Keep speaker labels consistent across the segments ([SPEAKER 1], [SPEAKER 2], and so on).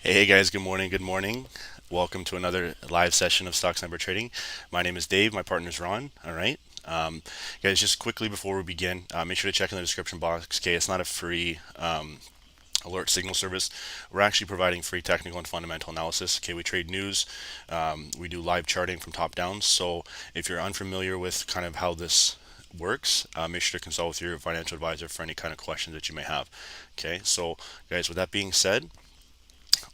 [SPEAKER 1] Hey guys, good morning, good morning. Welcome to another live session of Stock Sniper Trading. My name is Dave, my partner's Ron. All right. Guys, just quickly before we begin, make sure to check in the description box. Okay, it's not a free alert signal service. We're actually providing free technical and fundamental analysis. Okay, we trade news, we do live charting from top down. So if you're unfamiliar with kind of how this works, make sure to consult with your financial advisor for any kind of questions that you may have. Okay, so guys, with that being said,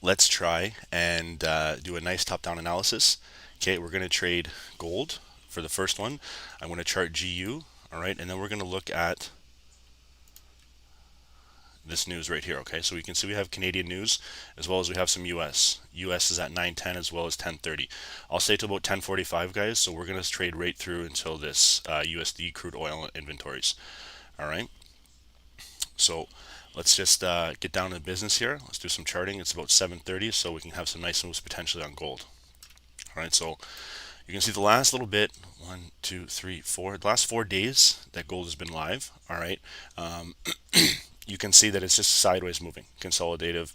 [SPEAKER 1] let's try and do a nice top-down analysis. Okay, we're going to trade gold for the first one. I'm going to chart GU, all right, and then we're going to look at this news right here. Okay, so we can see we have Canadian news as well as we have some US. US is at 9:10 as well as 10:30. I'll stay till about 10:45, guys. So we're going to trade right through until this USD crude oil inventories. All right. So let's just get down to business here. Let's do some charting. It's about 7:30, so we can have some nice moves potentially on gold. All right, so you can see the last little bit, 1, 2, 3, 4, the last 4 days that gold has been live. All right, you can see that it's just sideways moving, consolidative,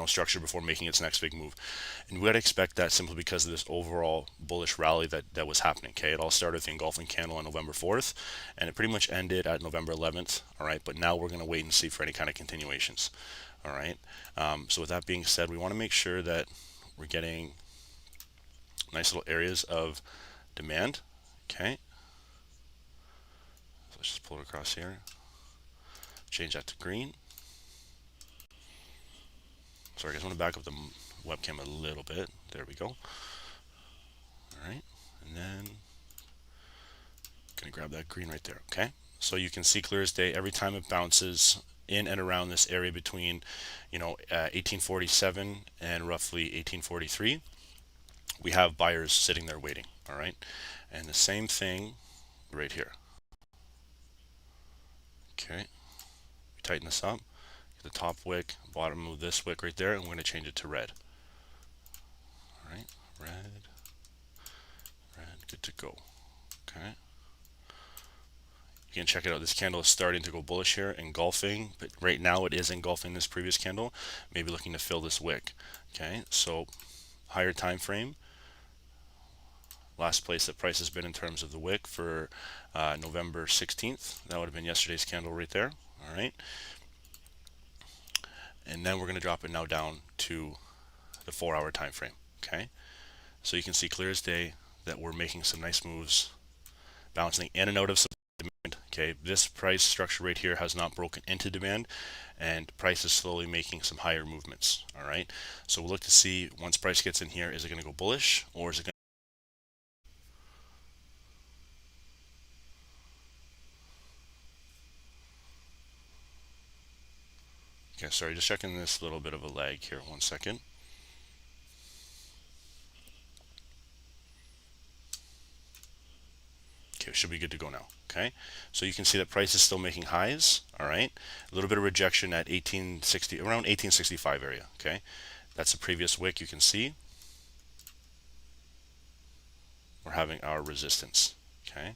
[SPEAKER 1] structure before making its next big move. And we would expect that simply because of this overall bullish rally that was happening. Okay, it all started with the engulfing candle on November 4th, and it pretty much ended at November 11th. All right, but now we're going to wait and see for any kind of continuations. All right, so with that being said, we want to make sure that we're getting nice little areas of demand. Okay, so let's just pull it across here, change that to green. Sorry guys, I want to back up the webcam a little bit. There we go. All right, and then gonna grab that green right there. Okay, so you can see clear as day every time it bounces in and around this area between 1847 and roughly 1843, we have buyers sitting there waiting. All right, and the same thing right here. Okay, we tighten this up, get the top wick, bottom of this wick right there, and we're going to change it to red. All right, red, good to go. Okay, you can check it out. This candle is starting to go bullish here, engulfing, but right now it is engulfing this previous candle, maybe looking to fill this wick. Okay, so higher time frame. Last place that price has been in terms of the wick for November 16th. That would have been yesterday's candle right there. All right, and then we're going to drop it now down to the 4-hour time frame. Okay, so you can see clear as day that we're making some nice moves, bouncing in and out of demand. Okay, this price structure right here has not broken into demand, and price is slowly making some higher movements. All right, so we'll look to see once price gets in here, is it going to go bullish or is it going to... Okay, sorry, just checking this little bit of a lag here. 1 second. Okay, should be good to go now. Okay, so you can see that price is still making highs. All right, a little bit of rejection at 1860, around 1865 area. Okay, that's the previous wick. You can see we're having our resistance. Okay,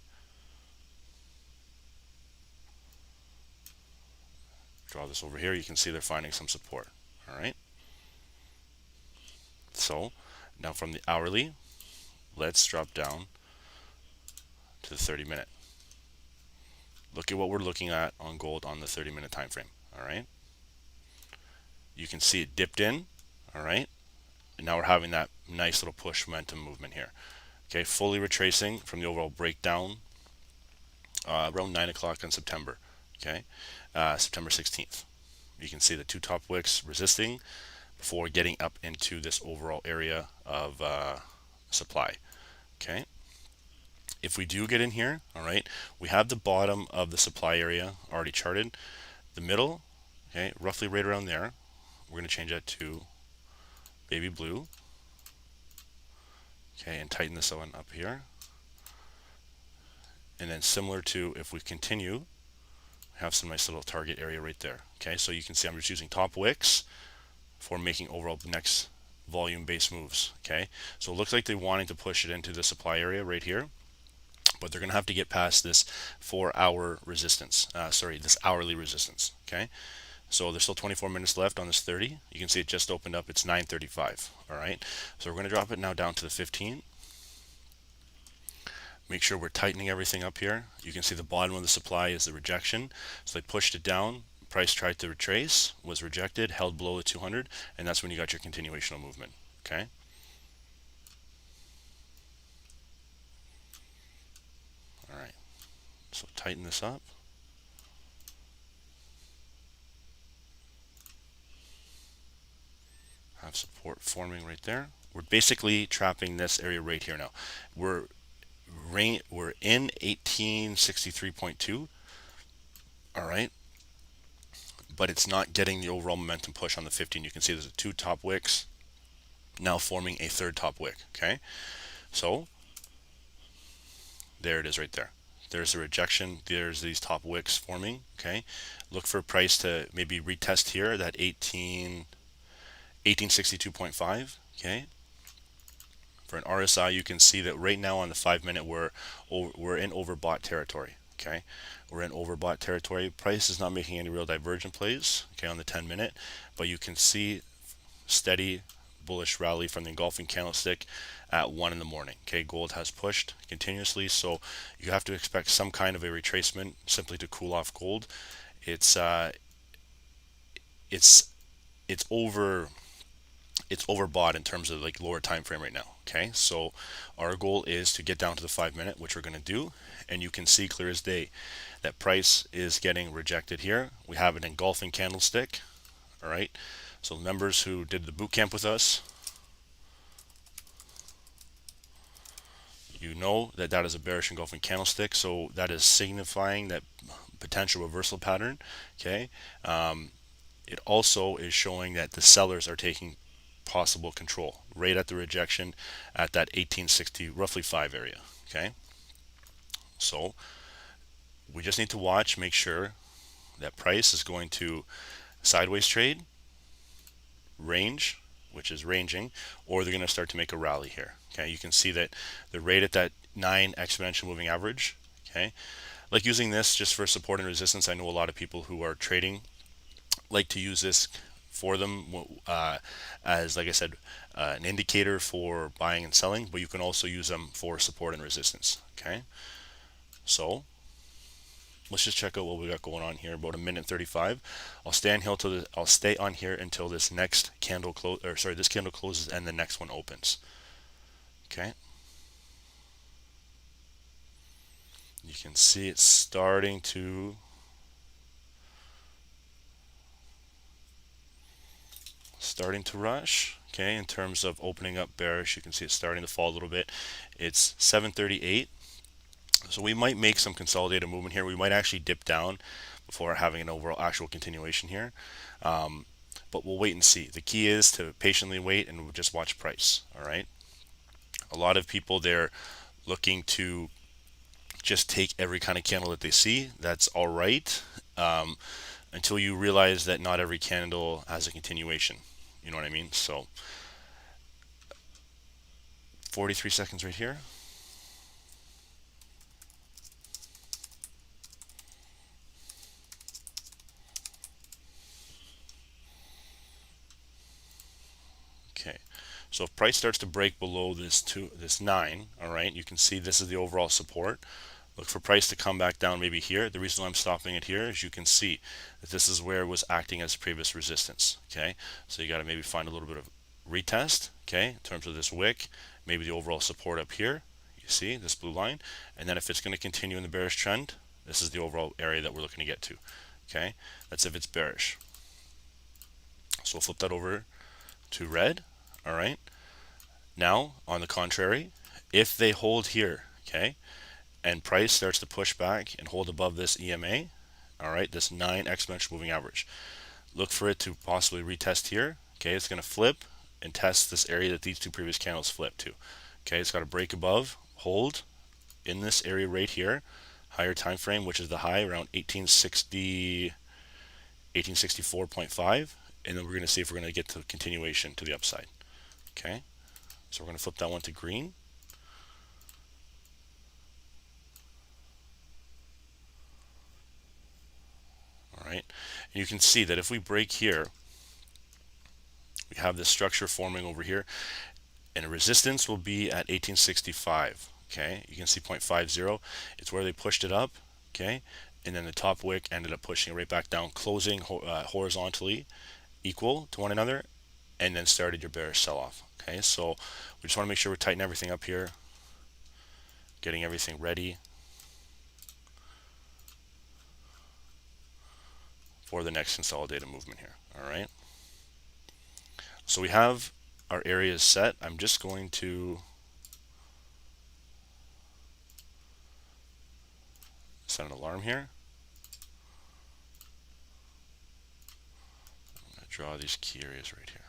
[SPEAKER 1] draw this over here. You can see they're finding some support. All right, so now from the hourly, let's drop down to the 30-minute. Look at what we're looking at on gold on the 30-minute time frame. All right, you can see it dipped in. All right, and now we're having that nice little push momentum movement here. Okay, fully retracing from the overall breakdown around 9 o'clock on September. Okay, September 16th. You can see the two top wicks resisting before getting up into this overall area of supply. Okay, if we do get in here, all right, we have the bottom of the supply area already charted. The middle, okay, roughly right around there. We're going to change that to baby blue. Okay, and tighten this one up here. And then similar to if we continue, we have some nice little target area right there. Okay, so you can see I'm just using top wicks for making overall next volume based moves. Okay, so it looks like they're wanting to push it into the supply area right here, but they're going to have to get past this 4-hour resistance. This hourly resistance. Okay, So there's still 24 minutes left on this 30. You can see it just opened up. It's 9:35. All right. So we're going to drop it now down to the 15. Make sure we're tightening everything up here. You can see the bottom of the supply is the rejection. So they pushed it down. Price tried to retrace, was rejected, held below the 200, and that's when you got your continuational movement. Okay. All right. So tighten this up. Have support forming right there. We're basically trapping this area right here now. We're in 1863.2. All right, but it's not getting the overall momentum push on the 15. You can see there's two top wicks now forming a third top wick. Okay, so there it is right there. There's a rejection. There's these top wicks forming. Okay, look for a price to maybe retest here that 1862.5. Okay, for an RSI, you can see that right now on the 5-minute we're in overbought territory. Okay, we're in overbought territory. Price is not making any real divergent plays. Okay, on the 10-minute, but you can see steady bullish rally from the engulfing candlestick at 1 in the morning. Okay, gold has pushed continuously, so you have to expect some kind of a retracement simply to cool off gold. It's overbought in terms of like lower time frame right now. Okay, so our goal is to get down to the 5-minute, which we're going to do, and you can see clear as day that price is getting rejected here. We have an engulfing candlestick. All right, so members who did the boot camp with us, you know that that is a bearish engulfing candlestick, so that is signifying that potential reversal pattern. Okay, it also is showing that the sellers are taking possible control right at the rejection at that 1860 roughly 5 area. Okay, so we just need to watch, make sure that price is going to sideways trade, range, which is ranging, or they're going to start to make a rally here. Okay, you can see that they're right at that 9 exponential moving average. Okay, like using this just for support and resistance. I know a lot of people who are trading like to use this for them as, like I said, an indicator for buying and selling, but you can also use them for support and resistance. Okay, so let's just check out what we got going on here. About 1:35. I'll stay on here until this next candle this candle closes and the next one opens. Okay, you can see it's starting to rush. Okay, in terms of opening up bearish, you can see it's starting to fall a little bit. It's 7:38, so we might make some consolidated movement here. We might actually dip down before having an overall actual continuation here, but we'll wait and see. The key is to patiently wait and just watch price. All right, a lot of people, they're looking to just take every kind of candle that they see. That's all right, until you realize that not every candle has a continuation. You know what I mean? So 43 seconds right here. Okay, so if price starts to break below this 9, all right, you can see this is the overall support. Look for price to come back down maybe here. The reason why I'm stopping it here is you can see that this is where it was acting as previous resistance. Okay, so you got to maybe find a little bit of retest, okay, in terms of this wick, maybe the overall support up here. You see this blue line, and then if it's going to continue in the bearish trend, this is the overall area that we're looking to get to. Okay, that's if it's bearish. So we'll flip that over to red. All right, now on the contrary, if they hold here, okay, and price starts to push back and hold above this EMA, all right, this 9 exponential moving average, look for it to possibly retest here. Okay, it's going to flip and test this area that these two previous candles flipped to. Okay, it's got to break above, hold in this area right here, higher time frame, which is the high around 1864.5, and then we're going to see if we're going to get to continuation to the upside. Okay, so we're going to flip that one to green. All right, And you can see that if we break here, we have this structure forming over here, and a resistance will be at 1865. Okay, you can see 0.50. It's where they pushed it up. Okay, and then the top wick ended up pushing it right back down, closing horizontally equal to one another, and then started your bearish sell-off. Okay, so we just want to make sure we tighten everything up here, getting everything ready for the next consolidated movement here. All right, so we have our areas set. I'm just going to set an alarm here. I'm going to draw these key areas right here.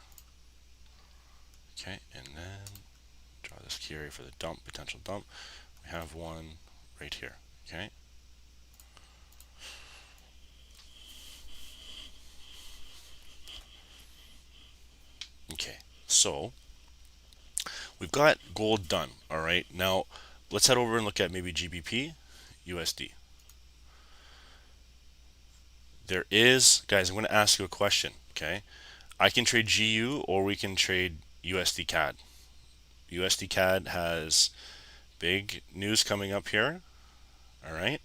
[SPEAKER 1] Okay, and then draw this key area for the dump, potential dump. We have one right here. Okay. Okay, so we've got gold done. All right, now let's head over and look at maybe GBP USD. There is, guys, I'm going to ask you a question. Okay, I can trade GU or we can trade USDCAD. USDCAD has big news coming up here. All right,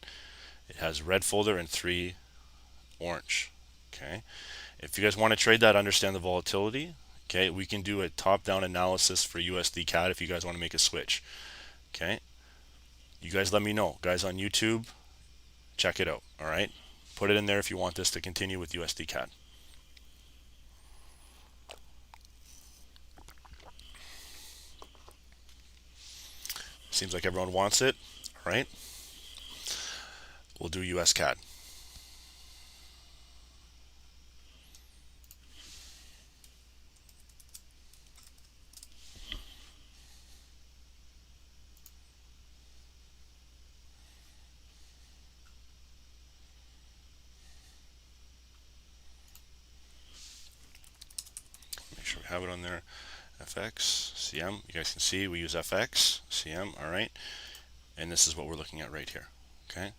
[SPEAKER 1] it has red folder and 3 orange. Okay, if you guys want to trade that, understand the volatility. Okay, we can do a top-down analysis for USDCAD if you guys want to make a switch. Okay, you guys let me know. Guys on YouTube, check it out. All right, put it in there if you want this to continue with USDCAD. Seems like everyone wants it. All right, we'll do USCAD. Make sure we have it on there. FX, CM, you guys can see we use FX, CM, all right. And this is what we're looking at right here, okay.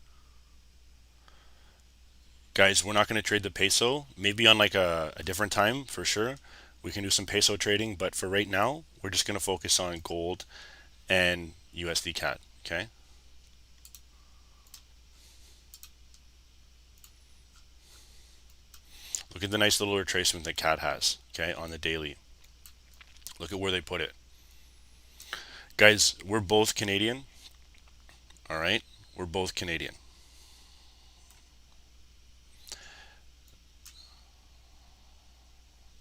[SPEAKER 1] Guys, we're not going to trade the peso, maybe on like a different time for sure. We can do some peso trading, but for right now, we're just going to focus on gold and USDCAD, okay. Look at the nice little retracement that CAD has, okay, on the daily. Look at where they put it. Guys, we're both Canadian. All right, we're both Canadian.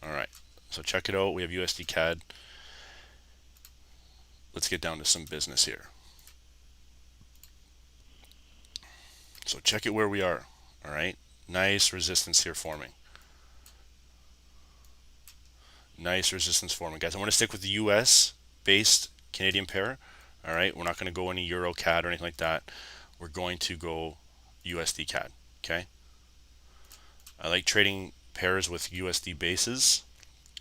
[SPEAKER 1] All right, so check it out. We have USDCAD. Let's get down to some business here. So check it where we are. All right, nice resistance here forming. Nice resistance forming, guys. I want to stick with the US based Canadian pair. All right, we're not going to go any Euro CAD or anything like that. We're going to go USD CAD. Okay, I like trading pairs with USD bases.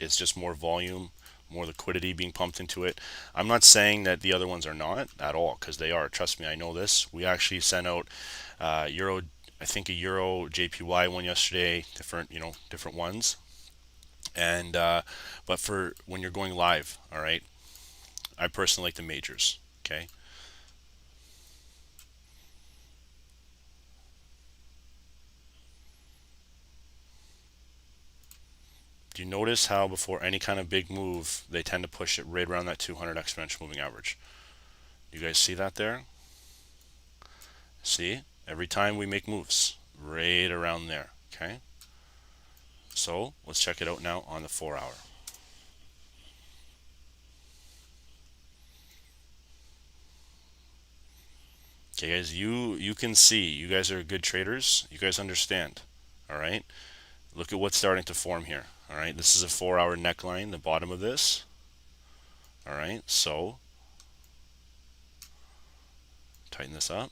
[SPEAKER 1] It's just more volume, more liquidity being pumped into it. I'm not saying that the other ones are not at all, because they are. Trust me, I know this. We actually sent out Euro, I think a Euro JPY one yesterday, different ones. And but for when you're going live, all right, I personally like the majors. Okay, do you notice how before any kind of big move they tend to push it right around that 200 exponential moving average? You guys see that there? See, every time we make moves right around there. Okay, so let's check it out now on the 4-hour. Okay, guys, you can see, you guys are good traders. You guys understand. All right, look at what's starting to form here. All right, this is a 4-hour neckline, the bottom of this. All right, so tighten this up.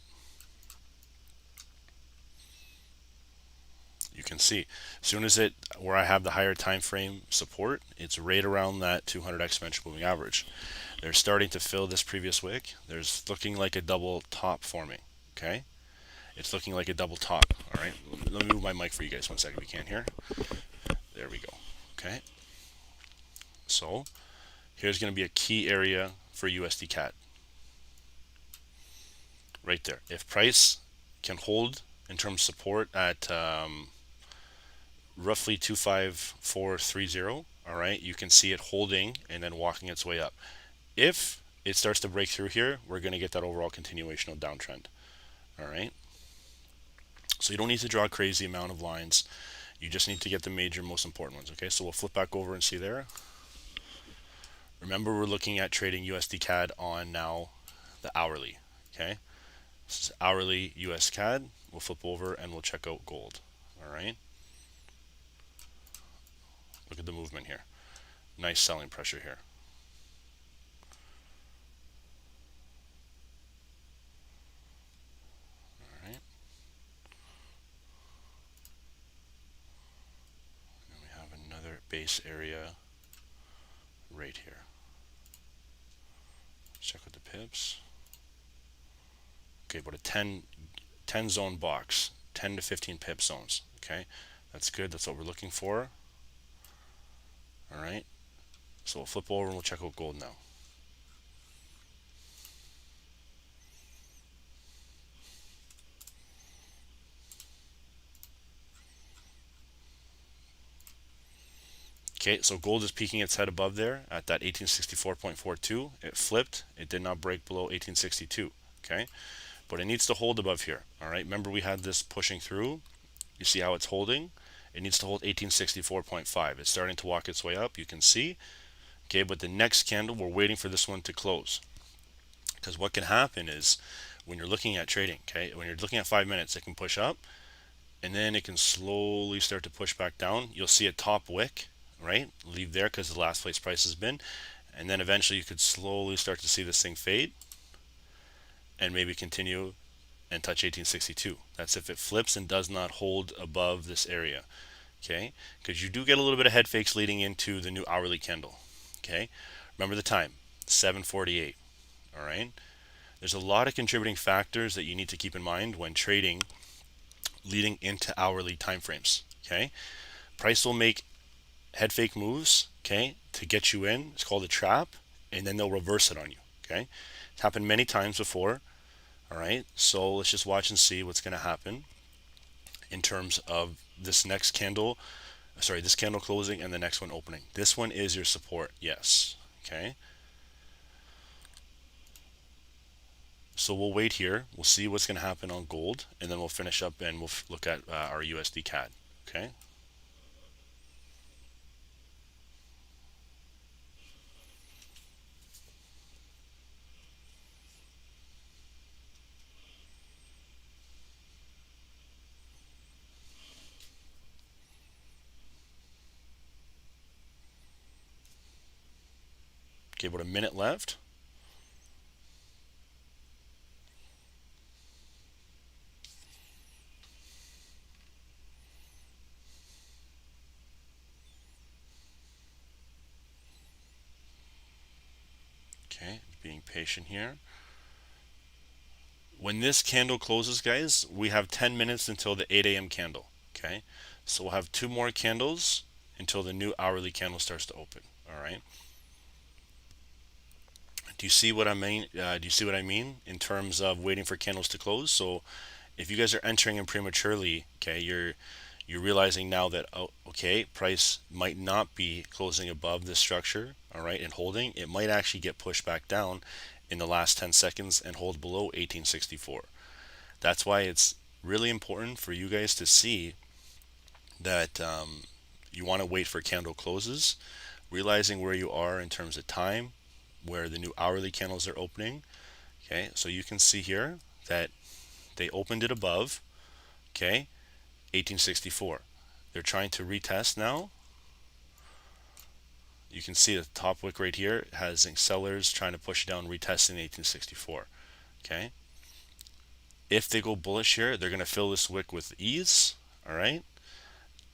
[SPEAKER 1] You can see, as soon as where I have the higher time frame support, it's right around that 200 exponential moving average. They're starting to fill this previous wick. There's looking like a double top forming. Okay, It's looking like a double top. All right, let me move my mic for you guys 1 second if you can't hear. There we go. Okay, so here's going to be a key area for USDCAD right there. If price can hold in terms of support at roughly 25430, all right, you can see it holding and then walking its way up. If it starts to break through here, we're going to get that overall continuational downtrend. All right, so you don't need to draw a crazy amount of lines. You just need to get the major, most important ones. Okay, so we'll flip back over and see there. Remember, we're looking at trading USDCAD on now the hourly. Okay, this is hourly USCAD. We'll flip over and we'll check out gold. All right, look at the movement here. Nice selling pressure here. All right, and we have another base area right here. Check with the pips. Okay, but a 10 zone box, 10 to 15 pip zones. Okay, that's good. That's what we're looking for. All right, so we'll flip over and we'll check out gold now. Okay, so gold is peeking its head above there at that 1864.42. It flipped. It did not break below 1862. Okay, but it needs to hold above here. All right, remember we had this pushing through. You see how it's holding? It needs to hold 1864.5. It's starting to walk its way up. You can see. Okay, but the next candle, we're waiting for this one to close. Because what can happen is when you're looking at trading, okay, when you're looking at 5 minutes, it can push up and then it can slowly start to push back down. You'll see a top wick, right? Leave there because the last place price has been, and then eventually you could slowly start to see this thing fade and maybe continue and touch 1862. That's if it flips and does not hold above this area. Okay, because you do get a little bit of head fakes leading into the new hourly candle. Okay, remember the time, 7:48. All right, there's a lot of contributing factors that you need to keep in mind when trading leading into hourly time frames. Okay, price will make head fake moves, okay, to get you in. It's called a trap, and then they'll reverse it on you. Okay, it's happened many times before. All right, so let's just watch and see what's going to happen in terms of this next candle. Sorry, this candle closing and the next one opening. This one is your support, yes. Okay, so we'll wait here. We'll see what's going to happen on gold, and then we'll finish up and we'll look at our USD CAD. Okay. Okay, about a minute left. Okay, being patient here. When this candle closes, guys, we have 10 minutes until the 8 a.m. candle. Okay, so we'll have 2 more candles until the new hourly candle starts to open. All right. Do you see what I mean? Do you see what I mean in terms of waiting for candles to close? So if you guys are entering in prematurely, okay, you're realizing now that, oh, okay, price might not be closing above this structure, all right, and holding. It might actually get pushed back down in the last 10 seconds and hold below 1864. That's why it's really important for you guys to see that you want to wait for candle closes, realizing where you are in terms of time, where the new hourly candles are opening. Okay, so you can see here that they opened it above, okay, 1864. They're trying to retest now. You can see the top wick right here has sellers trying to push down, retesting 1864. Okay, if they go bullish here, they're going to fill this wick with ease, all right,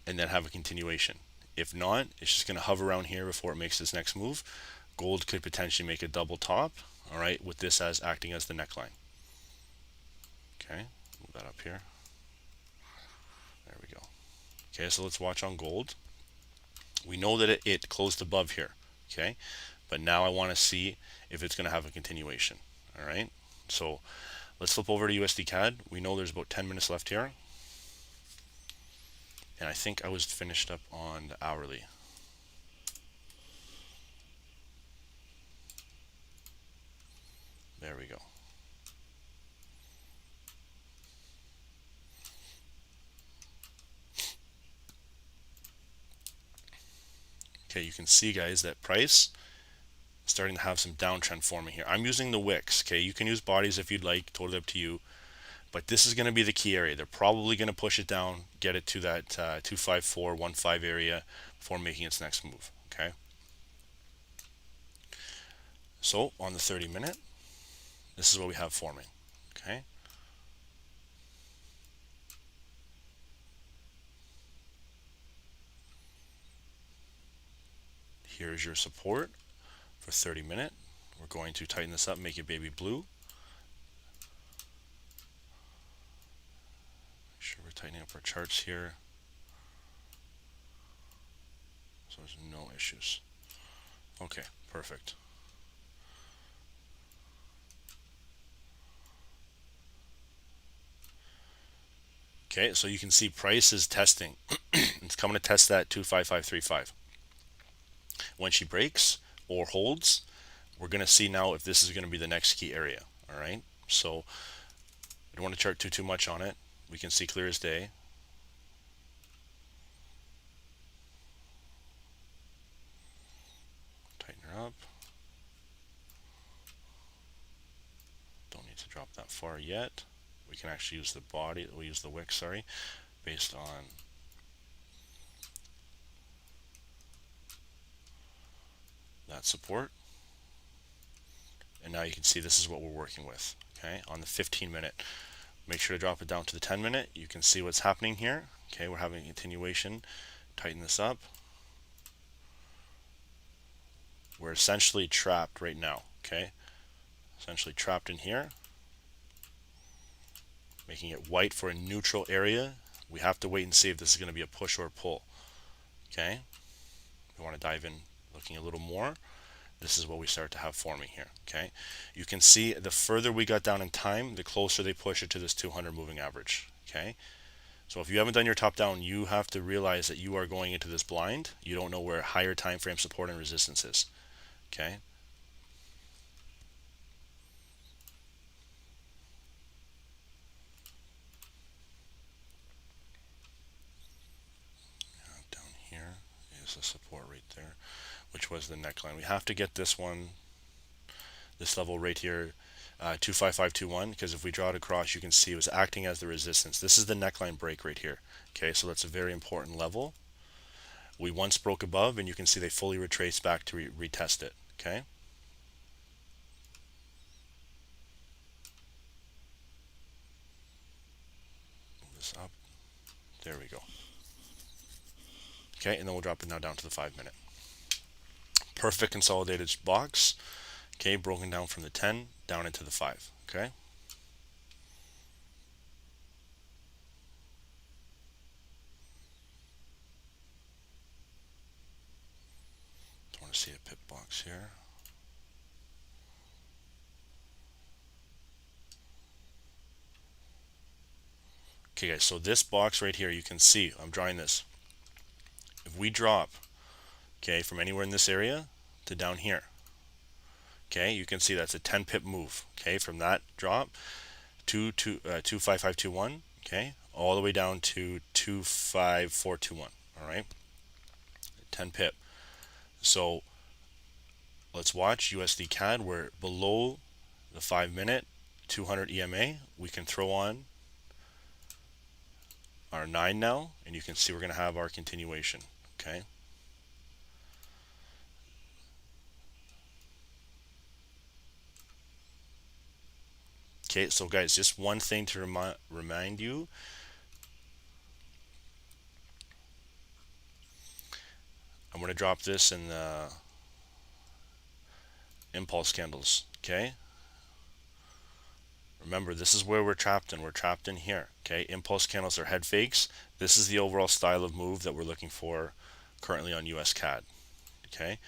[SPEAKER 1] and then have a continuation. If not, it's just going to hover around here before it makes its next move. Gold could potentially make a double top, all right, with this as acting as the neckline. Okay, Move that up here. There we go. Okay, so let's watch on gold. We know that it closed above here, okay? But now I want to see if it's going to have a continuation, all right? So let's flip over to USDCAD. We know there's about 10 minutes left here. And I think I was finished up on the hourly. There we go. Okay, you can see, guys, that price starting to have some downtrend forming here. I'm using the wicks. Okay, you can use bodies if you'd like, totally up to you. But this is going to be the key area. They're probably going to push it down, get it to that 25415 area before making its next move. Okay. So on the 30-minute, this is what we have forming. Okay. Here's your support for 30-minute. We're going to tighten this up, make it baby blue. Make sure we're tightening up our charts here, so there's no issues. Okay, perfect. Okay, so you can see price is testing. It's coming to test that 25535. When she breaks or holds, we're going to see now if this is going to be the next key area. All right, so I don't want to chart too much on it. We can see clear as day. Tighten her up. Don't need to drop that far yet. We can actually use the body, we use the wick, sorry, based on that support. And now you can see this is what we're working with. Okay, on the 15-minute, make sure to drop it down to the 10-minute. You can see what's happening here. Okay, we're having a continuation. Tighten this up. We're essentially trapped right now. Okay, essentially trapped in here, making it white for a neutral area. We have to wait and see if this is going to be a push or a pull. Okay, we want to dive in looking a little more. This is what we start to have forming here. Okay, you can see the further we got down in time, the closer they push it to this 200 moving average. Okay, so if you haven't done your top down, you have to realize that you are going into this blind. You don't know where higher time frame support and resistance is. Okay, down here is the support right there, which was the neckline. We have to get this one, this level right here, 25521, because if we draw it across, you can see it was acting as the resistance. This is the neckline break right here. Okay, so that's a very important level. We once broke above, and you can see they fully retraced back to retest it. Okay, move this up. There we go. Okay, and then we'll drop it now down to the 5-minute. Perfect consolidated box. Okay, broken down from the 10 down into the 5. Okay. I want to see a pip box here. Okay, guys, so this box right here, you can see, I'm drawing this. If we drop, okay, from anywhere in this area to down here, okay, you can see that's a 10 pip move, okay, from that drop to 25521, okay, all the way down to 25421, all right, 10 pip. So let's watch USDCAD. We're below the 5-minute 200 EMA. We can throw on our 9 now, and you can see we're going to have our continuation. Okay. Okay, so guys, just one thing to remind you. I'm going to drop this in the impulse candles. Okay. Remember, this is where we're trapped in. We're trapped in here. Okay, impulse candles are head fakes. This is the overall style of move that we're looking for currently on USCAD. Okay,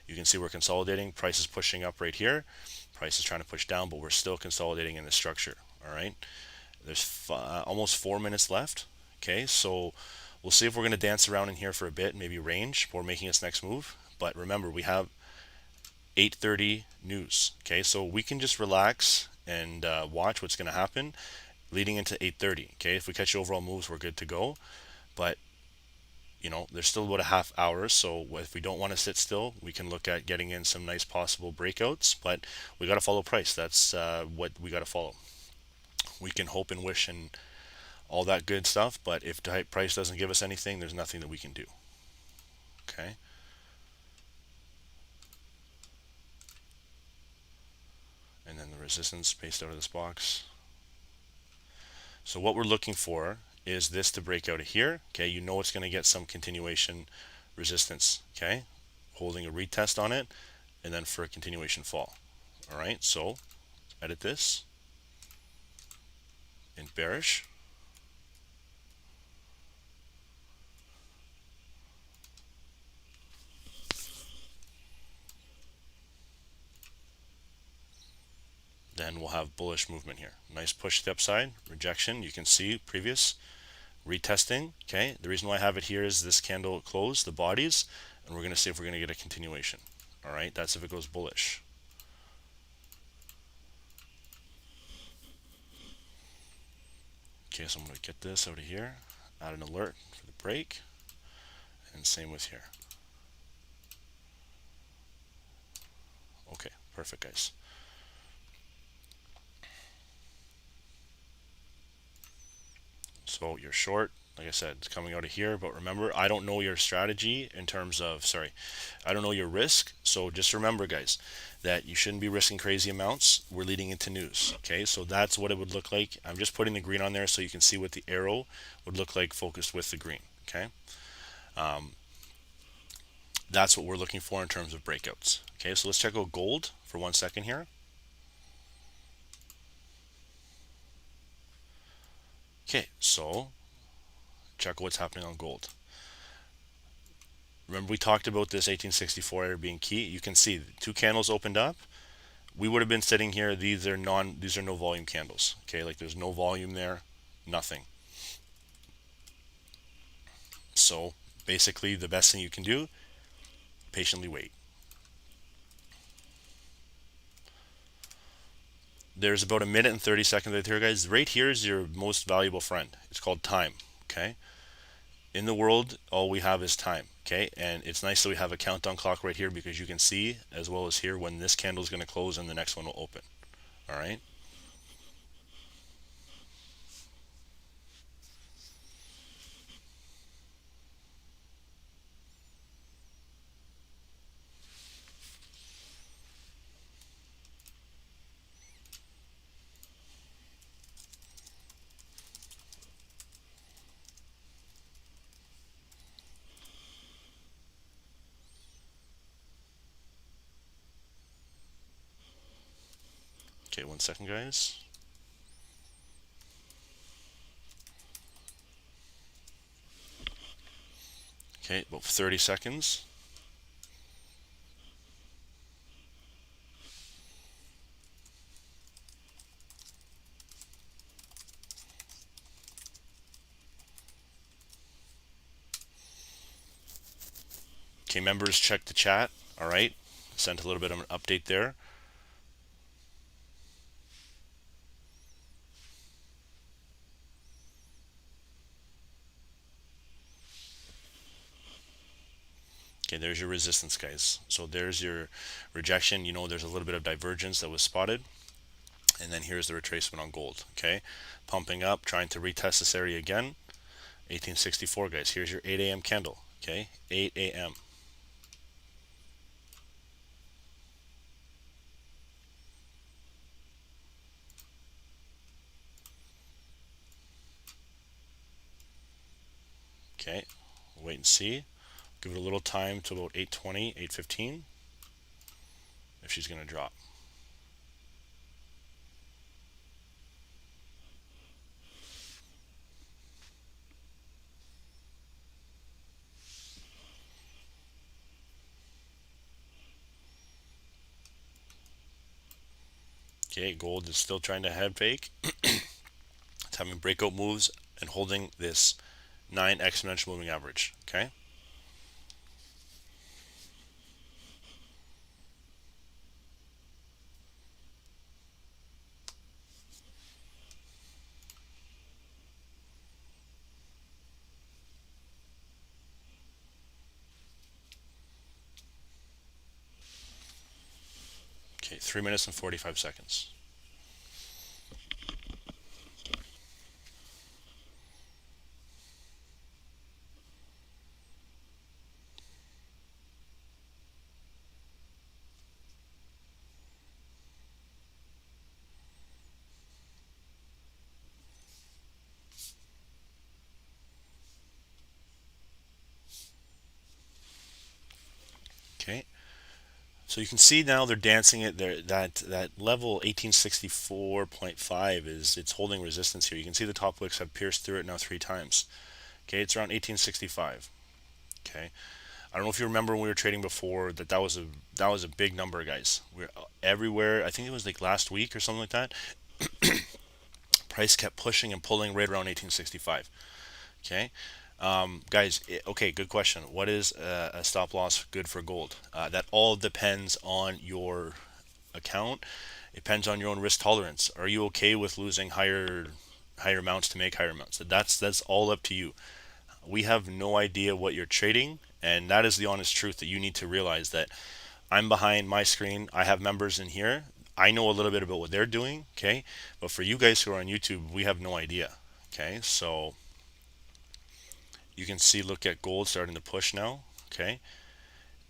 [SPEAKER 1] you can see we're consolidating. Price is pushing up right here. Price is trying to push down, but we're still consolidating in the structure. All right, there's almost 4 minutes left. Okay, so we'll see if we're going to dance around in here for a bit, maybe range before making its next move. But remember, we have 8:30 news. Okay, so we can just relax and watch what's going to happen leading into 8:30. Okay, if we catch overall moves, we're good to go. But you know, there's still about a half hour, so if we don't want to sit still, we can look at getting in some nice possible breakouts. But we got to follow price. That's what we got to follow. We can hope and wish and all that good stuff, but if the price doesn't give us anything, there's nothing that we can do. Okay. And then the resistance spaced out of this box. So what we're looking for is this to break out of here. Okay, you know it's going to get some continuation resistance. Okay, holding a retest on it, and then for a continuation fall. All right, so edit this in bearish. Then we'll have bullish movement here. Nice push to the upside, rejection. You can see previous retesting. Okay, the reason why I have it here is this candle closed, the bodies, and we're going to see if we're going to get a continuation. All right, that's if it goes bullish. Okay, so I'm going to get this out of here, add an alert for the break, and same with here. Okay, perfect, guys. So you're short, like I said, it's coming out of here, but remember, I don't know your strategy in terms of, I don't know your risk. So just remember, guys, that you shouldn't be risking crazy amounts. We're leading into news. Okay, so that's what it would look like. I'm just putting the green on there so you can see what the arrow would look like focused with the green. Okay, that's what we're looking for in terms of breakouts. Okay, so let's check out gold for 1 second here. Okay, so check what's happening on gold. Remember we talked about this 1864 area being key. You can see 2 candles opened up. We would have been sitting here. These are no volume candles. Okay, like there's no volume there, nothing. So basically the best thing you can do, patiently wait. There's about a minute and 30 seconds right here, guys. Right here is your most valuable friend. It's called time. Okay, in the world all we have is time. Okay, and it's nice that we have a countdown clock right here because you can see as well as here when this candle is going to close and the next one will open. All right, okay, 1 second, guys. Okay, about 30 seconds. Okay, members, check the chat. All right, sent a little bit of an update there. Okay, there's your resistance, guys. So there's your rejection. You know, there's a little bit of divergence that was spotted. And then here's the retracement on gold. Okay, pumping up, trying to retest this area again. 1864, guys. Here's your 8 a.m. candle. Okay, 8 a.m. Okay, wait and see. Give it a little time to about 8:20, 8:15 if she's going to drop. Okay, gold is still trying to head fake. It's having breakout moves and holding this 9 exponential moving average. Okay. Okay, 3 minutes and 45 seconds. Okay, so you can see now they're dancing it there. That level 1864.5 is it's holding resistance here. You can see the top wicks have pierced through it now 3 times. Okay, it's around 1865. Okay, I don't know if you remember when we were trading before that was a big number, guys. We're everywhere. I think it was like last week or something like that. Price kept pushing and pulling right around 1865. Okay, guys. Okay, good question. What is a stop loss good for gold? That all depends on your account. It depends on your own risk tolerance. Are you okay with losing higher amounts to make higher amounts? That's all up to you. We have no idea what you're trading, and that is the honest truth that you need to realize that I'm behind my screen. I have members in here. I know a little bit about what they're doing, okay? But for you guys who are on YouTube, we have no idea. Okay? So you can see, look at gold starting to push now, okay?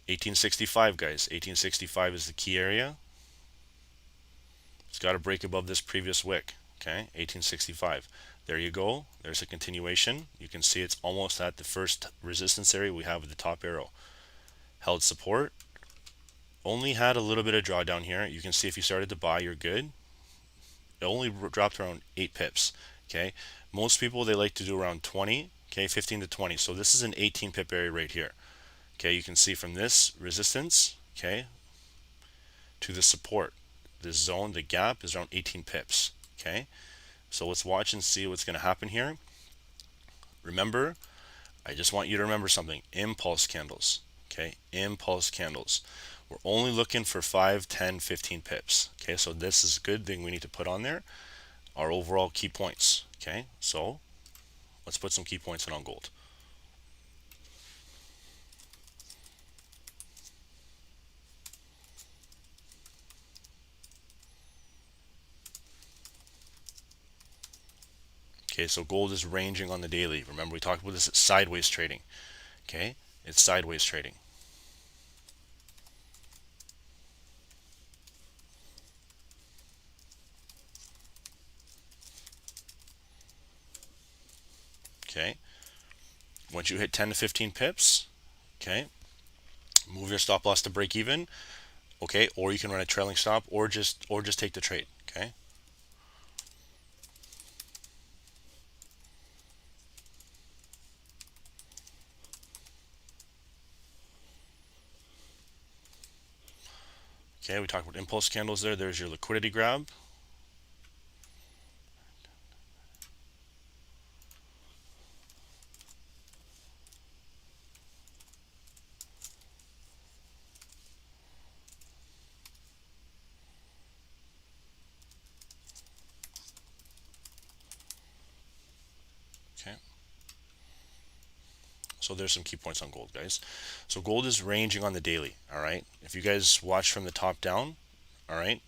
[SPEAKER 1] 1865, guys. 1865 is the key area. It's got to break above this previous wick, okay? 1865. There you go. There's a continuation. You can see it's almost at the first resistance area we have with the top arrow. Held support. Only had a little bit of drawdown here. You can see if you started to buy, you're good. It only dropped around 8 pips, okay? Most people, they like to do around 20, okay? 15 to 20. So this is an 18 pip area right here. Okay, you can see from this resistance, okay, to the support. This zone, the gap is around 18 pips, okay? So let's watch and see what's going to happen here. Remember, I just want you to remember something. Impulse candles, okay? Impulse candles. We're only looking for 5, 10, 15 pips, okay? So this is a good thing we need to put on there. Our overall key points, okay? So let's put some key points in on gold. Okay, so gold is ranging on the daily. Remember, we talked about this at sideways trading. Okay, it's sideways trading. Okay, once you hit 10 to 15 pips, okay, move your stop loss to break even. Okay, or you can run a trailing stop, or just take the trade. Okay. Okay, we talked about impulse candles there. There's your liquidity grab. Okay. So there's some key points on gold, guys. So gold is ranging on the daily, all right? If you guys watch from the top down, all right,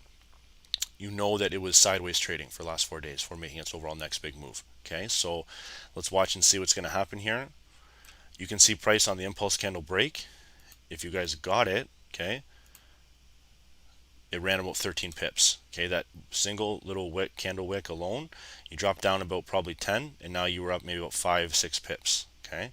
[SPEAKER 1] you know that it was sideways trading for the last 4 days for making its overall next big move. Okay, so let's watch and see what's going to happen here. You can see price on the impulse candle break. If you guys got it, okay, it ran about 13 pips. Okay, that single little wick, candle wick alone, you dropped down about probably 10, and now you were up maybe about 5, 6 pips. Okay.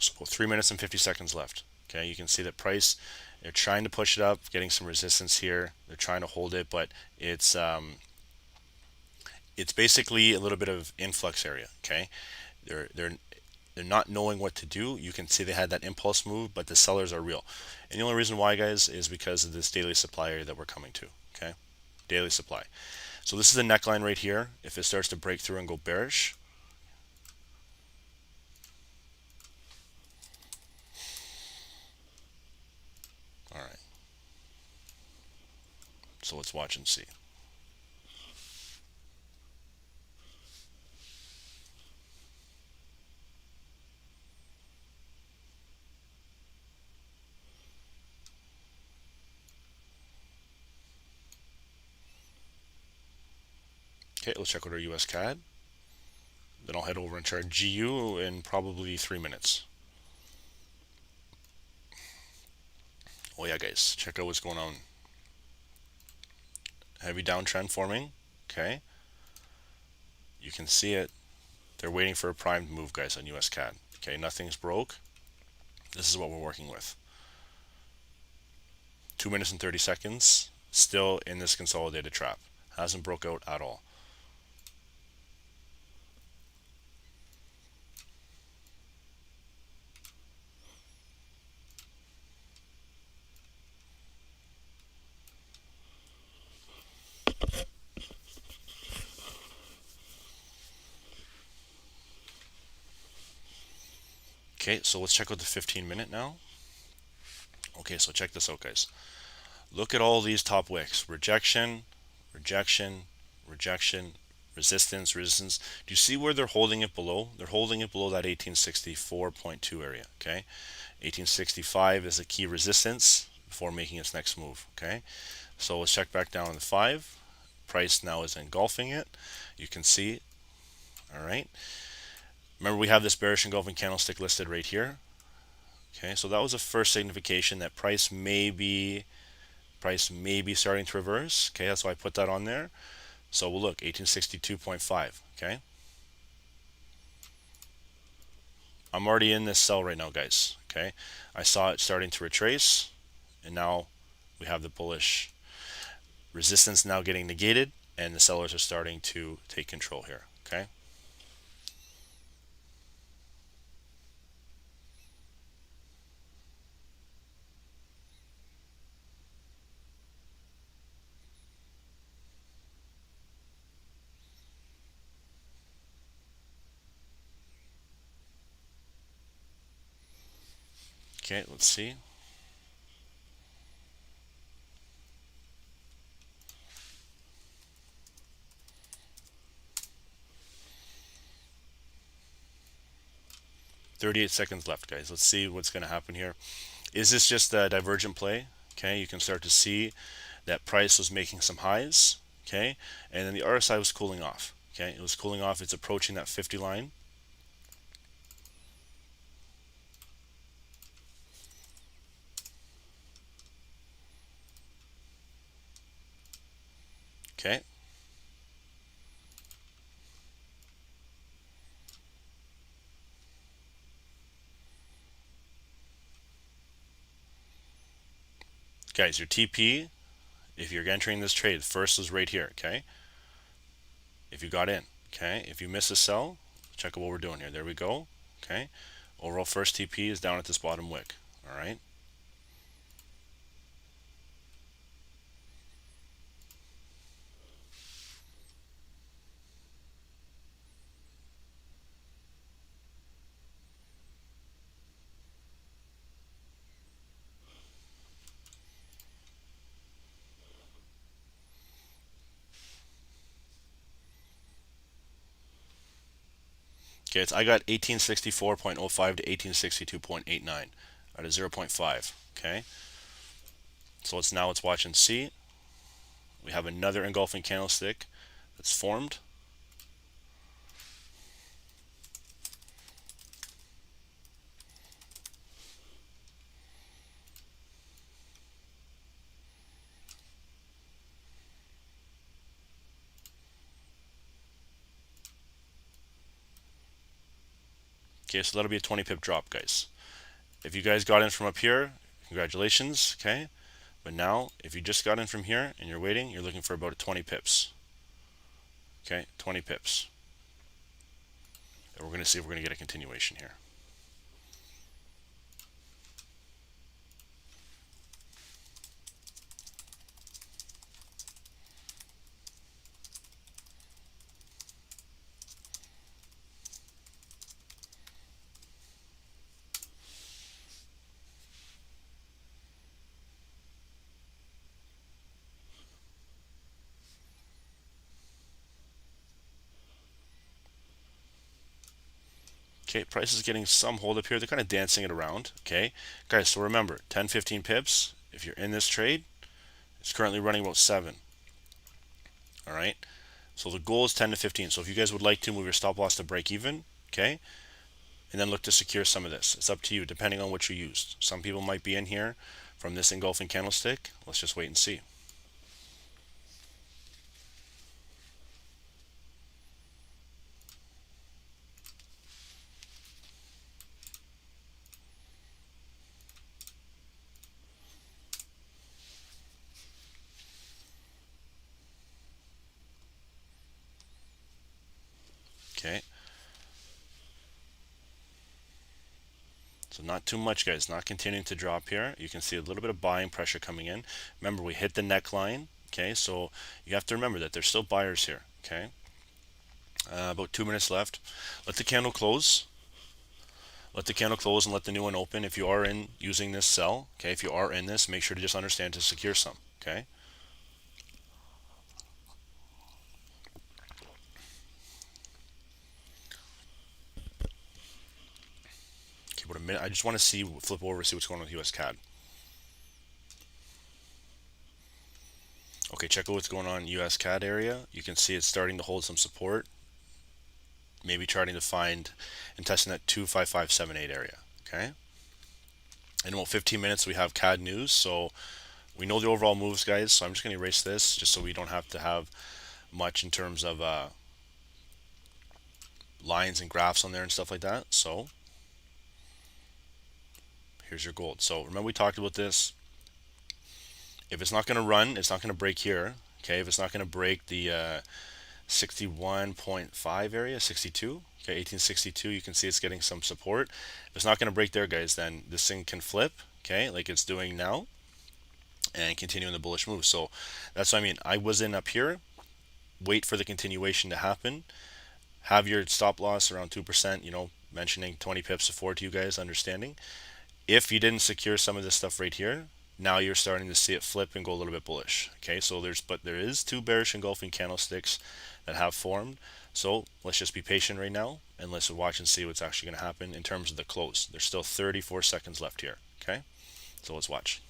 [SPEAKER 1] So 3 minutes and 50 seconds left. Okay, you can see that price, they're trying to push it up, getting some resistance here. They're trying to hold it, but it's basically a little bit of influx area. Okay, they're not knowing what to do. You can see they had that impulse move, but the sellers are real. And the only reason why, guys, is because of this daily supply area that we're coming to. Okay, daily supply. So this is the neckline right here. If it starts to break through and go bearish, all right. So let's watch and see. Okay, let's check out our US CAD. Then I'll head over and chart GU in probably 3 minutes. Oh yeah, guys, check out what's going on. Heavy downtrend forming. Okay, you can see it. They're waiting for a primed move, guys, on US CAD. Okay, nothing's broke. This is what we're working with. 2 minutes and 30 seconds. Still in this consolidated trap. Hasn't broke out at all. Okay, so let's check out the 15-minute now. Okay, so check this out, guys. Look at all these top wicks. Rejection, rejection, rejection, resistance, resistance. Do you see where they're holding it below? They're holding it below that 1864.2 area, okay? 1865 is a key resistance before making its next move, okay? So let's check back down on the 5. Price now is engulfing it. You can see, all right? Remember, we have this bearish engulfing candlestick listed right here. Okay, so that was the first signification that price may be starting to reverse. Okay, that's why I put that on there. So we'll look 1862.5. Okay, I'm already in this sell right now, guys. Okay, I saw it starting to retrace, and now we have the bullish resistance now getting negated, and the sellers are starting to take control here. Okay. Okay, let's see. "38 seconds left, guys. Let's see what's going to happen here. Is this just a divergent play? Okay, you can start to see that price was making some highs. Okay, and then the RSI was cooling off. Okay, it was cooling off. It's approaching that 50 line. Okay. Guys, your TP, if you're entering this trade, first is right here. Okay, if you got in. Okay, if you miss a sell, check out what we're doing here. There we go. Okay, overall first TP is down at this bottom wick. All right. Okay, I got 1864.05 to 1862.89 at a 0.5. Okay, so let's watch and see. We have another engulfing candlestick that's formed. Okay, so that'll be a 20 pip drop, guys. If you guys got in from up here, congratulations, okay? But now, if you just got in from here and you're waiting, you're looking for about 20 pips. Okay, 20 pips. And we're going to see if we're going to get a continuation here. Okay, price is getting some hold up here. They're kind of dancing it around. Okay, guys, so remember 10, 15 pips. If you're in this trade, it's currently running about 7. All right, so the goal is 10 to 15. So if you guys would like to move your stop loss to break even, okay, and then look to secure some of this. It's up to you, depending on what you used. Some people might be in here from this engulfing candlestick. Let's just wait and see. Okay. So not too much, guys. Not continuing to drop here. You can see a little bit of buying pressure coming in. Remember, we hit the neckline. Okay, so you have to remember that there's still buyers here. Okay. About 2 minutes left. Let the candle close. Let the candle close and let the new one open. If you are in using this sell, okay, if you are in this, make sure to just understand to secure some. Okay. Okay, about a minute. I just want to see, flip over, see what's going on with USCAD. Okay, check out what's going on in USCAD area. You can see it's starting to hold some support. Maybe trying to find and testing that 25578 area. Okay. In about 15 minutes, we have CAD news. So we know the overall moves, guys. So I'm just going to erase this just so we don't have to have much in terms of lines and graphs on there and stuff like that. So here's your gold. So remember we talked about this. If it's not going to run, it's not going to break here. Okay, if it's not going to break the 61.5 area, 62. Okay, 1862, you can see it's getting some support. If it's not going to break there, guys, then this thing can flip, okay, like it's doing now, and continue in the bullish move. So that's what I mean. I was in up here, wait for the continuation to happen, have your stop loss around 2%, you know, mentioning 20 pips afford to you guys, understanding. If you didn't secure some of this stuff right here, now you're starting to see it flip and go a little bit bullish. Okay, so there is 2 bearish engulfing candlesticks that have formed. So let's just be patient right now and let's watch and see what's actually going to happen in terms of the close. There's still 34 seconds left here. Okay, so let's watch.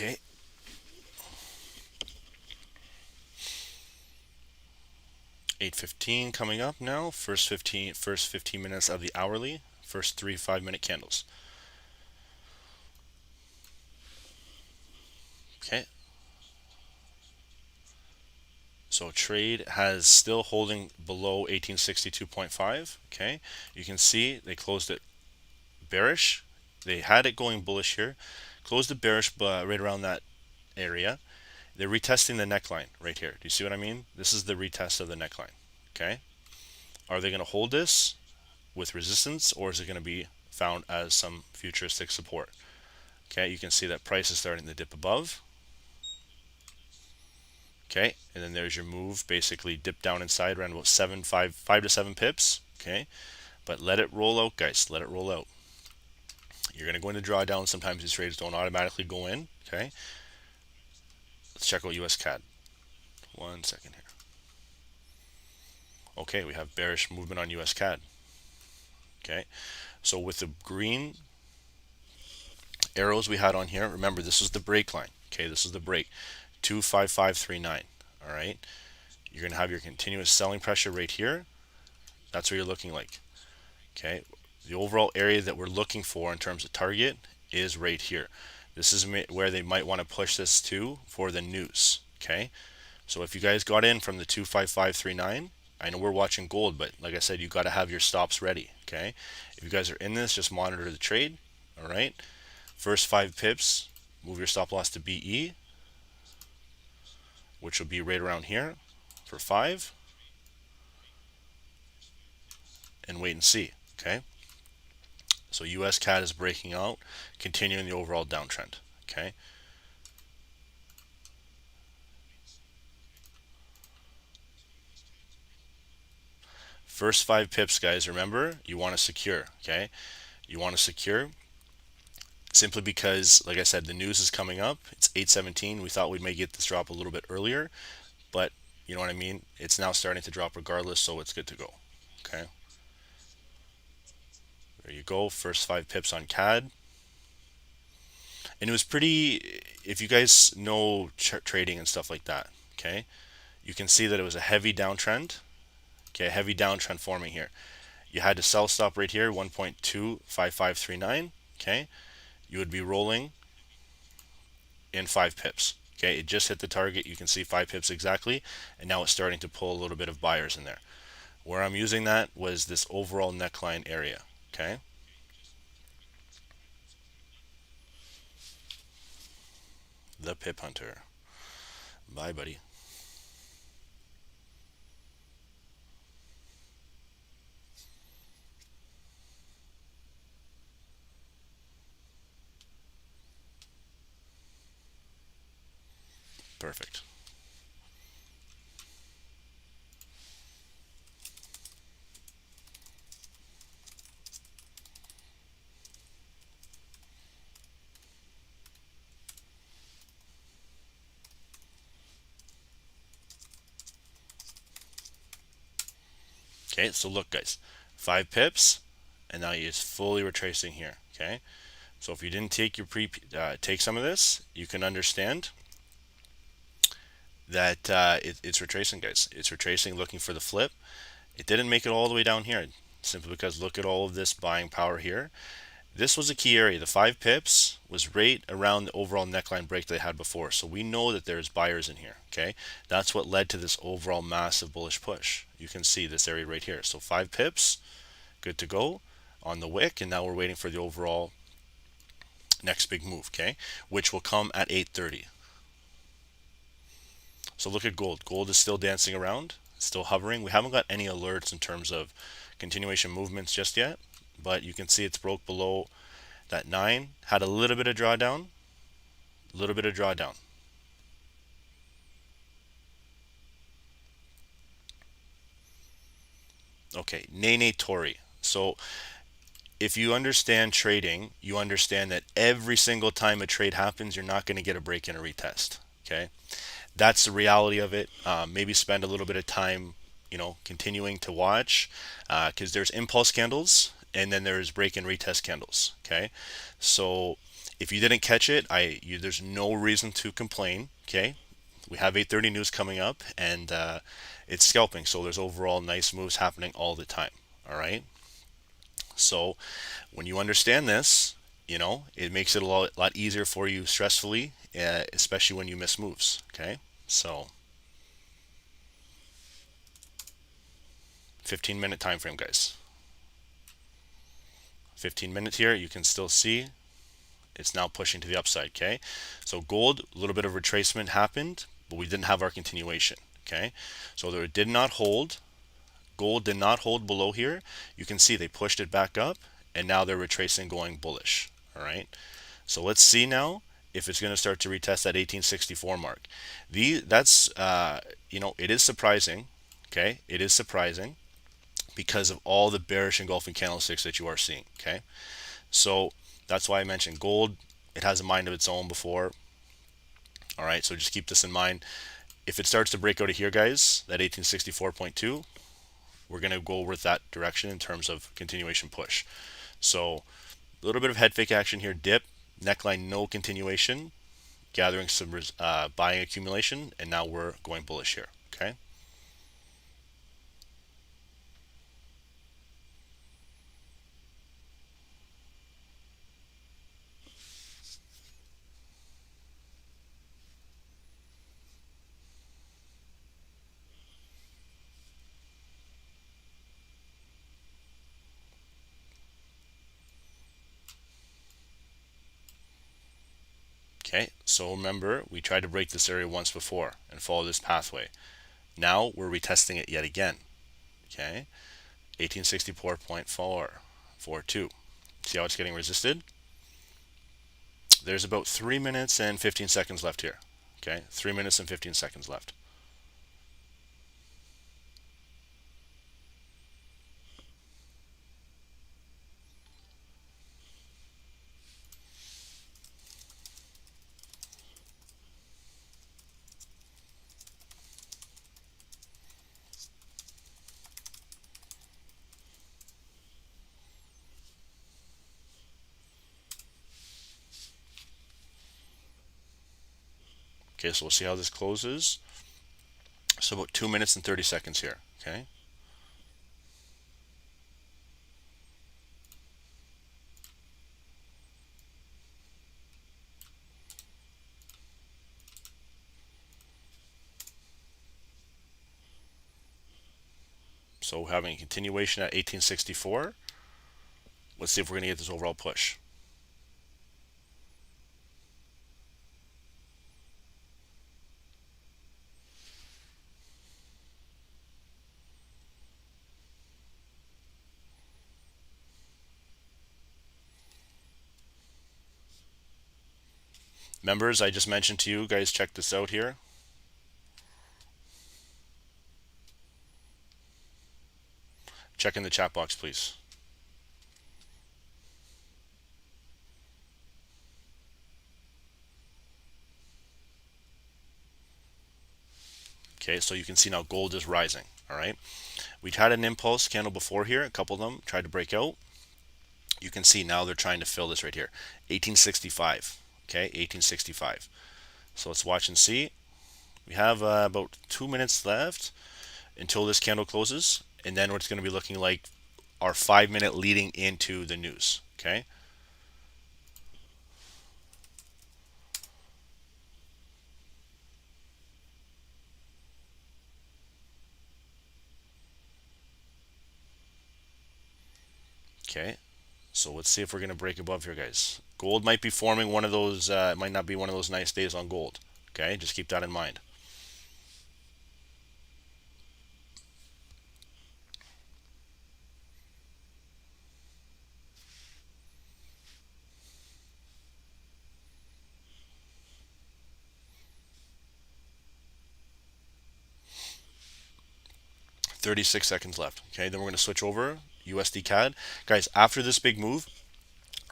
[SPEAKER 1] Okay. $8:15 coming up now. First 15 minutes of the hourly. First 3 5-minute candles. Okay. So trade has still holding below 1862.5. Okay. You can see they closed it bearish. They had it going bullish here. Closed it bearish right around that area. They're retesting the neckline right here. Do you see what I mean? This is the retest of the neckline. Okay. Are they going to hold this with resistance, or is it going to be found as some futuristic support? Okay, you can see that price is starting to dip above. Okay, and then there's your move, basically dip down inside around about 5 to 7 pips. Okay, but let it roll out, guys. Let it roll out. You're going to go into drawdown. Sometimes these trades don't automatically go in. Okay, let's check out USCAD. 1 second here. Okay, we have bearish movement on USCAD. Okay, so with the green arrows we had on here, remember this is the break line. Okay, this is the break. 25539. All right, you're going to have your continuous selling pressure right here. That's what you're looking like. Okay, the overall area that we're looking for in terms of target is right here. This is where they might want to push this to for the news. Okay, so if you guys got in from the 25539, I know we're watching gold, but like I said, you got to have your stops ready. Okay, if you guys are in this, just monitor the trade. All right, first 5 pips, move your stop loss to BE, which will be right around here for 5, and wait and see. Okay, so USCAD is breaking out, continuing the overall downtrend. Okay, first 5 pips, guys, remember, you want to secure. Okay, you want to secure simply because, like I said, the news is coming up. It's 8:17. We thought we may get this drop a little bit earlier, but you know what I mean? It's now starting to drop regardless, so it's good to go. Okay, there you go. First 5 pips on CAD. And it was pretty, if you guys know trading and stuff like that, okay, you can see that it was a heavy downtrend. Okay, heavy downtrend forming here. You had to sell stop right here, 1.25539. Okay, you would be rolling in 5 pips. Okay, it just hit the target. You can see 5 pips exactly, and now it's starting to pull a little bit of buyers in there. Where I'm using that was this overall neckline area. Okay, the pip hunter. Bye, buddy. Perfect. Okay, so look, guys, 5 pips, and now you're just fully retracing here. Okay, so if you didn't take your take some of this, you can understand that it's retracing, guys. It's retracing, looking for the flip. It didn't make it all the way down here, simply because look at all of this buying power here. This was a key area. The 5 pips was right around the overall neckline break they had before. So we know that there's buyers in here. Okay, that's what led to this overall massive bullish push. You can see this area right here. So 5 pips, good to go on the wick, and now we're waiting for the overall next big move. Okay, which will come at 8:30. So look at gold. Gold is still dancing around, still hovering. We haven't got any alerts in terms of continuation movements just yet, but you can see it's broke below that 9, had a little bit of drawdown, Okay, Nene Tori. So if you understand trading, you understand that every single time a trade happens, you're not going to get a break in a retest. Okay, that's the reality of it. Maybe spend a little bit of time, continuing to watch, because there's impulse candles and then there's break and retest candles. Okay, so if you didn't catch it, there's no reason to complain. Okay, we have 8:30 news coming up, and it's scalping, so there's overall nice moves happening all the time. All right, so when you understand this, it makes it a lot easier for you stressfully, especially when you miss moves. Okay, so 15-minute time frame, guys. 15 minutes here, you can still see it's now pushing to the upside. Okay, so gold, a little bit of retracement happened, but we didn't have our continuation. Okay, so there did not hold. Gold did not hold below here. You can see they pushed it back up, and now they're retracing, going bullish. All right, so let's see now if it's going to start to retest that 1864 mark. That's it is surprising. Okay, it is surprising because of all the bearish engulfing candlesticks that you are seeing. Okay, so that's why I mentioned gold. It has a mind of its own before. All right, so just keep this in mind. If it starts to break out of here, guys, that 1864.2, we're going to go with that direction in terms of continuation push. So a little bit of head fake action here, dip, neckline, no continuation. gathering some buying accumulation, and now we're going bullish here. Okay. Okay, so remember, we tried to break this area once before and follow this pathway. Now we're retesting it yet again. Okay, 1864.442. See how it's getting resisted? There's about 3 minutes and 15 seconds left here. Okay, 3 minutes and 15 seconds left. Okay, so we'll see how this closes. So about 2 minutes and 30 seconds here. Okay. So having a continuation at 1864. Let's see if we're going to get this overall push. Members, I just mentioned to you guys, check this out here. Check in the chat box, please. Okay, so you can see now gold is rising. All right, we had an impulse candle before here. A couple of them tried to break out. You can see now they're trying to fill this right here, 1865. Okay, 1865. So let's watch and see. We have about 2 minutes left until this candle closes, and then it's going to be looking like our 5 minute leading into the news. Okay. Okay, so let's see if we're going to break above here, guys. Gold might be forming one of those, it might not be one of those nice days on gold. Okay, just keep that in mind. $36 seconds left. Okay, then we're going to switch over USD-CAD. Guys, after this big move,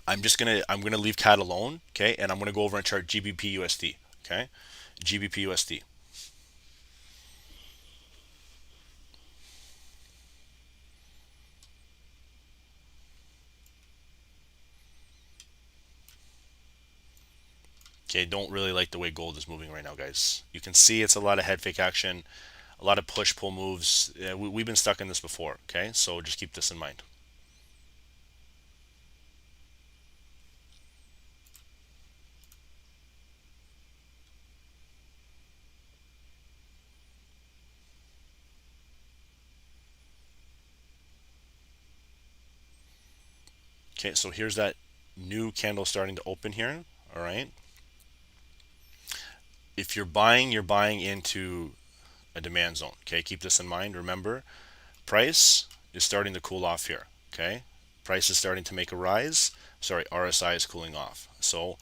[SPEAKER 1] I'm gonna leave CAD alone, okay, and I'm gonna go over and chart GBPUSD, okay, GBPUSD. Okay, don't really like the way gold is moving right now, guys. You can see it's a lot of head fake action, a lot of push pull moves. We've been stuck in this before, okay, so just keep this in mind. Okay, so here's that new candle starting to open here. All right, if you're buying into a demand zone. Okay, keep this in mind. Remember, price is starting to cool off here. Okay, price is starting to make a rise. Sorry, RSI is cooling off. So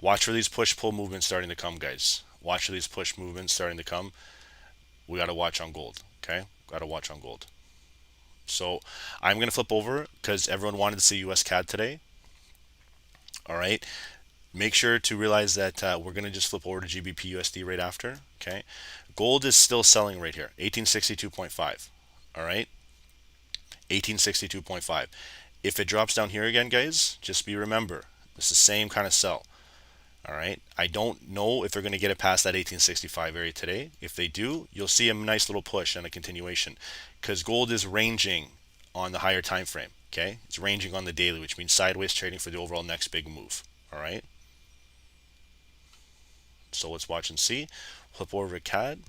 [SPEAKER 1] watch for these push pull movements starting to come, guys. Watch for these push movements starting to come. We got to watch on gold. Okay, got to watch on gold. So I'm going to flip over because everyone wanted to see US CAD today. All right, make sure to realize that we're going to just flip over to GBPUSD right after. Okay, gold is still selling right here, 1862.5. All right, 1862.5. If it drops down here again, guys, just remember, it's the same kind of sell. All right. I don't know if they're going to get it past that 1865 area today. If they do, you'll see a nice little push and a continuation because gold is ranging on the higher time frame. Okay. It's ranging on the daily, which means sideways trading for the overall next big move. All right. So let's watch and see. Flip over to CAD.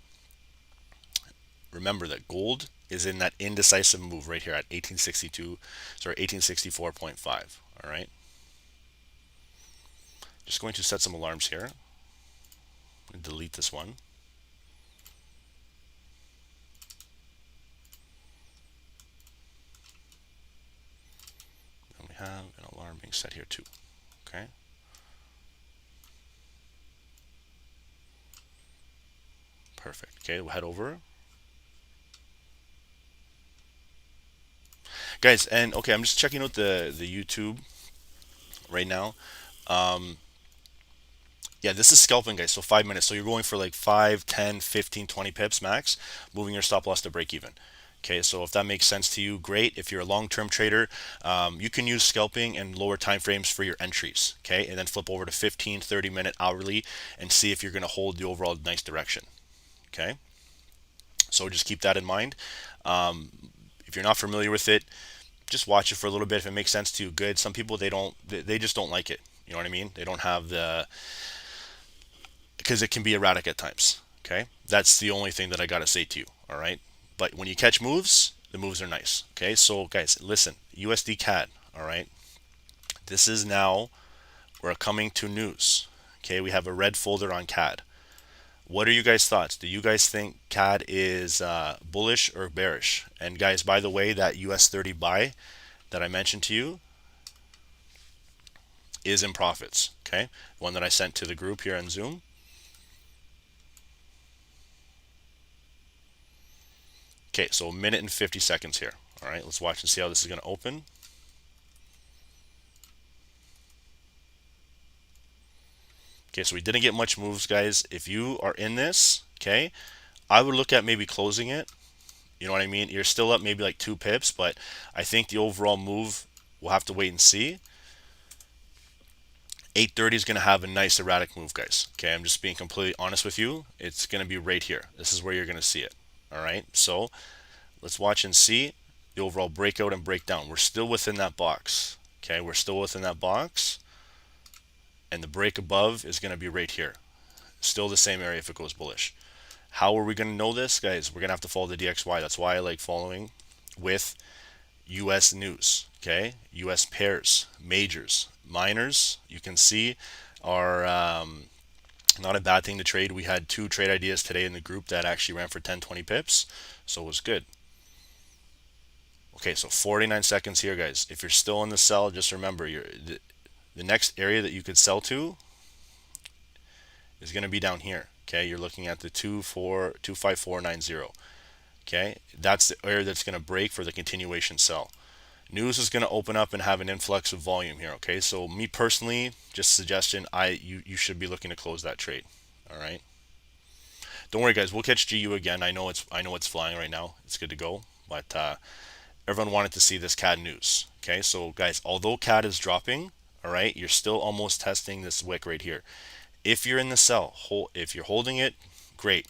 [SPEAKER 1] Remember that gold is in that indecisive move right here at 1864.5. All right. Just going to set some alarms here. Delete this one. And we have an alarm being set here too. Okay. Perfect. Okay, we'll head over. Guys, and okay, I'm just checking out the YouTube right now. Yeah, this is scalping, guys. So 5 minutes. So you're going for like 5, 10, 15, 20 pips max, moving your stop loss to break even. Okay, so if that makes sense to you, great. If you're a long-term trader, you can use scalping and lower time frames for your entries. Okay, and then flip over to 15, 30-minute hourly and see if you're going to hold the overall nice direction. Okay, so just keep that in mind. If you're not familiar with it, just watch it for a little bit. If it makes sense to you, good. Some people they just don't like it. You know what I mean? They don't have the because it can be erratic at times. Okay, that's the only thing that I gotta say to you. All right, but when you catch moves, the moves are nice. Okay, so guys, listen, USDCAD. All right, this is now we're coming to news. Okay, we have a red folder on CAD. What are you guys' thoughts? Do you guys think CAD is bullish or bearish? And guys, by the way, that US30 buy that I mentioned to you is in profits. Okay, one that I sent to the group here on Zoom. Okay, so a minute and 50 seconds here. All right, let's watch and see how this is going to open. Okay, so we didn't get much moves, guys. If you are in this, okay, I would look at maybe closing it. You know what I mean? You're still up maybe like 2 pips, but I think the overall move, we'll have to wait and see. 830 is going to have a nice erratic move, guys. Okay, I'm just being completely honest with you. It's going to be right here. This is where you're going to see it. All right, so let's watch and see the overall breakout and breakdown. We're still within that box. Okay, we're still within that box. And the break above is going to be right here. Still the same area if it goes bullish. How are we going to know this, guys? We're going to have to follow the DXY. That's why I like following with US news. Okay, US pairs, majors, minors. You can see are not a bad thing to trade. We had 2 trade ideas today in the group that actually ran for 10, 20 pips, so it was good. Okay, so 49 seconds here, guys. If you're still in the sell, just remember the next area that you could sell to is going to be down here. Okay, you're looking at the 25490. Okay, that's the area that's going to break for the continuation sell. News is going to open up and have an influx of volume here. Okay, so me personally, just suggestion, you should be looking to close that trade. All right. Don't worry, guys. We'll catch GU again. I know it's flying right now. It's good to go. But everyone wanted to see this CAD news. Okay, so guys, although CAD is dropping, all right, you're still almost testing this wick right here. If you're in the sell, if you're holding it, great.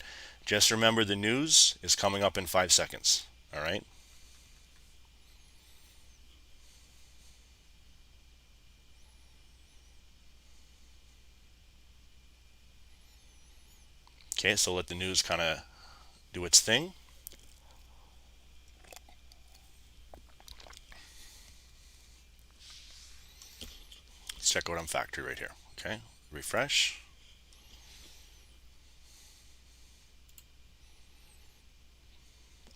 [SPEAKER 1] Just remember the news is coming up in 5 seconds. All right. Okay, so let the news kind of do its thing. Let's check out on factory right here. Okay, refresh.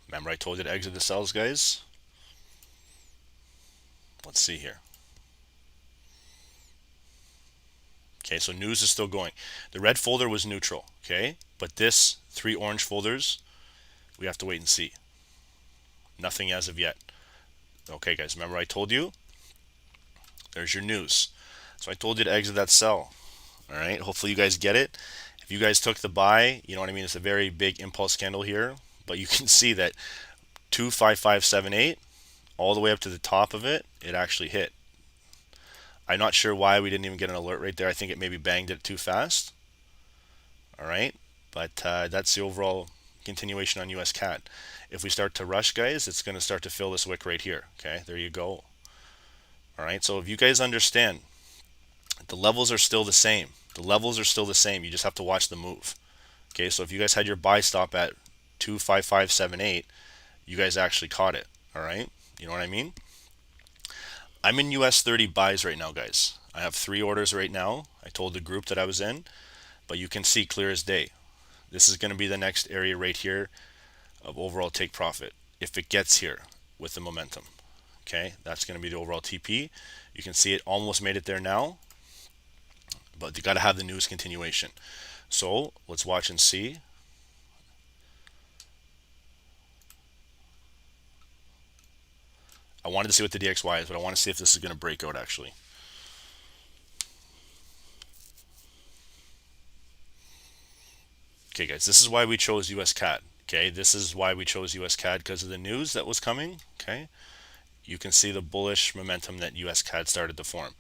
[SPEAKER 1] Remember I told you to exit the cells, guys? Let's see here. Okay, so news is still going. The red folder was neutral, okay? But this 3 orange folders, we have to wait and see. Nothing as of yet. Okay, guys, remember I told you? There's your news. So I told you to exit that cell. All right, hopefully you guys get it. If you guys took the buy, you know what I mean? It's a very big impulse candle here, but you can see that 25578 all the way up to the top of it, it actually hit. I'm not sure why we didn't even get an alert right there. I think it maybe banged it too fast. All right, but that's the overall continuation on US CAD. If we start to rush, guys, it's going to start to fill this wick right here. Okay, there you go. All right, so if you guys understand, the levels are still the same. The levels are still the same. You just have to watch the move. Okay, so if you guys had your buy stop at 25578, you guys actually caught it. All right, you know what I mean? I'm in US30 buys right now, guys. I have 3 orders right now. I told the group that I was in, but you can see clear as day. This is going to be the next area right here of overall take profit if it gets here with the momentum. Okay, that's going to be the overall TP. You can see it almost made it there now, but you got to have the news continuation. So let's watch and see. I wanted to see what the DXY is, but I want to see if this is going to break out actually. Okay, guys, this is why we chose USCAD. Okay, this is why we chose USCAD, because of the news that was coming. Okay, you can see the bullish momentum that USCAD started to form.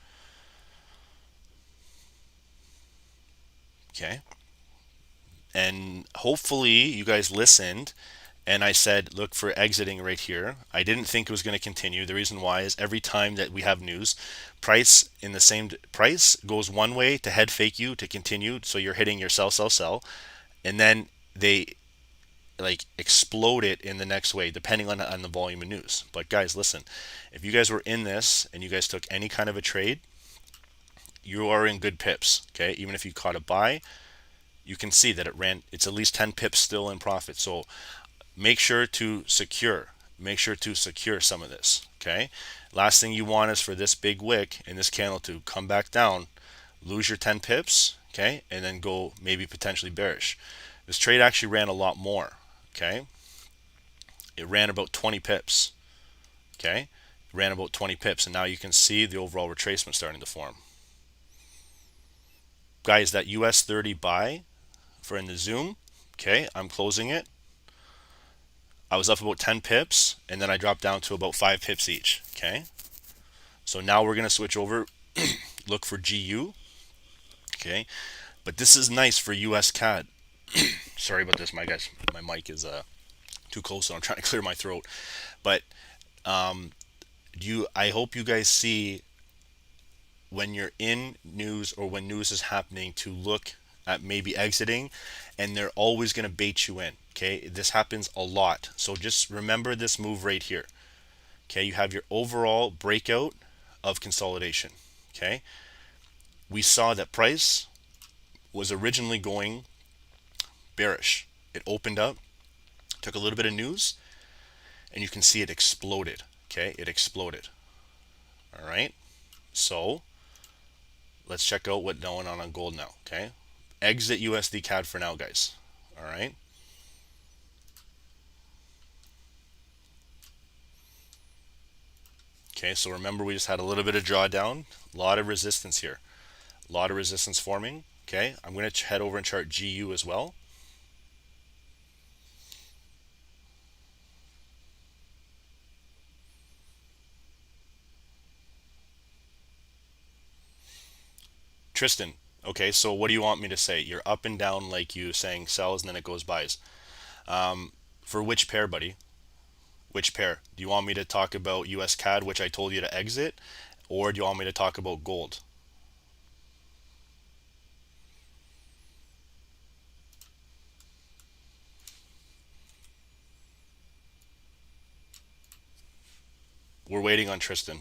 [SPEAKER 1] Okay, and hopefully you guys listened, and I said look for exiting right here. I didn't think it was going to continue. The reason why is every time that we have news, price in the same price goes one way to head fake you to continue, so you're hitting your sell sell sell, and then they like explode it in the next way depending on the volume of news. But guys, listen, if you guys were in this and you guys took any kind of a trade, you are in good pips. Okay, even if you caught a buy, you can see that it's at least 10 pips still in profit. So make sure to secure some of this. Okay, last thing you want is for this big wick in this candle to come back down, lose your 10 pips, okay, and then go maybe potentially bearish. This trade actually ran a lot more. Okay, it ran about 20 pips. Okay, it ran about 20 pips, and now you can see the overall retracement starting to form. Guys, that US30 buy for in the zoom, okay, I'm closing it. I was up about 10 pips, and then I dropped down to about 5 pips each. Okay, so now we're going to switch over, look for GU. Okay, but this is nice for US CAD. Sorry about this, my guys. My mic is too close, so I'm trying to clear my throat. But I hope you guys see when you're in news or when news is happening to look at maybe exiting, and they're always going to bait you in. Okay, this happens a lot, so just remember this move right here. Okay, you have your overall breakout of consolidation. Okay, we saw that price was originally going bearish. It opened up, took a little bit of news, and you can see it exploded. Okay, it exploded. All right, so let's check out what's going on gold now. Okay, exit USDCAD for now, guys. All right, okay, so remember we just had a little bit of drawdown, a lot of resistance here, a lot of resistance forming. Okay, I'm going to head over and chart GU as well. Tristan, okay, so what do you want me to say? You're up and down like you saying sells and then it goes buys. For which pair, buddy? Which pair? Do you want me to talk about US CAD, which I told you to exit, or do you want me to talk about gold? We're waiting on Tristan.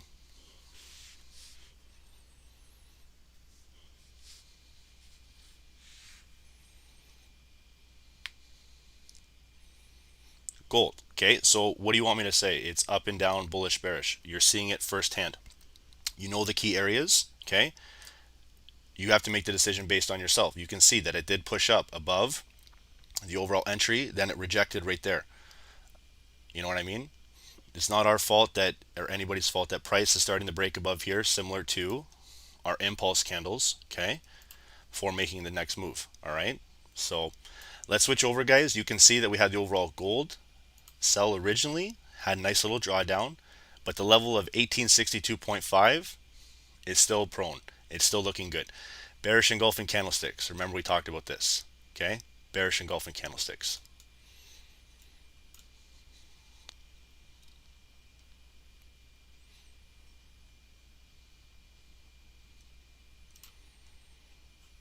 [SPEAKER 1] Gold. Okay, so what do you want me to say? It's up and down, bullish, bearish. You're seeing it firsthand. You know the key areas, okay? You have to make the decision based on yourself. You can see that it did push up above the overall entry, then it rejected right there. You know what I mean? It's not our fault that, or anybody's fault, that price is starting to break above here, similar to our impulse candles, okay, for making the next move. All right, so let's switch over, guys. You can see that we had the overall gold sell originally, had a nice little drawdown, but the level of 1862.5 It's still prone. It's still looking good. Bearish engulfing candlesticks. Remember we talked about this. Okay? Bearish engulfing candlesticks.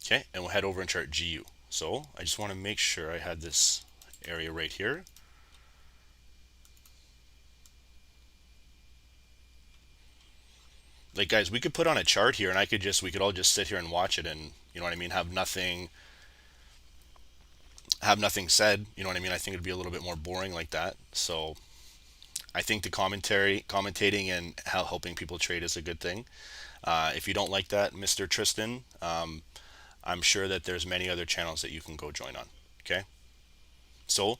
[SPEAKER 1] Okay, and we'll head over and chart GU. So I just want to make sure I had this area right here. Like guys, we could put on a chart here and we could all just sit here and watch it and you know what I mean, have nothing said, you know what I mean? I think it'd be a little bit more boring like that. So I think the commentating and helping people trade is a good thing. If you don't like that, Mr. Tristan, I'm sure that there's many other channels that you can go join on. Okay, so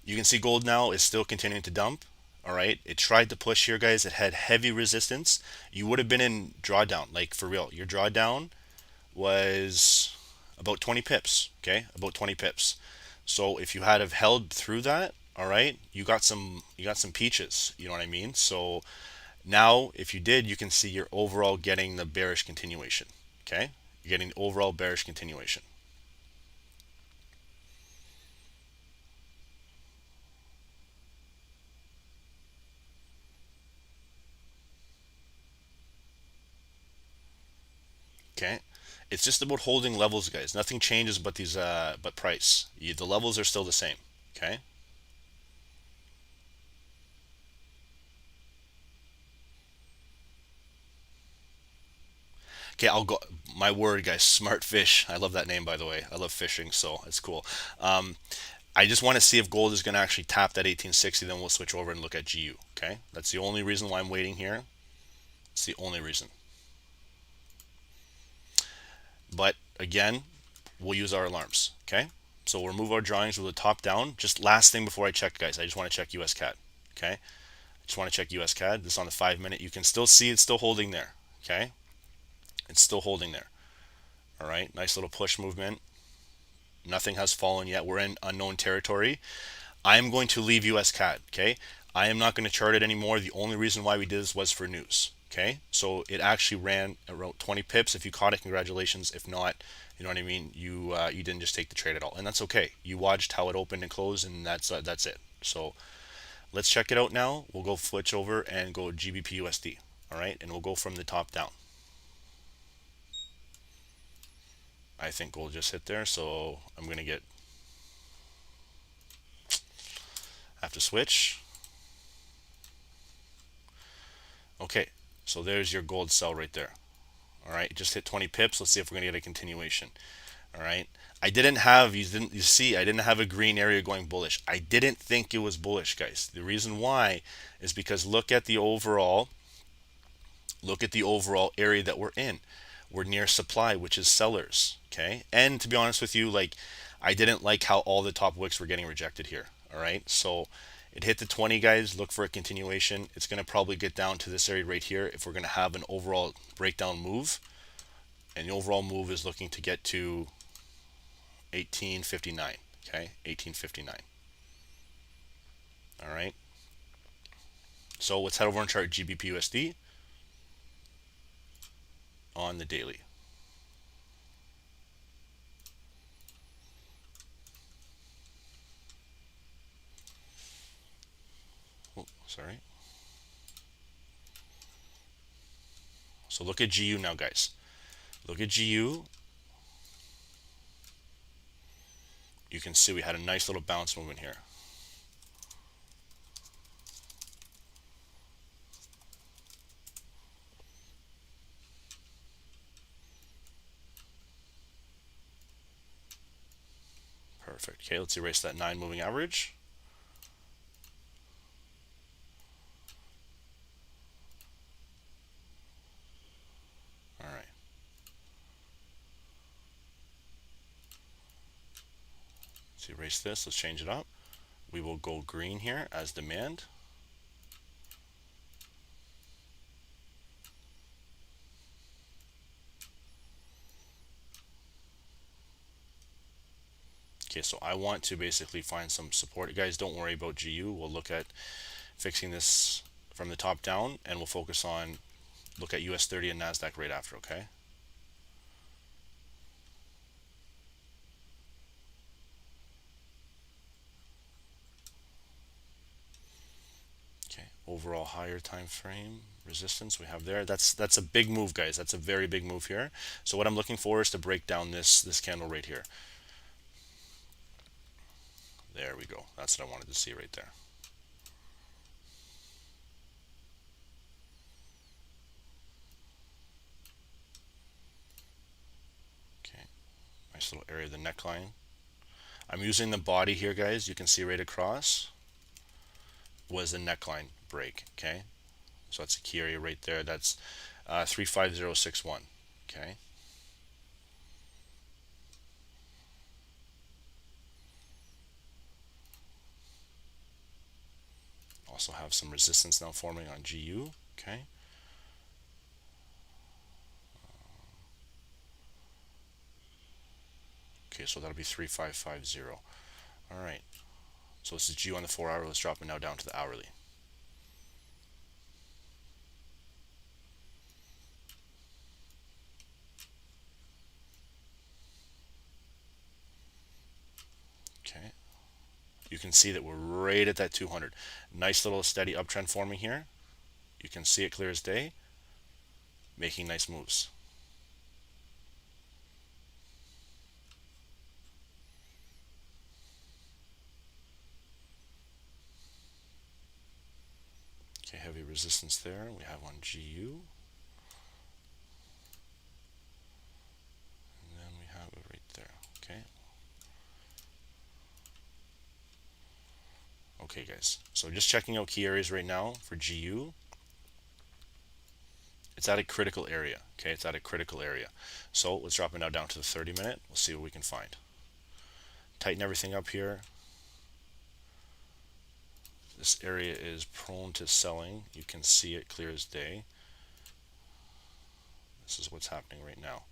[SPEAKER 1] you can see gold now is still continuing to dump. All right, it tried to push here, guys. It had heavy resistance. You would have been in drawdown, like for real. Your drawdown was about 20 pips. Okay, about 20 pips. So if you had have held through that, all right, you got some peaches. You know what I mean? So now, if you did, you can see you're overall getting the bearish continuation. Okay, you're getting the overall bearish continuation. Okay, it's just about holding levels, guys. Nothing changes but these but price. The levels are still the same. Okay. Okay, I'll go. My word, guys, smart fish. I love that name, by the way. I love fishing, so it's cool. I just want to see if gold is going to actually tap that 1860. Then we'll switch over and look at GU. Okay, that's the only reason why I'm waiting here. It's the only reason. But again, we'll use our alarms. Okay, so we'll move our drawings with the top down. Just last thing before I check, guys, I just want to check USCAD. Okay, I just want to check USCAD. This is on the 5 minute. You can still see it's still holding there. Okay, it's still holding there. All right, nice little push movement. Nothing has fallen yet. We're in unknown territory. I am going to leave USCAD. Okay, I am not going to chart it anymore. The only reason why we did this was for news. Okay, so it actually ran around 20 pips. If you caught it, congratulations. If not, you know what I mean. You didn't just take the trade at all, and that's okay. You watched how it opened and closed, and that's it. So let's check it out now. We'll go switch over and go GBPUSD. All right, and we'll go from the top down. I think gold just hit there, so I'm gonna have to switch. Okay, so there's your gold sell right there. All right, it just hit 20 pips. Let's see if we're gonna get a continuation. All right, I didn't have you see I didn't have a green area going bullish. I didn't think it was bullish, guys. The reason why is because look at the overall area that we're in. We're near supply, which is sellers. Okay, and to be honest with you, like I didn't like how all the top wicks were getting rejected here. All right, so it hit the 20, guys. Look for a continuation. It's going to probably get down to this area right here if we're going to have an overall breakdown move. And the overall move is looking to get to 1859. Okay, 1859. All right. So let's head over and chart GBPUSD on the daily. Oh, sorry. So look at GU now, guys. Look at GU. You can see we had a nice little bounce movement here. Perfect. Okay, let's erase that 9 moving average. All right. Let's erase this. Let's change it up. We will go green here as demand. Okay, so I want to basically find some support. You guys, don't worry about GU. We'll look at fixing this from the top down, and we'll focus on look at US30 and NASDAQ right after, okay? Okay, overall higher time frame resistance we have there. That's a big move, guys. That's a very big move here. So what I'm looking for is to break down this candle right here. There we go. That's what I wanted to see right there. Okay, nice little area of the neckline. I'm using the body here, guys. You can see right across was the neckline break. Okay, so that's a key area right there. That's 35061. Okay. Also have some resistance now forming on GU. Okay. Okay, so that'll be 3550. All right. So this is GU on the 4-hour. Let's drop it now down to the hourly. Okay. You can see that we're right at that 200. Nice little steady uptrend forming here. You can see it clear as day, making nice moves. Okay, heavy resistance there. We have on GU. And then we have it right there. Okay. Okay, guys. So just checking out key areas right now for GU. It's at a critical area. Okay, it's at a critical area. So let's drop it now down to the 30-minute. We'll see what we can find. Tighten everything up here. This area is prone to selling. You can see it clear as day. This is what's happening right now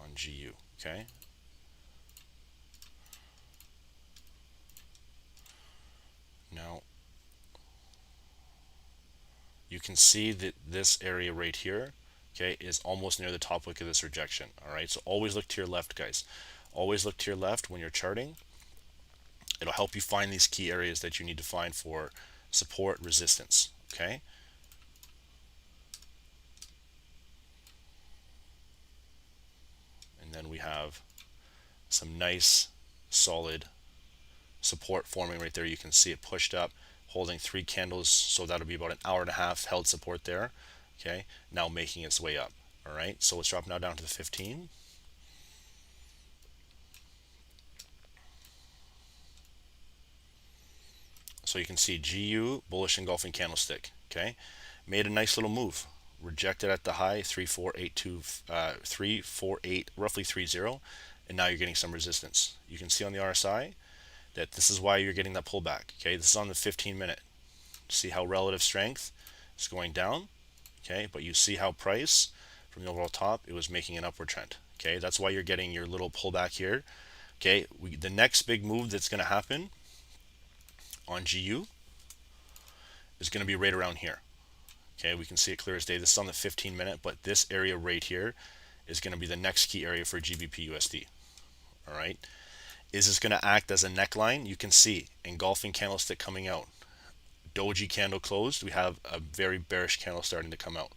[SPEAKER 1] on GU. Okay. Now you can see that this area right here, okay, is almost near the top wick of this rejection. All right, so always look to your left, guys. Always look to your left when you're charting. It'll help you find these key areas that you need to find for support, resistance. Okay. And then we have some nice solid support forming right there. You can see it pushed up, holding 3 candles, so that'll be about an hour and a half held support there. Okay, now making its way up. All right, so let's drop now down to the 15. So you can see GU bullish engulfing candlestick. Okay, made a nice little move, rejected at the high 3482 348 roughly 30, and now you're getting some resistance. You can see on the RSI that this is why you're getting that pullback. Okay, this is on the 15-minute. See how relative strength is going down. Okay, but you see how price from the overall top, it was making an upward trend. Okay, that's why you're getting your little pullback here. Okay, the next big move that's going to happen on GU is going to be right around here. Okay, we can see it clear as day. This is on the 15-minute, but this area right here is going to be the next key area for GBPUSD. All right, is this going to act as a neckline? You can see engulfing candlestick coming out. Doji candle closed. We have a very bearish candle starting to come out.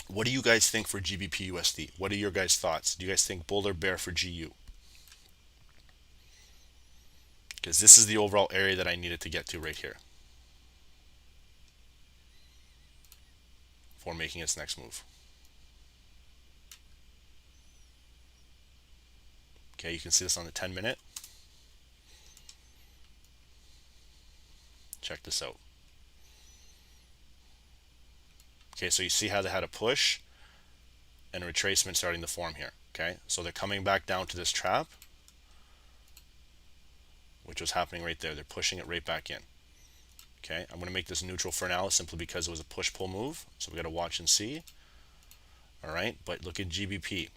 [SPEAKER 1] What do you guys think for GBPUSD? What are your guys' thoughts? Do you guys think bull or bear for GU? Because this is the overall area that I needed to get to right here for making its next move. Okay, you can see this on the 10-minute. Check this out. Okay, so you see how they had a push and a retracement starting to form here. Okay, so they're coming back down to this trap, which was happening right there. They're pushing it right back in. Okay, I'm going to make this neutral for now simply because it was a push-pull move. So we got to watch and see. All right, but look at GBP.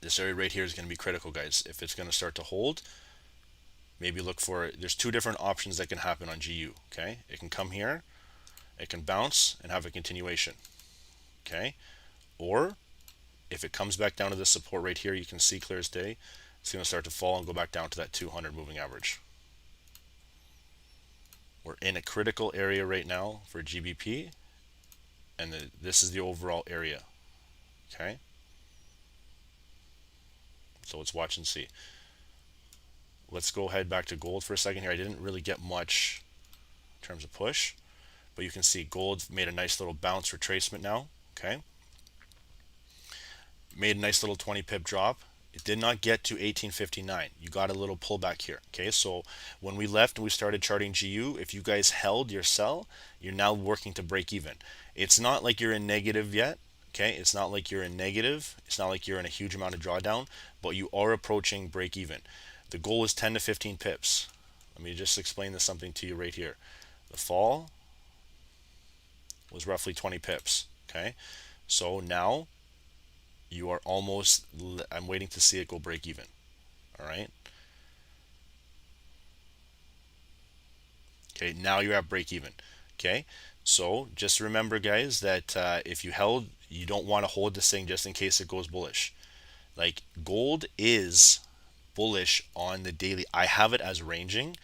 [SPEAKER 1] This area right here is going to be critical, guys. If it's going to start to hold, maybe look for, there's two different options that can happen on GU. Okay, it can come here, it can bounce and have a continuation. Okay, or if it comes back down to this support right here, you can see clear as day, it's going to start to fall and go back down to that 200 moving average. We're in a critical area right now for GBP, and this is the overall area. Okay, so let's watch and see. Let's go ahead back to gold for a second here. I didn't really get much in terms of push, but you can see gold made a nice little bounce retracement now. Okay, made a nice little 20 pip drop. It did not get to 1859. You got a little pullback here. Okay, so when we left and we started charting GU, if you guys held your sell, you're now working to break even. It's not like you're in negative yet. Okay, it's not like you're in negative. It's not like you're in a huge amount of drawdown, but you are approaching break even. The goal is 10 to 15 pips. Let me just explain this something to you right here. The fall was roughly 20 pips. Okay, so now you are almost, I'm waiting to see it go break even. All right. Okay, now you're at break even. Okay, so just remember, guys, that if you held, you don't want to hold this thing just in case it goes bullish. Like gold is bullish on the daily. I have it as ranging,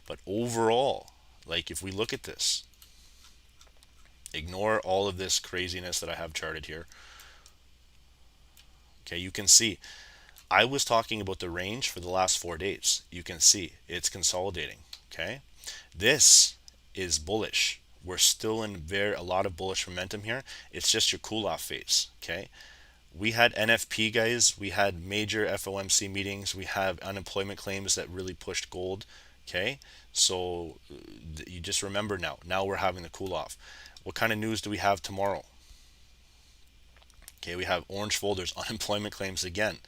[SPEAKER 1] but overall, like if we look at this, ignore all of this craziness that I have charted here. Okay, you can see I was talking about the range for the last 4 days. You can see it's consolidating. Okay, this is bullish. We're still in a lot of bullish momentum here. It's just your cool off phase. Okay, we had NFP, guys. We had major FOMC meetings. We have unemployment claims that really pushed gold. Okay, so you just remember now we're having the cool off. What kind of news do we have tomorrow? Okay, we have orange folders, unemployment claims again.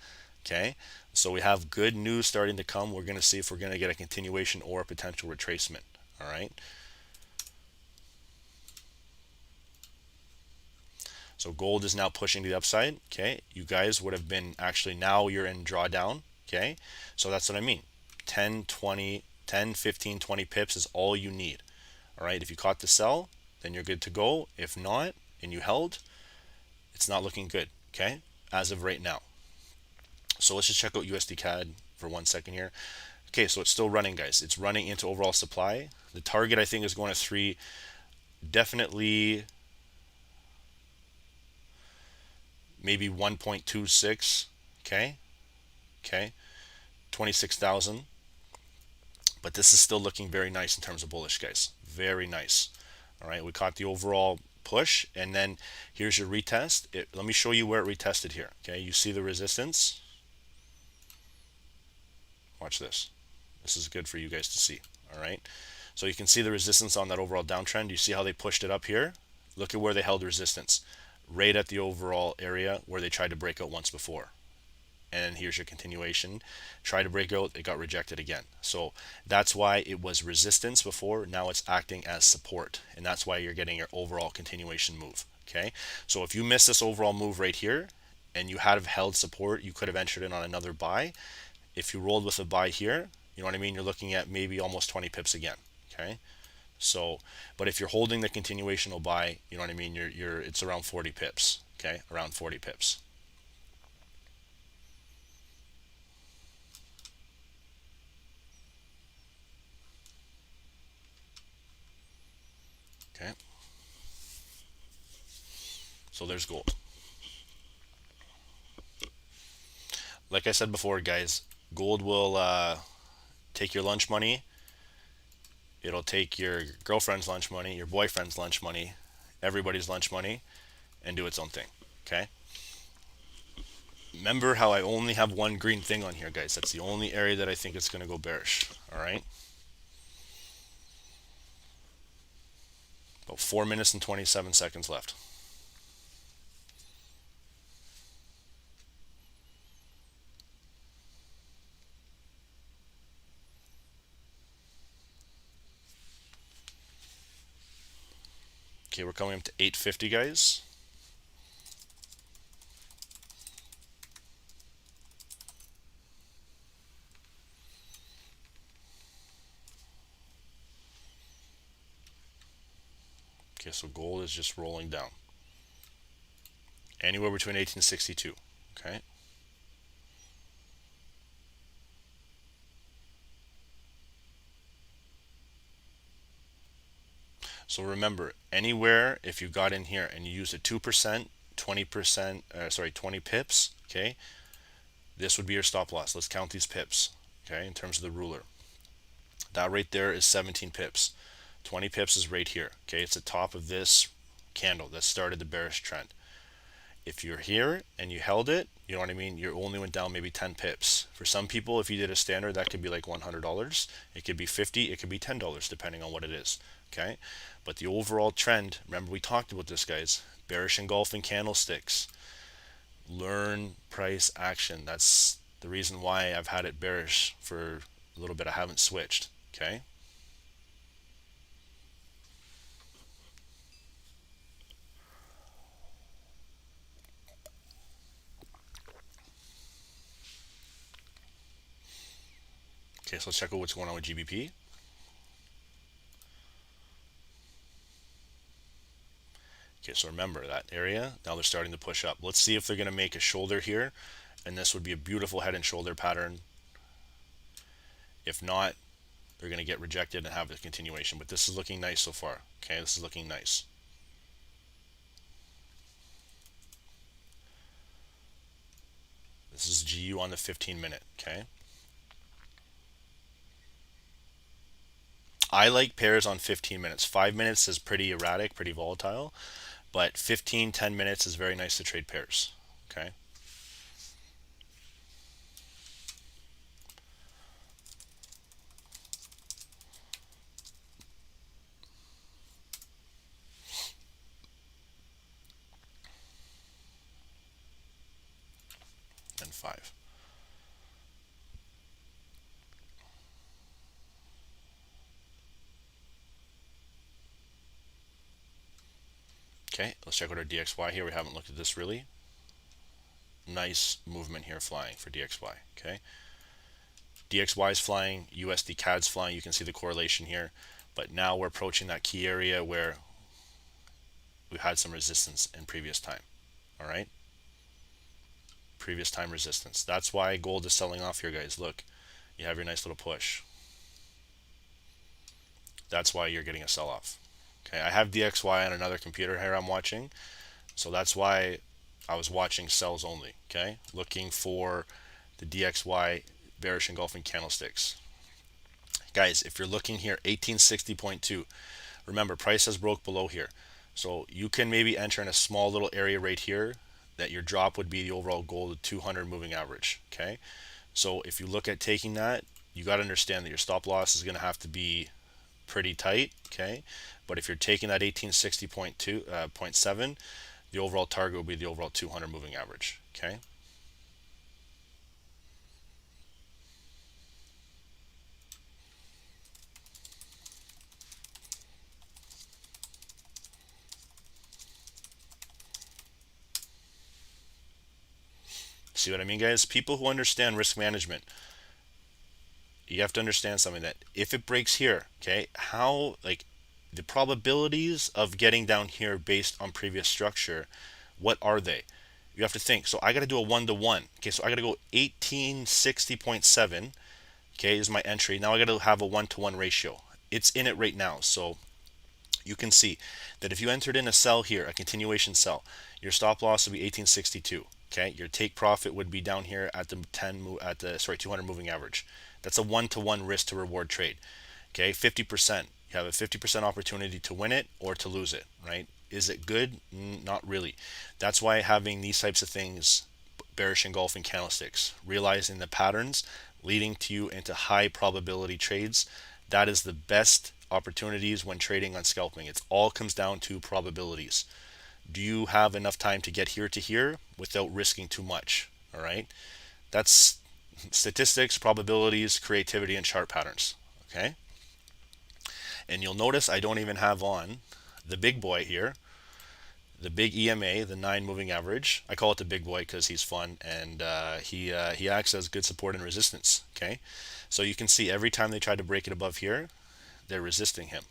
[SPEAKER 1] Okay, so we have good news starting to come. We're going to see if we're going to get a continuation or a potential retracement. All right, so gold is now pushing to the upside. Okay, you guys would have been actually, now you're in drawdown. Okay, so that's what I mean. 10, 20, 10, 15, 20 pips is all you need. All right, if you caught the sell, then you're good to go. If not, and you held, it's not looking good. Okay, as of right now. So let's just check out USDCAD for 1 second here. Okay, so it's still running, guys. It's running into overall supply. The target, I think, is going to 3. Definitely maybe 1.26. Okay, 26,000. But this is still looking very nice in terms of bullish, guys. Very nice. All right, we caught the overall push, and then here's your retest. Let me show you where it retested here. Okay, you see the resistance. Watch this. This is good for you guys to see. All right, so you can see the resistance on that overall downtrend. You see how they pushed it up here? Look at where they held resistance, right at the overall area where they tried to break out once before. And here's your continuation. Try to break out, it got rejected again. So that's why it was resistance before. Now it's acting as support, and that's why you're getting your overall continuation move. Okay, so if you miss this overall move right here and you had held support, you could have entered in on another buy. If you rolled with a buy here, you know what I mean, you're looking at maybe almost 20 pips again. Okay, so but if you're holding the continuational buy, you know what I mean, it's around 40 pips. Okay, around 40 pips. Okay, so there's gold. Like I said before, guys, gold will take your lunch money. It'll take your girlfriend's lunch money, your boyfriend's lunch money, everybody's lunch money, and do its own thing. Okay, remember how I only have one green thing on here, guys. That's the only area that I think it's going to go bearish. All right, about 4 minutes and 27 seconds left. Okay, we're coming up to 850, guys. Okay, so gold is just rolling down. Anywhere between 1862. Okay. So remember, anywhere if you got in here and you used a 2%, 20%, 20 pips, okay, this would be your stop loss. Let's count these pips, okay, in terms of the ruler. That right there is 17 pips. 20 pips is right here, okay, it's the top of this candle that started the bearish trend. If you're here and you held it, you know what I mean, you only went down maybe 10 pips. For some people, if you did a standard, that could be like $100. It could be 50, it could be $10, depending on what it is, okay? But the overall trend, remember we talked about this, guys, bearish engulfing candlesticks. Learn price action. That's the reason why I've had it bearish for a little bit. I haven't switched, okay? Okay, so let's check out what's going on with GBP. Okay, so remember that area, now they're starting to push up. Let's see if they're going to make a shoulder here, and this would be a beautiful head and shoulder pattern. If not, they're going to get rejected and have a continuation, but this is looking nice so far. Okay, this is looking nice. This is GU on the 15-minute, okay? I like pairs on 15 minutes. 5 minutes is pretty erratic, pretty volatile, but 15, 10 minutes is very nice to trade pairs, okay? And 5. Okay, let's check out our DXY here. We haven't looked at this really. Nice movement here flying for DXY, okay? DXY is flying, USDCAD is flying. You can see the correlation here. But now we're approaching that key area where we've had some resistance in previous time, all right? Previous time resistance. That's why gold is selling off here, guys. Look, you have your nice little push. That's why you're getting a sell-off. Okay, I have DXY on another computer here I'm watching, so that's why I was watching sells only. Okay, looking for the DXY bearish engulfing candlesticks. Guys, if you're looking here, 1860.2, remember price has broke below here, so you can maybe enter in a small little area right here that your drop would be the overall gold 200 moving average. Okay, so if you look at taking that, you got to understand that your stop loss is going to have to be pretty tight, okay? But if you're taking that 1860.7, the overall target will be the overall 200 moving average, okay? See what I mean, guys? People who understand risk management, you have to understand something, that if it breaks here, okay, how, like, the probabilities of getting down here based on previous structure, what are they? You have to think. So I got to do a 1-to-1. Okay, so I got to go 1860.7. Okay, is my entry. Now I got to have a 1-to-1 ratio. It's in it right now. So you can see that if you entered in a sell here, a continuation sell, your stop loss would be 1862. Okay, your take profit would be down here at the 200 moving average. That's a 1-to-1 risk to reward trade. Okay, 50%. You have a 50% opportunity to win it or to lose it, right? Is it good? Not really. That's why having these types of things, bearish engulfing candlesticks, realizing the patterns leading to you into high probability trades, that is the best opportunities when trading on scalping. It all comes down to probabilities. Do you have enough time to get here to here without risking too much? All right, that's statistics, probabilities, creativity, and chart patterns. Okay, and you'll notice I don't even have on the big boy here, the big EMA, the 9 moving average. I call it the big boy because he's fun, and he acts as good support and resistance. Okay, so you can see every time they try to break it above here, they're resisting him.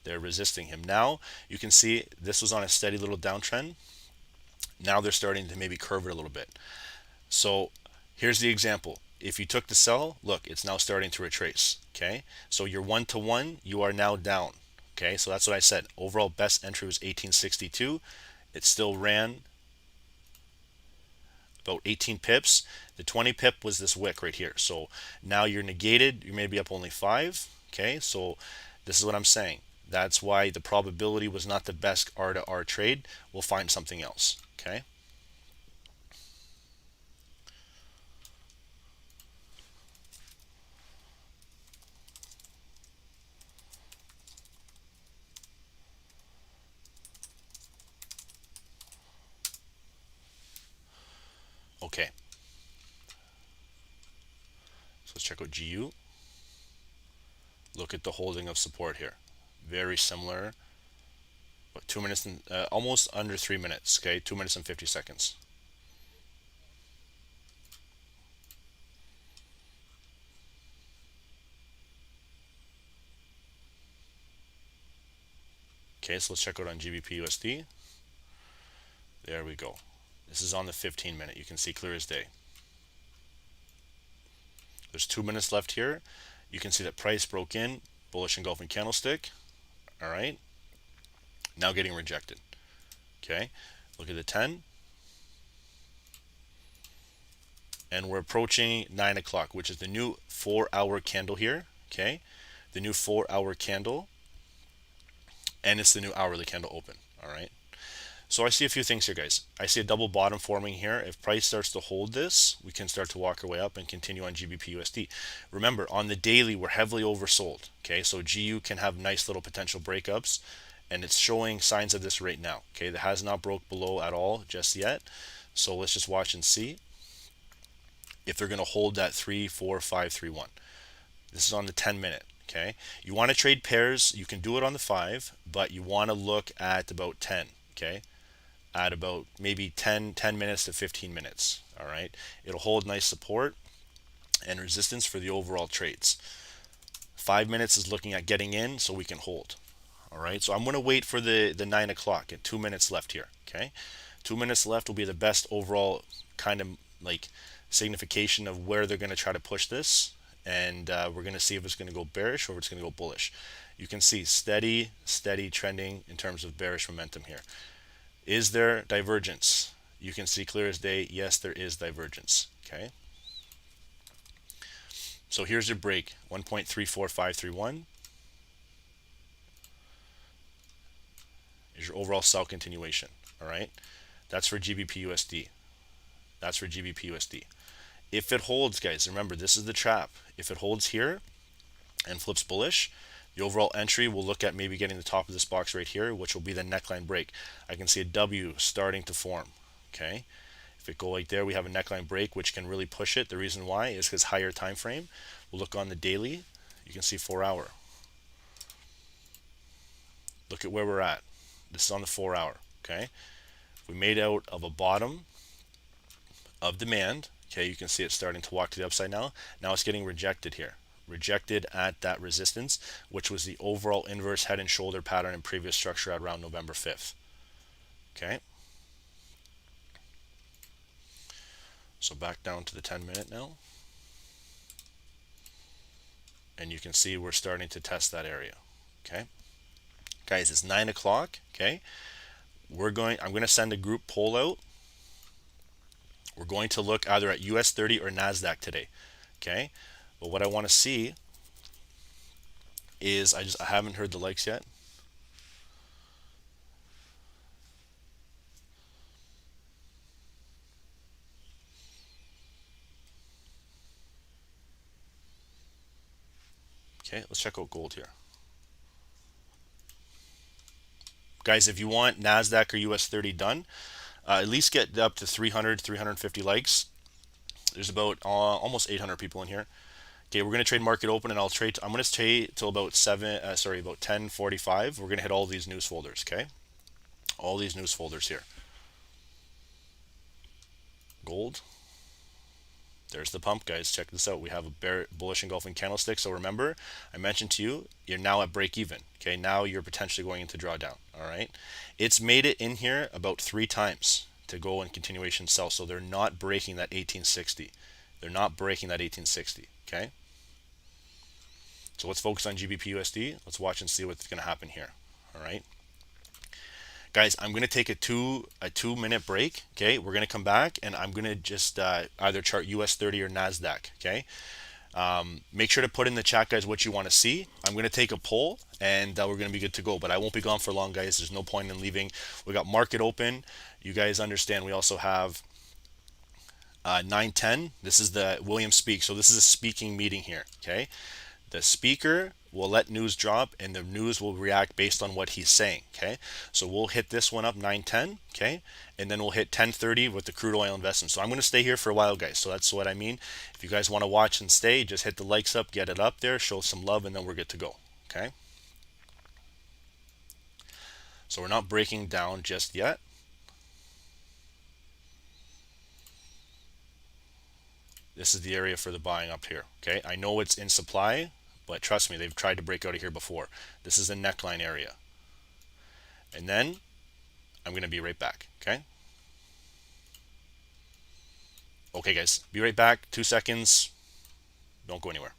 [SPEAKER 1] They're resisting him. Now you can see this was on a steady little downtrend. Now they're starting to maybe curve it a little bit. So here's the example. If you took the sell, look, it's now starting to retrace. Okay, so your 1-to-1, you are now down. Okay, so that's what I said. Overall best entry was 1862. It still ran about 18 pips. The 20 pip was this wick right here. So now you're negated. You may be up only 5. Okay, so this is what I'm saying. That's why the probability was not the best R to R trade. We'll find something else. Okay. Okay. So let's check out GU. Look at the holding of support here. Very similar. But 2 minutes and almost under 3 minutes. Okay, 2 minutes and 50 seconds. Okay, so let's check out on GBPUSD. There we go. This is on the 15-minute. You can see clear as day. There's 2 minutes left here. You can see that price broke in, bullish engulfing candlestick. All right. Now getting rejected. Okay. Look at the 10. And we're approaching 9 o'clock, which is the new 4-hour candle here. Okay. The new 4-hour candle. And it's the new hourly candle open. All right. So I see a few things here, guys. I see a double bottom forming here. If price starts to hold this, we can start to walk our way up and continue on GBPUSD. Remember, on the daily, we're heavily oversold. Okay, so GU can have nice little potential breakups, and it's showing signs of this right now. Okay, that has not broke below at all just yet. So let's just watch and see if they're going to hold that 3, 4, 5, 3, 1. This is on the 10-minute. Okay, you want to trade pairs. You can do it on the 5, but you want to look at about 10. Okay, at about maybe 10 minutes to 15 minutes. All right, it'll hold nice support and resistance for the overall trades. 5 minutes is looking at getting in so we can hold. All right, so I'm going to wait for the 9 o'clock and 2 minutes left here. Okay, 2 minutes left will be the best overall kind of like signification of where they're going to try to push this, and we're going to see if it's going to go bearish or if it's going to go bullish. You can see steady trending in terms of bearish momentum here. Is there divergence? You can see clear as day, yes, there is divergence. Okay. So here's your break, 1.34531. Is your overall sell continuation. All right. That's for GBPUSD. That's for GBPUSD. If it holds, guys, remember, this is the trap. If it holds here and flips bullish, the overall entry will look at maybe getting the top of this box right here, which will be the neckline break. I can see a W starting to form. Okay, if it go like there, we have a neckline break, which can really push it. The reason why is because higher time frame. We'll look on the daily. You can see 4-hour. Look at where we're at. This is on the 4-hour. Okay, we made out of a bottom of demand. Okay, you can see it starting to walk to the upside now. Now it's getting rejected here. Rejected at that resistance, which was the overall inverse head and shoulder pattern in previous structure at around November 5th. Okay. So back down to the 10-minute now. And you can see we're starting to test that area. Okay. Guys, it's 9 o'clock. Okay. I'm going to send a group poll out. We're going to look either at US30 or NASDAQ today. Okay. But what I want to see is I haven't heard the likes yet. Okay, let's check out gold here. Guys, if you want NASDAQ or US30 done, at least get up to 300, 350 likes. There's about almost 800 people in here. Okay, we're going to trade market open, and I'm going to trade till about 10:45. We're going to hit all these news folders. Okay, all these news folders here. Gold. There's the pump, guys. Check this out. We have a bullish engulfing candlestick. So remember, I mentioned to you, you're now at break even. Okay, now you're potentially going into drawdown. All right, it's made it in here about 3 times to go in continuation sell. So they're not breaking that 1860. They're not breaking that 1860. Okay. So let's focus on GBPUSD. Let's watch and see what's going to happen here. All right, guys, I'm going to take a 2-minute break. Okay, we're going to come back and I'm going to just either chart US30 or NASDAQ. Okay, make sure to put in the chat, guys, what you want to see. I'm going to take a poll and we're going to be good to go, but I won't be gone for long, guys. There's no point in leaving. We got market open. You guys understand we also have 9:10. This is the William Speak. So this is a speaking meeting here. Okay, the speaker will let news drop and the news will react based on what he's saying. Okay, so we'll hit this one up 9:10. Okay, and then we'll hit 10:30 with the crude oil investment. So I'm going to stay here for a while, guys. So that's what I mean. If you guys want to watch and stay, just hit the likes up, get it up there, show some love, and then we're good to go. Okay, so we're not breaking down just yet. This is the area for the buying up here. Okay, I know it's in supply, but trust me, they've tried to break out of here before. This is the neckline area. And then I'm going to be right back. Okay. Okay, guys, be right back. 2 seconds. Don't go anywhere.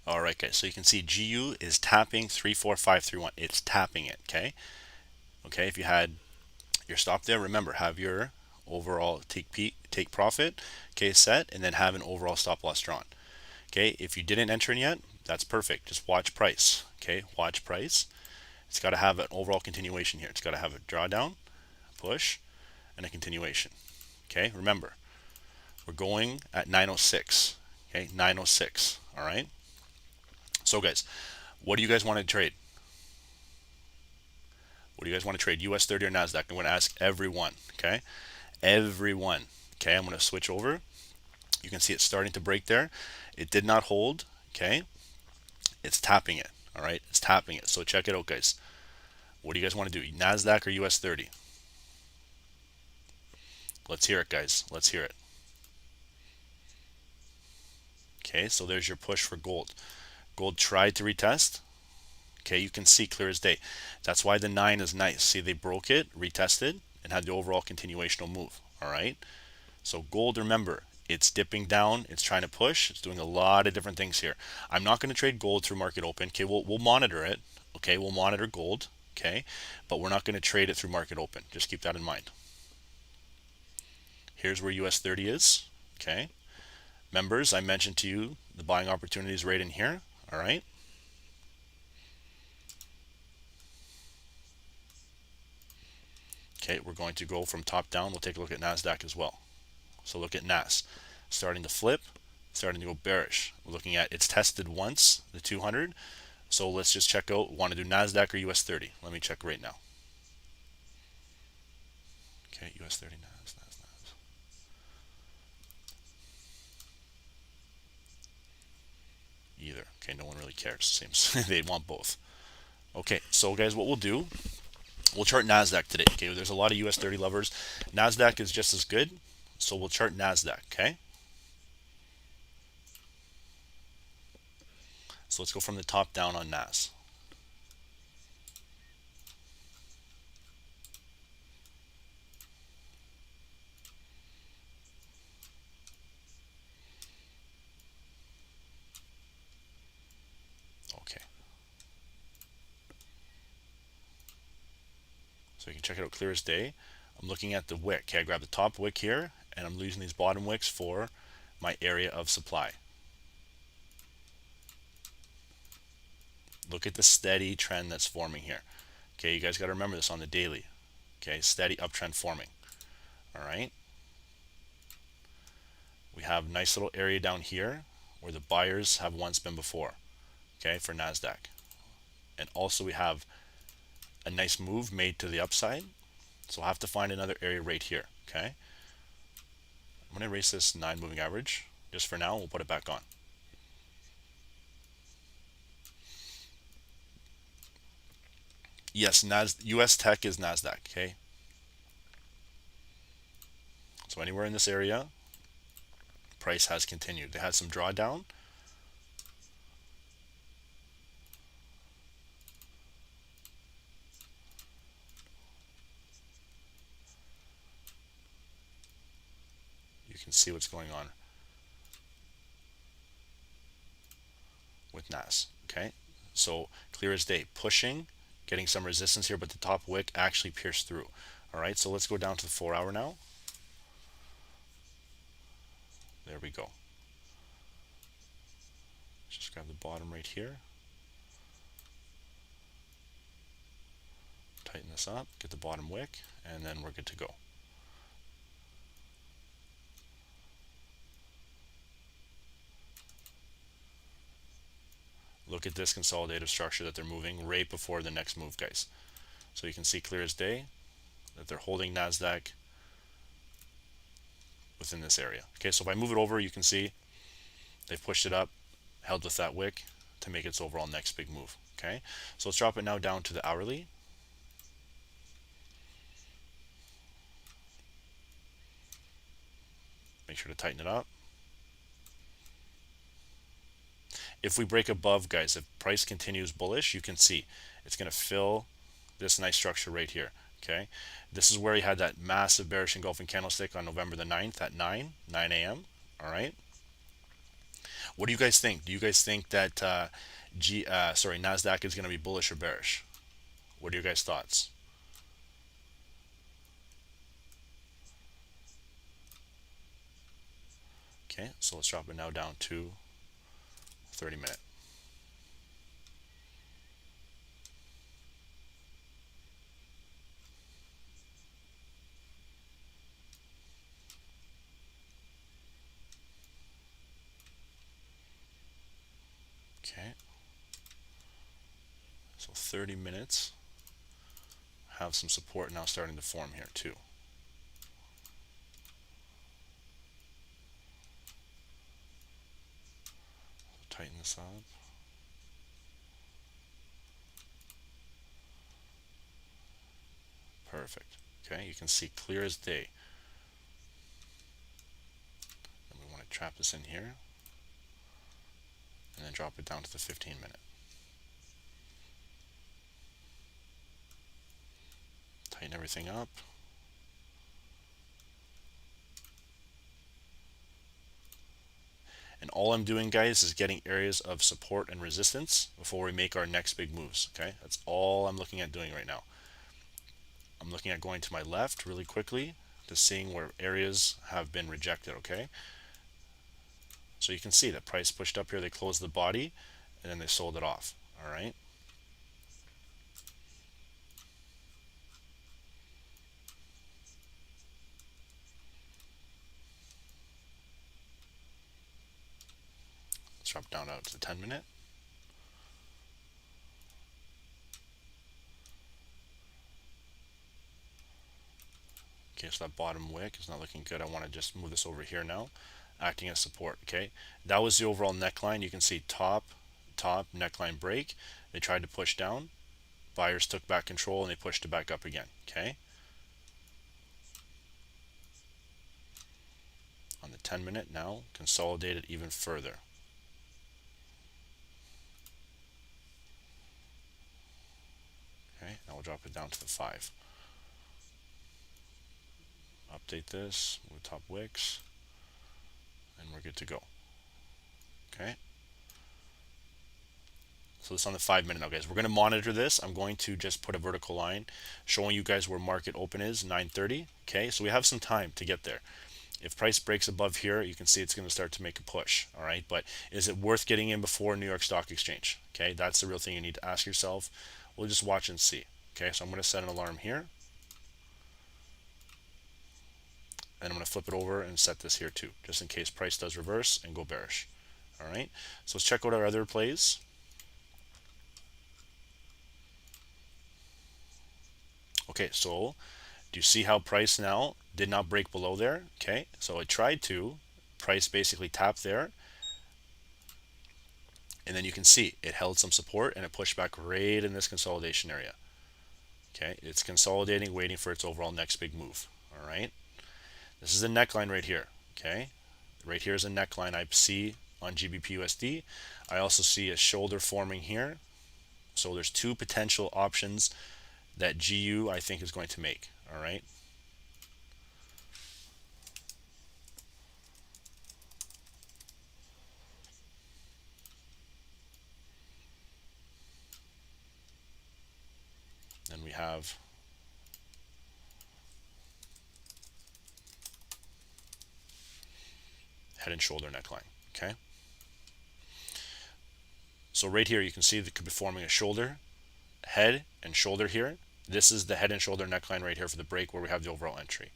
[SPEAKER 1] All right, guys. So you can see GU is tapping 34531. It's tapping it. Okay. Okay. If you had your stop there, remember, have your overall take profit, okay, set, and then have an overall stop loss drawn. Okay. If you didn't enter in yet, that's perfect. Just watch price. Okay. Watch price. It's got to have an overall continuation here. It's got to have a drawdown, push, and a continuation. Okay. Remember, we're going at 906. Okay. 906. All right. So guys, what do you guys want to trade? What do you guys want to trade? US30 or NASDAQ? I'm going to ask everyone. Okay. Everyone. Okay. I'm going to switch over. You can see it's starting to break there. It did not hold. Okay. It's tapping it. All right. It's tapping it. So check it out, guys. What do you guys want to do? NASDAQ or US30? Let's hear it, guys. Let's hear it. Okay. So there's your push for gold. Gold tried to retest. Okay, you can see clear as day. That's why the 9 is nice. See, they broke it, retested, and had the overall continuational move. All right. So gold, remember, it's dipping down. It's trying to push. It's doing a lot of different things here. I'm not going to trade gold through market open. Okay, we'll monitor it. Okay, we'll monitor gold. Okay, but we're not going to trade it through market open. Just keep that in mind. Here's where US30 is. Okay, members, I mentioned to you the buying opportunities right in here. All right. Okay, we're going to go from top down. We'll take a look at NASDAQ as well. So look at NAS, starting to flip, starting to go bearish. We're looking at it's tested once, the 200. So let's just check out, want to do NASDAQ or US30? Let me check right now. Okay, US30, NAS. Either. Okay, no one really cares. Seems they want both. Okay, so guys, what we'll do, we'll chart NASDAQ today. Okay, there's a lot of US30 lovers. NASDAQ is just as good, so we'll chart NASDAQ. Okay. So let's go from the top down on NAS. Okay. So you can check it out clear as day. I'm looking at the wick. Okay, I grab the top wick here, and I'm using these bottom wicks for my area of supply. Look at the steady trend that's forming here. Okay, you guys got to remember this on the daily. Okay, steady uptrend forming. All right. We have a nice little area down here where the buyers have once been before. Okay, for NASDAQ. And also we have a nice move made to the upside. So I'll have to find another area right here. Okay. I'm going to erase this 9 moving average. Just for now, we'll put it back on. Yes, US Tech is NASDAQ. Okay. So anywhere in this area, price has continued. They had some drawdown. You can see what's going on with NAS. Okay. So clear as day, pushing, getting some resistance here, but the top wick actually pierced through. All right, so let's go down to the 4 hour now. There we go. Just grab the bottom right here. Tighten this up, get the bottom wick, and then we're good to go. Look at this consolidative structure that they're moving right before the next move, guys. So you can see clear as day that they're holding NASDAQ within this area. Okay, so if I move it over, you can see they've pushed it up, held with that wick to make its overall next big move. Okay, so let's drop it now down to the hourly. Make sure to tighten it up. If we break above, guys, if price continues bullish, you can see it's going to fill this nice structure right here. Okay, this is where he had that massive bearish engulfing candlestick on November the 9th at 9 a.m. All right, What do you guys think? Do you guys think that NASDAQ is going to be bullish or bearish? What are your guys' thoughts? Okay, so let's drop it now down to 30-minute. Okay, so 30 minutes. Have some support now starting to form here too. Tighten this up. Perfect. Okay, you can see clear as day. And we want to trap this in here and then drop it down to the 15-minute. Tighten everything up. And all I'm doing, guys, is getting areas of support and resistance before we make our next big moves. Okay, that's all I'm looking at doing right now. I'm looking at going to my left really quickly to seeing where areas have been rejected. Okay, so you can see the price pushed up here, they closed the body and then they sold it off. All right, let's drop down out to the 10-minute. Okay, so that bottom wick is not looking good. I want to just move this over here now, acting as support. Okay, that was the overall neckline. You can see top neckline break. They tried to push down. Buyers took back control and they pushed it back up again. Okay, on the 10-minute now, consolidate it even further. Okay, now we'll drop it down to the 5. Update this with top wicks, and we're good to go. Okay. So this on the 5-minute now, guys. We're going to monitor this. I'm going to just put a vertical line showing you guys where market open is, 9:30. Okay, so we have some time to get there. If price breaks above here, you can see it's going to start to make a push. All right, but is it worth getting in before New York Stock Exchange? Okay, that's the real thing you need to ask yourself. We'll just watch and see. Okay, so I'm going to set an alarm here. And I'm going to flip it over and set this here too, just in case price does reverse and go bearish. All right, so let's check out our other plays. Okay, so do you see how price now did not break below there? Okay, so it tried to. Price basically tapped there. And then you can see it held some support and it pushed back right in this consolidation area. Okay, it's consolidating, waiting for its overall next big move. All right, this is a neckline right here. Okay, right here is a neckline I see on GBPUSD. I also see a shoulder forming here. So there's two potential options that GU I think is going to make. All right. Then we have head and shoulder neckline. Okay. So right here you can see that could be forming a shoulder, head, and shoulder here. This is the head and shoulder neckline right here for the break where we have the overall entry.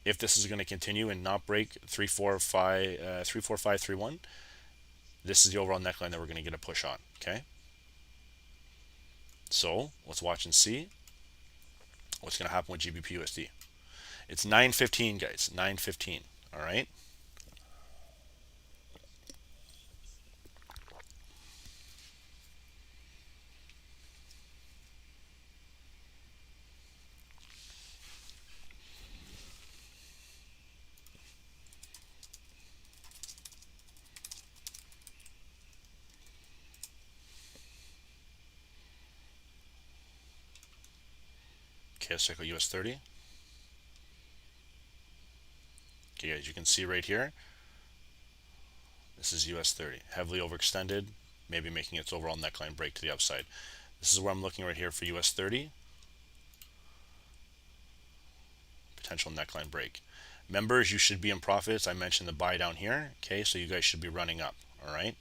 [SPEAKER 1] If this is going to continue and not break 34531, this is the overall neckline that we're going to get a push on. Okay. So let's watch and see what's going to happen with GBPUSD. It's 9:15, guys. 9:15. All right. Okay, let's check out US30. Okay, guys, you can see right here, This is US30, heavily overextended, maybe making its overall neckline break to the upside. This is where I'm looking right here for US30, potential neckline break. Members, you should be in profits. I mentioned the buy down here, okay, so you guys should be running up, all right?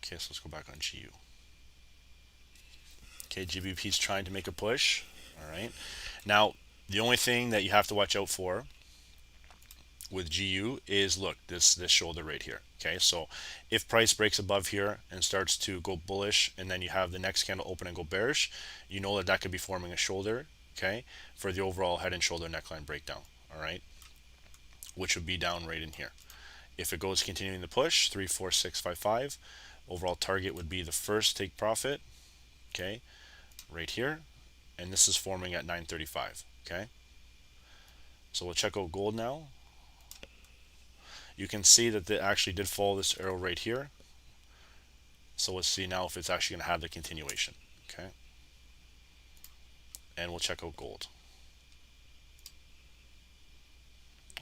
[SPEAKER 1] Okay, so let's go back on GU. Okay, GBP is trying to make a push, all right? Now, the only thing that you have to watch out for with GU is, look, this shoulder right here. Okay, so if price breaks above here and starts to go bullish, and then you have the next candle open and go bearish, you know that that could be forming a shoulder, okay, for the overall head and shoulder neckline breakdown, all right, which would be down right in here. If it goes continuing the push, 3, 4, 6, 5, 5, overall target would be the first take profit, okay, right here, and this is forming at 935, okay. So we'll check out gold now. You can see that they actually did follow this arrow right here. So let's see now if it's actually going to have the continuation. Okay. And we'll check out gold.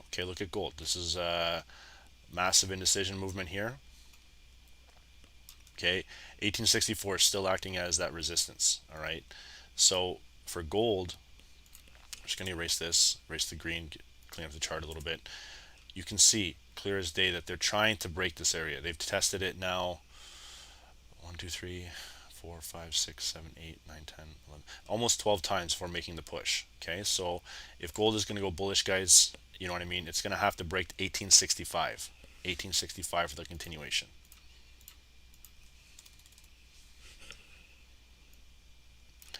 [SPEAKER 1] Okay, look at gold. This is a massive indecision movement here. Okay, 1864 is still acting as that resistance. All right. So for gold, I'm just going to erase this, erase the green, clean up the chart a little bit. You can see clear as day that they're trying to break this area. They've tested it now 1, 2, 3, 4, 5, 6, 7, 8, 9, 10, 11, almost 12 times for making the push. Okay, so if gold is going to go bullish, guys, you know what I mean, it's going to have to break 1865 for the continuation.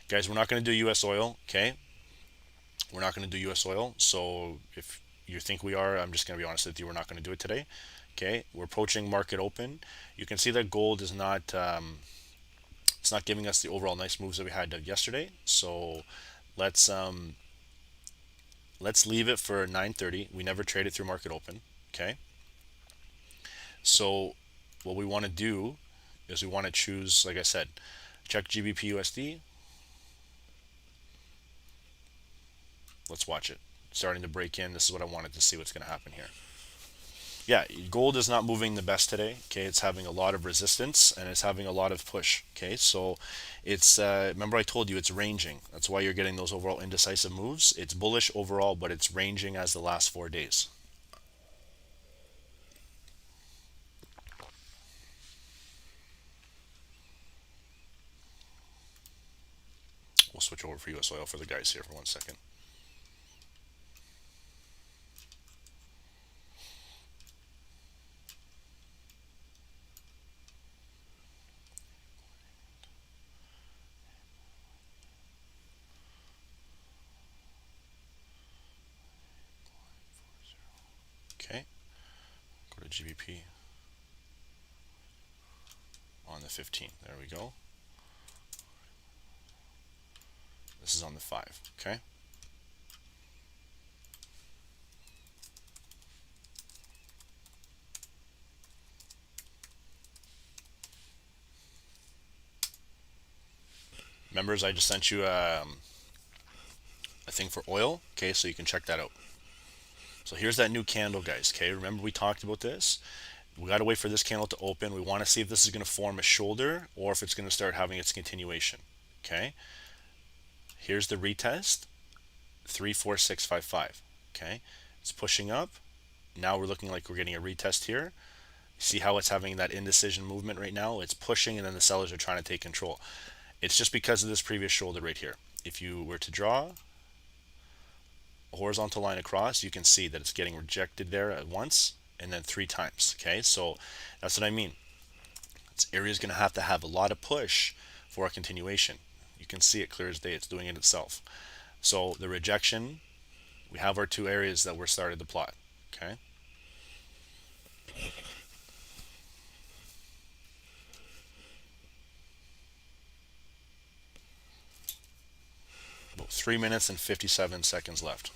[SPEAKER 1] Guys, we're not going to do US oil. Okay, we're not going to do US oil. So if you think we are, I'm just going to be honest with you, we're not going to do it today. Okay, we're approaching market open. You can see that gold is not it's not giving us the overall nice moves that we had yesterday. So let's leave it for 9:30. We never traded through market open. Okay, so what we want to do is we want to choose, like I said, check GBPUSD. Let's watch it starting to break in. This is what I wanted to see what's going to happen here. Yeah, gold is not moving the best today. Okay, it's having a lot of resistance and it's having a lot of push. Okay, so it's remember I told you it's ranging. That's why you're getting those overall indecisive moves. It's bullish overall, but it's ranging as the last 4 days. We'll switch over for US oil for the guys here for 1 second. Okay, go to GBP on the 15. There we go. This is on the 5. Okay. Members, I just sent you a thing for oil. Okay, so you can check that out. So here's that new candle, guys. Okay, remember we talked about this. We got to wait for this candle to open. We want to see if this is going to form a shoulder or if it's going to start having its continuation. Okay, here's the retest, 3, 4, 6, 5, 5. Okay, it's pushing up. Now we're looking like we're getting a retest here. See how it's having that indecision movement right now? It's pushing and then the sellers are trying to take control. It's just because of this previous shoulder right here. If you were to draw a horizontal line across, you can see that it's getting rejected there at once and then 3 times. Okay, so that's what I mean. This area is going to have a lot of push for a continuation. You can see it clear as day. It's doing it itself. So the rejection, we have our 2 areas that we're started to plot. Okay. About 3 minutes and 57 seconds left.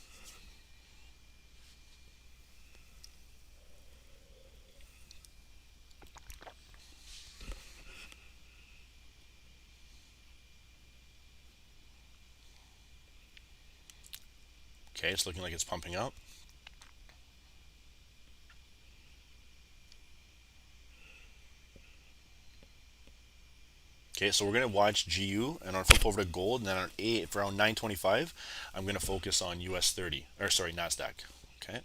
[SPEAKER 1] Okay, it's looking like it's pumping up. Okay, so we're going to watch GU, and I'll flip over to gold, and then on for around 925, I'm going to focus on US30, or sorry, NASDAQ. Okay.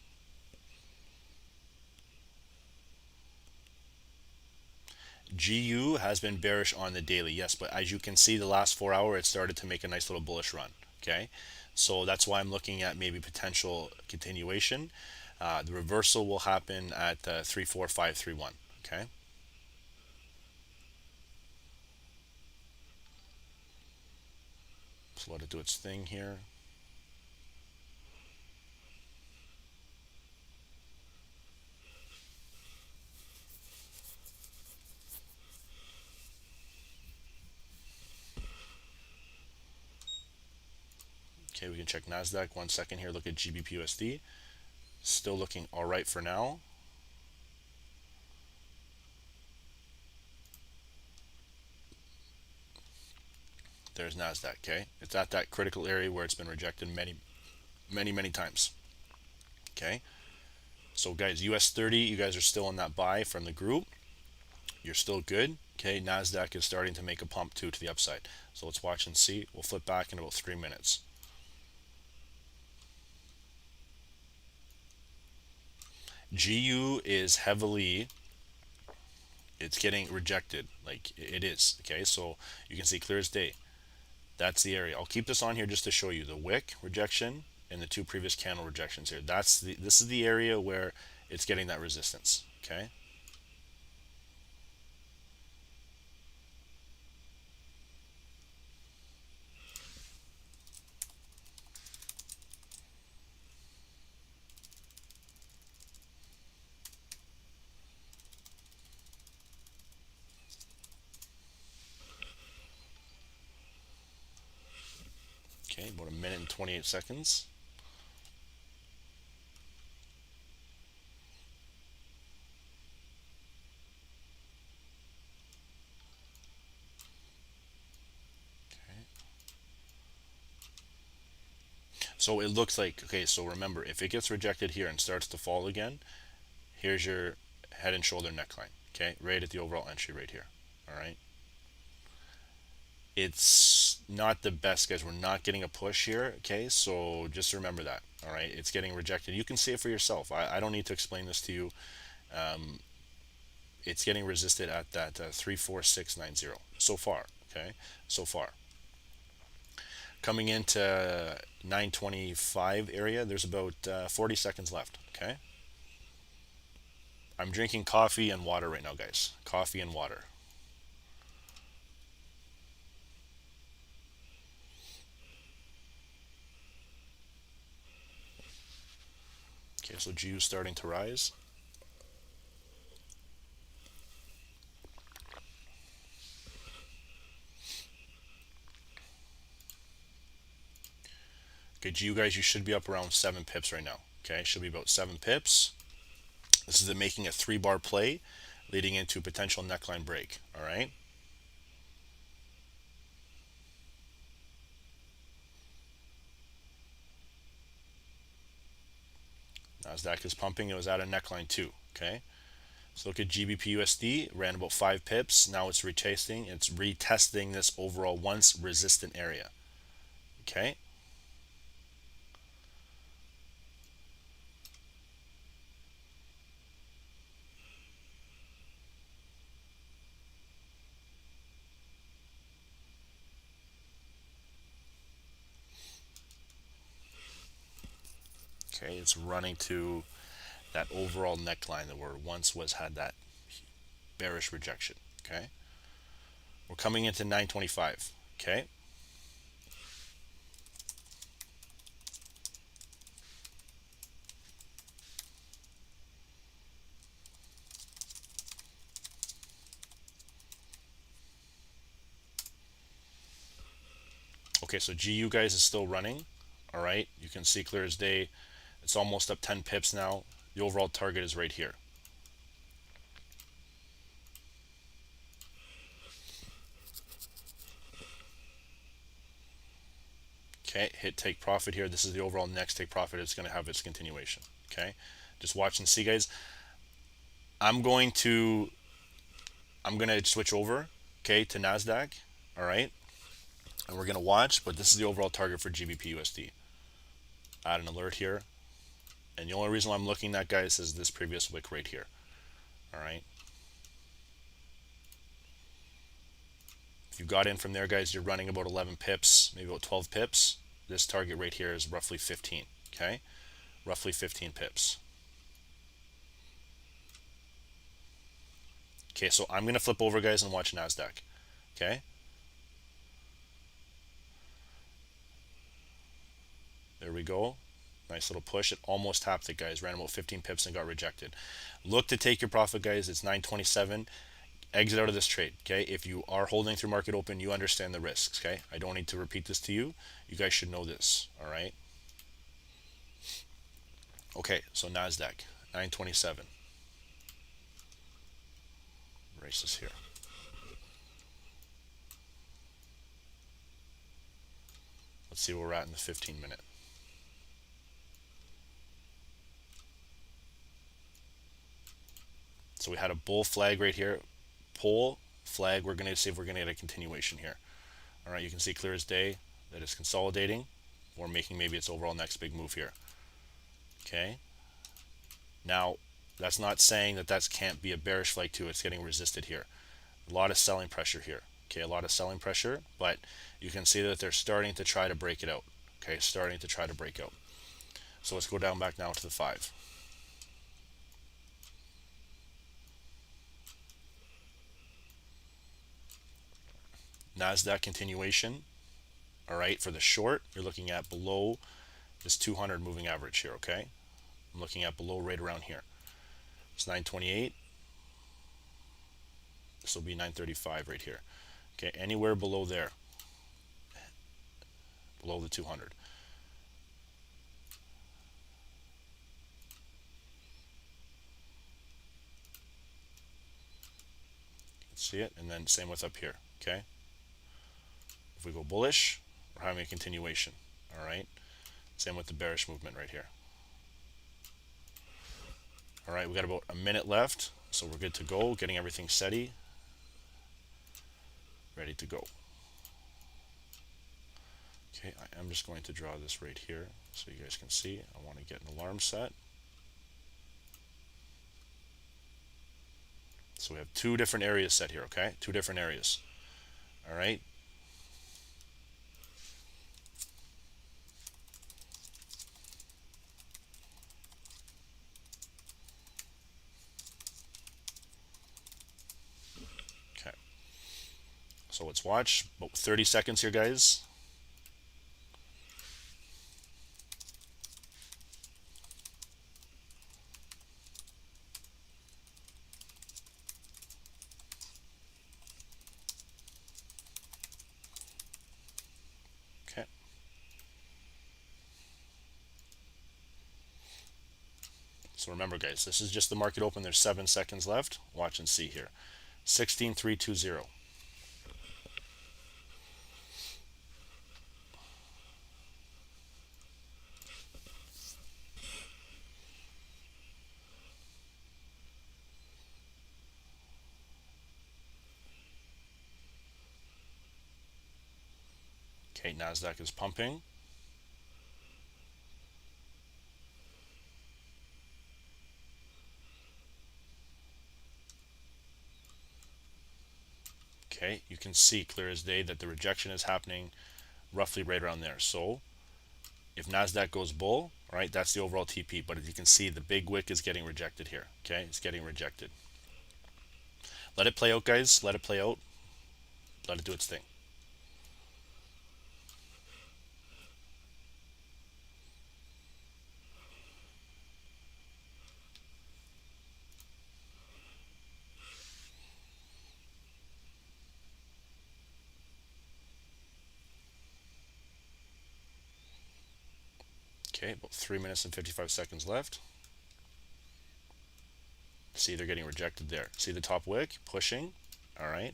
[SPEAKER 1] GU has been bearish on the daily, yes, but as you can see, the last 4 hour, it started to make a nice little bullish run. Okay, so that's why I'm looking at maybe potential continuation. The reversal will happen at 34531. Okay. So let it do its thing here. Okay, we can check NASDAQ 1 second here. Look at GBPUSD. Still looking all right for now. There's NASDAQ. Okay, it's at that critical area where it's been rejected many times. Okay, so guys, US30, you guys are still in that buy from the group. You're still good. Okay, NASDAQ is starting to make a pump too to the upside. So let's watch and see. We'll flip back in about 3 minutes. GU is heavily, it's getting rejected. Like it is. Okay, so you can see clear as day. That's the area. I'll keep this on here just to show you the wick rejection and the two previous candle rejections here. This is the area where it's getting that resistance. Okay. Okay, about 1 minute and 28 seconds. Okay. So it looks like, okay, so remember, if it gets rejected here and starts to fall again, here's your head and shoulder neckline. Okay, right at the overall entry right here. All right. It's not the best, guys. We're not getting a push here. Okay, so just remember that. All right, it's getting rejected. You can see it for yourself. I don't need to explain this to you. It's getting resisted at that 34690 so far. Okay, so far. Coming into 925 area, there's about 40 seconds left. Okay, I'm drinking coffee and water right now, guys. Coffee and water. Okay, so G is starting to rise. Okay, GU guys, you should be up around 7 pips right now. Okay, should be about 7 pips. This is making a 3-bar play leading into potential neckline break. All right. NASDAQ is pumping. It was at a neckline too. Okay. So look at GBPUSD, ran about 5 pips. Now it's retesting. It's retesting this overall once resistant area. Okay. Okay, it's running to that overall neckline that were once had that bearish rejection. Okay. We're coming into 925. Okay. Okay, so GU guys is still running. All right, you can see clear as day. It's almost up 10 pips now. The overall target is right here. Okay, hit take profit here. This is the overall next take profit. It's going to have its continuation. Okay, just watch and see, guys. I'm going to switch over, okay, to NASDAQ. All right, and we're going to watch, but this is the overall target for GBPUSD. Add an alert here, and the only reason why I'm looking at, guys, is this previous wick right here. All right, if you got in from there, guys, you're running about 11 pips, maybe about 12 pips. This target right here is roughly 15. Okay, roughly 15 pips. Okay, so I'm going to flip over, guys, and watch NASDAQ. Okay, there we go. Nice little push. It almost tapped it, guys. Ran about 15 pips and got rejected. Look to take your profit, guys. It's 927. Exit out of this trade. Okay, if you are holding through market open, you understand the risks. Okay, I don't need to repeat this to you. You guys should know this. All right. Okay, so NASDAQ 927. Erase this here. Let's see where we're at in the 15-minute. So we had a bull flag right here, pull flag. We're going to see if we're going to get a continuation here. All right, you can see clear as day that it's consolidating or making maybe its overall next big move here. Okay, now that's not saying that that can't be a bearish flag too. It's getting resisted here. A lot of selling pressure here. Okay, a lot of selling pressure, but you can see that they're starting to try to break it out. Okay, starting to try to break out. So let's go down back now to the 5. NASDAQ continuation. All right, for the short, you're looking at below this 200 moving average here. Okay, I'm looking at below right around here. It's 928. This will be 935 right here. Okay, anywhere below there, below the 200. See it, and then same with up here. Okay, if we go bullish, we're having a continuation. All right, same with the bearish movement right here. All right, we got about a minute left, so we're good to go. Getting everything steady, ready to go. Okay, I am just going to draw this right here so you guys can see. I want to get an alarm set. So we have 2 different areas set here. Okay, 2 different areas. All right. Okay. So let's watch. About 30 seconds here, guys. Okay. So remember, guys, this is just the market open. There's 7 seconds left. Watch and see here. 16,320. Okay, NASDAQ is pumping. Okay, you can see clear as day that the rejection is happening roughly right around there. So if NASDAQ goes bull, all right, that's the overall TP. But as you can see, the big wick is getting rejected here. Okay, it's getting rejected. Let it play out, guys. Let it play out. Let it do its thing. Okay, about 3 minutes and 55 seconds left. See, they're getting rejected there. See the top wick pushing. All right.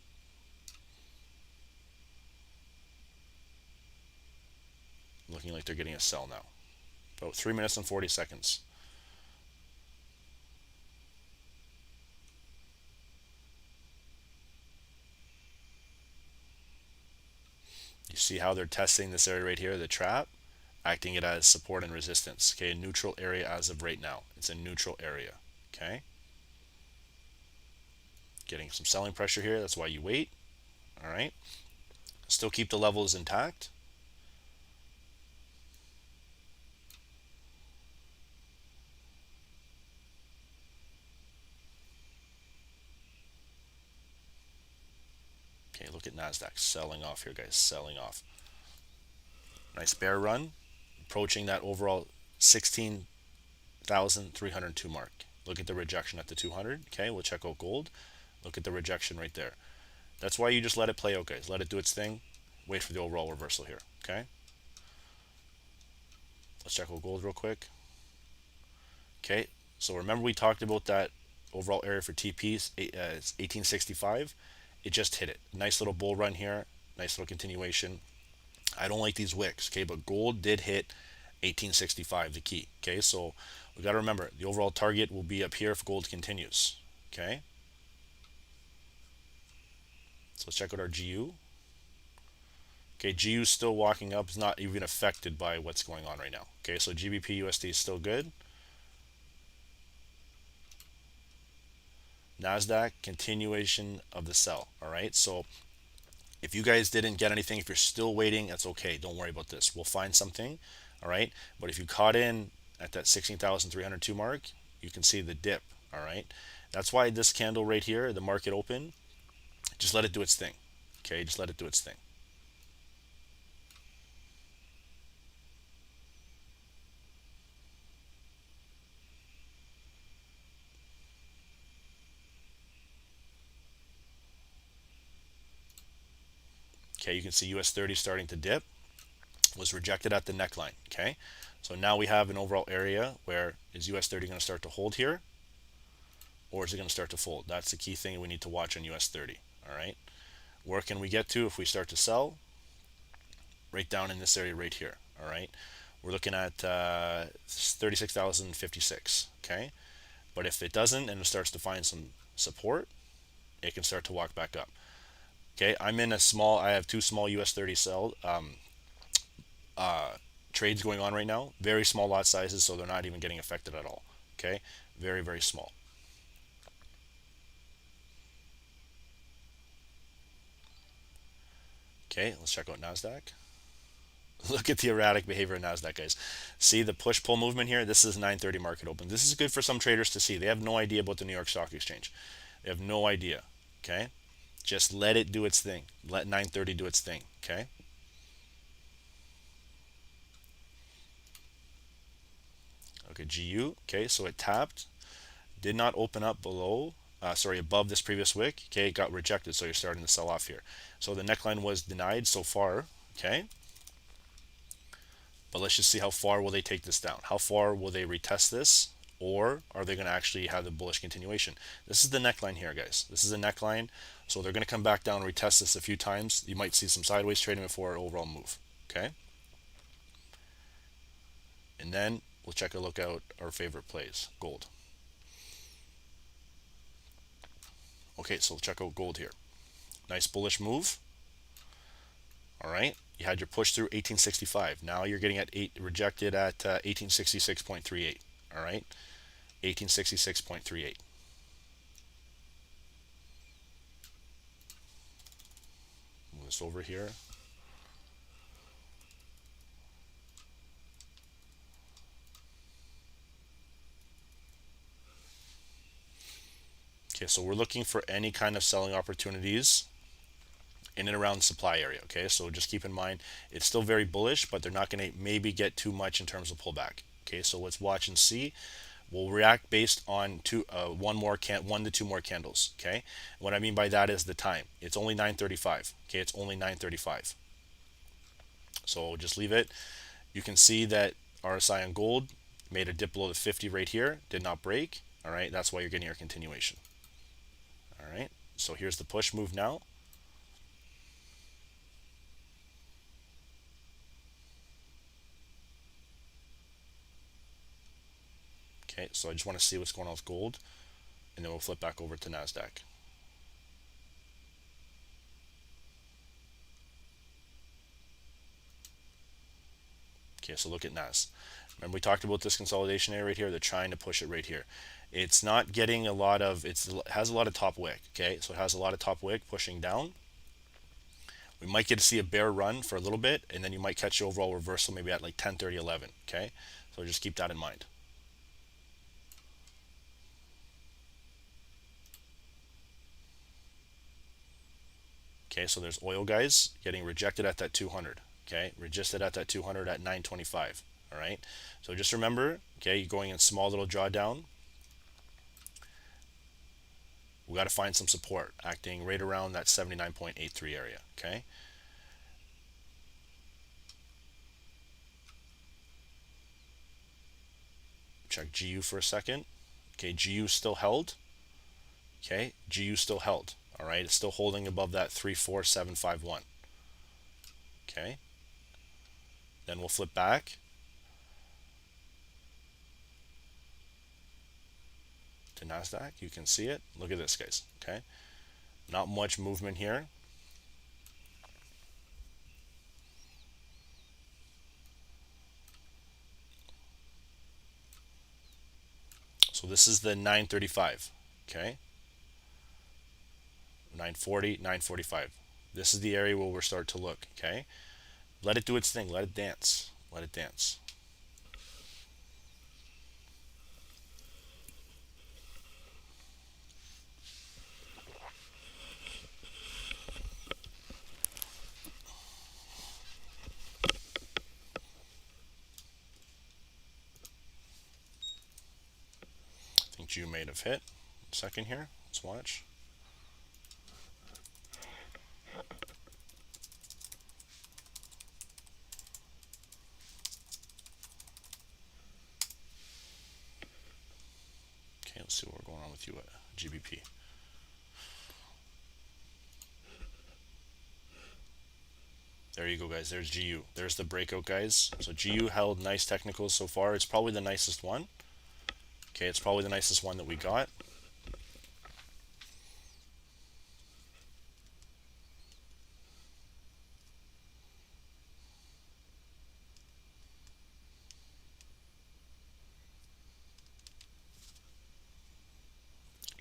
[SPEAKER 1] Looking like they're getting a sell now. About 3 minutes and 40 seconds. You see how they're testing this area right here, the trap, acting it as support and resistance. Okay, neutral area as of right now. It's a neutral area. Okay, getting some selling pressure here. That's why you wait. All right, still keep the levels intact. Okay, look at NASDAQ selling off here, guys, selling off. Nice bear run, approaching that overall 16,302 mark. Look at the rejection at the 200. Okay, we'll check out gold. Look at the rejection right there. That's why you just let it play out, guys. Let it do its thing. Wait for the overall reversal here. Okay, let's check out gold real quick. Okay, so remember we talked about that overall area for TP is 1865. It just hit it. Nice little bull run here. Nice little continuation. I don't like these wicks, okay, but gold did hit 1865, the key. Okay, so we got to remember the overall target will be up here if gold continues. Okay, so let's check out our GU. Okay, GU is still walking up. It's not even affected by what's going on right now. Okay, so GBPUSD is still good. NASDAQ, continuation of the sell. All right, so if you guys didn't get anything, if you're still waiting, that's okay. Don't worry about this. We'll find something. All right, but if you caught in at that 16,302 mark, you can see the dip. All right, that's why this candle right here, the market open, just let it do its thing. Okay, just let it do its thing. Okay, you can see US30 starting to dip, was rejected at the neckline. Okay, so now we have an overall area where is US30 going to start to hold here, or is it going to start to fold? That's the key thing we need to watch on US30. All right, where can we get to if we start to sell? Right down in this area right here. All right, we're looking at 36,056. Okay, but if it doesn't and it starts to find some support, it can start to walk back up. Okay, I'm in a small, I have two small US30 sell trades going on right now. Very small lot sizes, so they're not even getting affected at all. Okay, very, very small. Okay, let's check out NASDAQ. Look at the erratic behavior in NASDAQ, guys. See the push-pull movement here? This is 9:30 market open. This is good for some traders to see. They have no idea about the New York Stock Exchange. They have no idea. Okay, just let it do its thing. Let 9:30 do its thing. Okay. Okay, GU. Okay, so it tapped, did not open up below. Sorry, above this previous wick. Okay, it got rejected, so you're starting to sell off here. So the neckline was denied so far. Okay. But let's just see how far will they take this down. How far will they retest this? Or are they going to actually have the bullish continuation? This is the neckline here, guys. This is a neckline. So they're going to come back down and retest this a few times. You might see some sideways trading before an overall move. Okay. And then we'll check a look out our favorite plays, gold. Okay, so we'll check out gold here. Nice bullish move. All right. You had your push through 1865. Now you're getting at rejected at 1866.38. All right. 1866.38. Move this over here. Okay, so we're looking for any kind of selling opportunities in and around the supply area. Okay, so just keep in mind it's still very bullish, but they're not going to maybe get too much in terms of pullback. Okay, so let's watch and see. We'll react based on one to two more candles. Okay, what I mean by that is the time. It's only 9:35. Okay, it's only 9:35. So just leave it. You can see that RSI on gold made a dip below the 50 right here, did not break. All right, that's why you're getting your continuation. All right, so here's the push move now. Okay, so I just want to see what's going on with gold, and then we'll flip back over to NASDAQ. Okay, so look at NAS. Remember we talked about this consolidation area right here? They're trying to push it right here. It's not getting a lot of, it has a lot of top wick, okay? So it has a lot of top wick pushing down. We might get to see a bear run for a little bit, and then you might catch the overall reversal maybe at like 10, 30, 11, okay? So just keep that in mind. Okay, so there's oil guys getting rejected at that 200, okay? Rejected at that 200 at 925, all right? So just remember, okay, you're going in small little drawdown. We got to find some support acting right around that 79.83 area, okay? Check GU for a second. Okay, GU still held. Okay, GU still held. All right, it's still holding above that 34751. Okay, then we'll flip back to NASDAQ. You can see it. Look at this, guys. Okay, not much movement here. So this is the 935. Okay, 940, 945. This is the area where we'll start to look. Okay, let it do its thing. Let it dance. Let it dance. I think GU may have hit. Second here. Let's watch. Okay, let's see what we're going on with you at GBP. There you go, guys. There's GU. There's the breakout, guys. So GU held nice technicals so far. It's probably the nicest one. Okay, it's probably the nicest one that we got.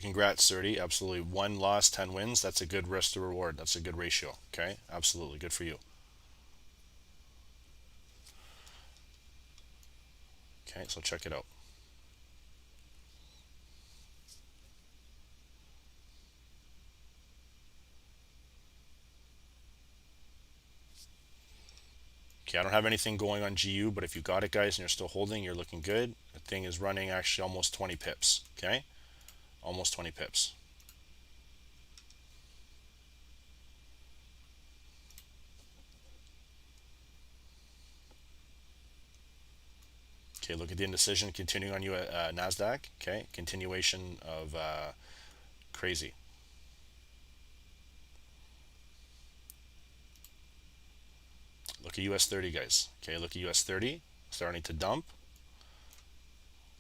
[SPEAKER 1] Congrats, 30. Absolutely. 1 loss, 10 wins. That's a good risk to reward. That's a good ratio. Okay, absolutely. Good for you. Okay, so check it out. Okay, I don't have anything going on GU, but if you got it, guys, and you're still holding, you're looking good. The thing is running actually almost 20 pips. Okay, almost 20 pips. Okay, look at the indecision continuing on NASDAQ. Okay, continuation of crazy. Look at US30, guys. Okay, look at US30 starting to dump.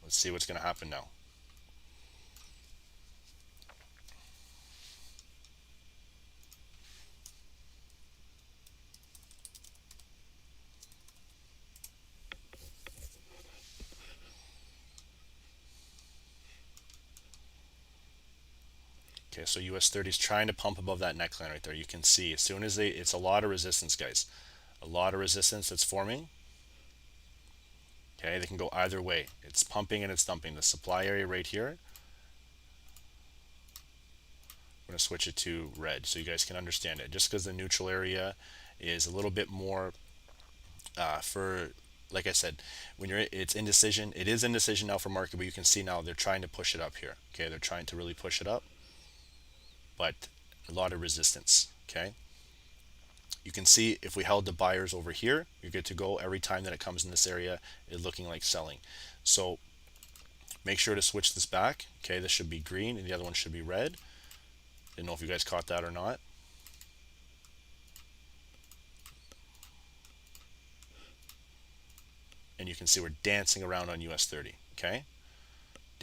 [SPEAKER 1] Let's see what's going to happen now. Okay, so US30 is trying to pump above that neckline right there. You can see as soon as it's a lot of resistance, guys. A lot of resistance that's forming. Okay, they can go either way. It's pumping and it's dumping. The supply area right here. I'm going to switch it to red so you guys can understand it. Just because the neutral area is a little bit more for, like I said, when it's indecision. It is indecision now for market, but you can see now they're trying to push it up here. Okay, they're trying to really push it up, but a lot of resistance. Okay, you can see if we held the buyers over here, you're good to go. Every time that it comes in this area, it's looking like selling. So make sure to switch this back. Okay, this should be green and the other one should be red. Didn't know if you guys caught that or not. And you can see we're dancing around on US30. Okay,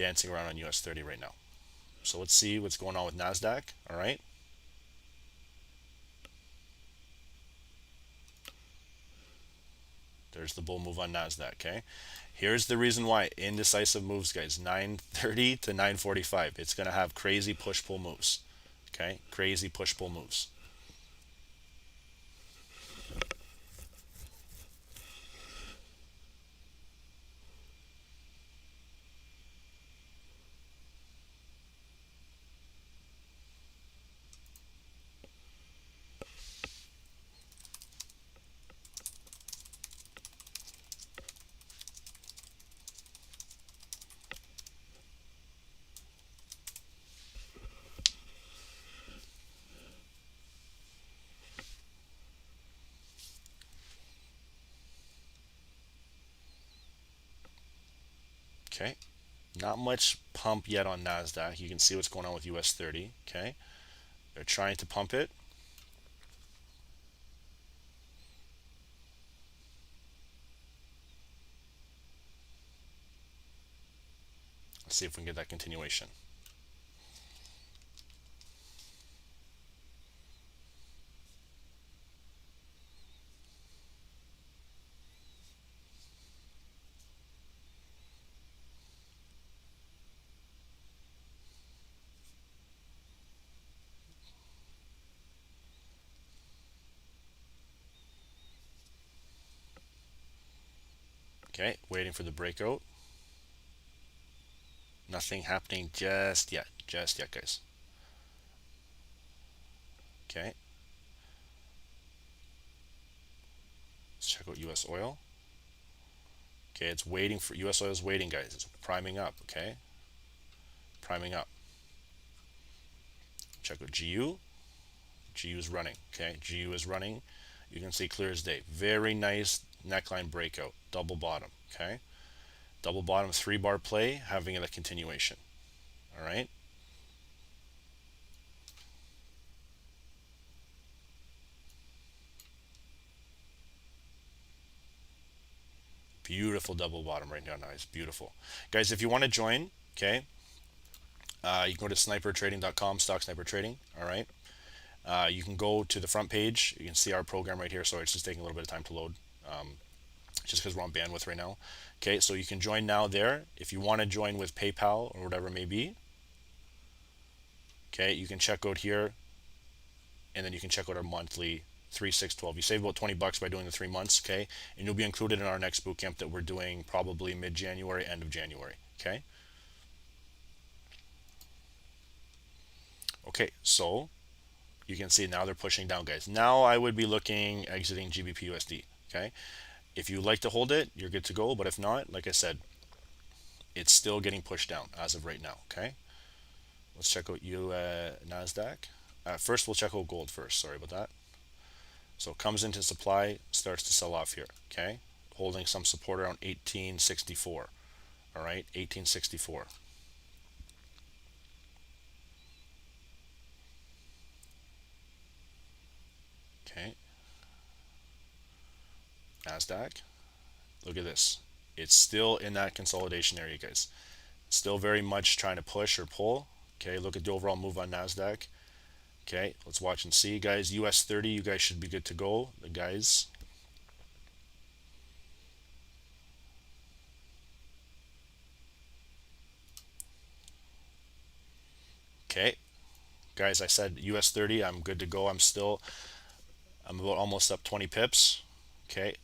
[SPEAKER 1] dancing around on US30 right now. So let's see what's going on with NASDAQ. All right. There's the bull move on NASDAQ. Okay. Here's the reason why. Indecisive moves, guys. 930 to 945. It's going to have crazy push-pull moves. Okay. Crazy push-pull moves. Okay. Not much pump yet on NASDAQ. You can see what's going on with US30. Okay. They're trying to pump it. Let's see if we can get that continuation. Okay, waiting for the breakout. Nothing happening just yet, guys. Okay. Let's check out US oil. Okay, it's waiting for US oil is waiting, guys. It's priming up. Okay, priming up. Check out GU. GU is running. Okay, GU is running. You can see clear as day. Very nice neckline breakout. Double bottom. Okay, double bottom 3-bar play, having a continuation. All right. Beautiful double bottom right now. Nice, beautiful, guys. If you want to join, okay, you can go to snipertrading.com, stock sniper trading. All right. You can go to the front page. You can see our program right here. Sorry, it's just taking a little bit of time to load, just because we're on bandwidth right now. Okay, so you can join now there. If you want to join with PayPal or whatever it may be, okay, you can check out here, and then you can check out our monthly 3, 6, 12. You save about 20 bucks by doing the 3 months, okay, and you'll be included in our next boot camp that we're doing probably mid-January, end of January. Okay. Okay, so you can see now they're pushing down, guys. Now I would be looking exiting GBPUSD. Okay, if you like to hold it, you're good to go. But if not, like I said, it's still getting pushed down as of right now. Okay, let's check out NASDAQ. First, we'll check out gold first. Sorry about that. So it comes into supply, starts to sell off here. Okay, holding some support around 1864. All right, 1864. Okay, NASDAQ. Look at this. It's still in that consolidation area, guys. Still very much trying to push or pull. Okay, look at the overall move on NASDAQ. Okay, let's watch and see, guys. US30, you guys should be good to go. The guys. Okay, guys, I said US30, I'm good to go. I'm about almost up 20 pips. Okay,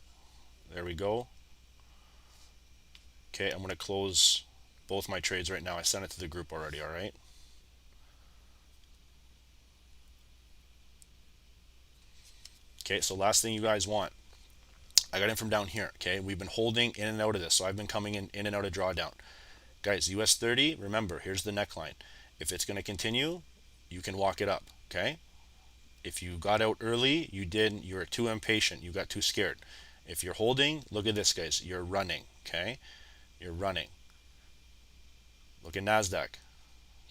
[SPEAKER 1] there we go. Okay, I'm going to close both my trades right now. I sent it to the group already, all right? Okay, so last thing you guys want. I got in from down here, okay? We've been holding in and out of this, so I've been coming in and out of drawdown. Guys, US30, remember, here's the neckline. If it's going to continue, you can walk it up, okay? If you got out early, you were too impatient, you got too scared. If you're holding, look at this, guys. You're running, okay? You're running. Look at NASDAQ,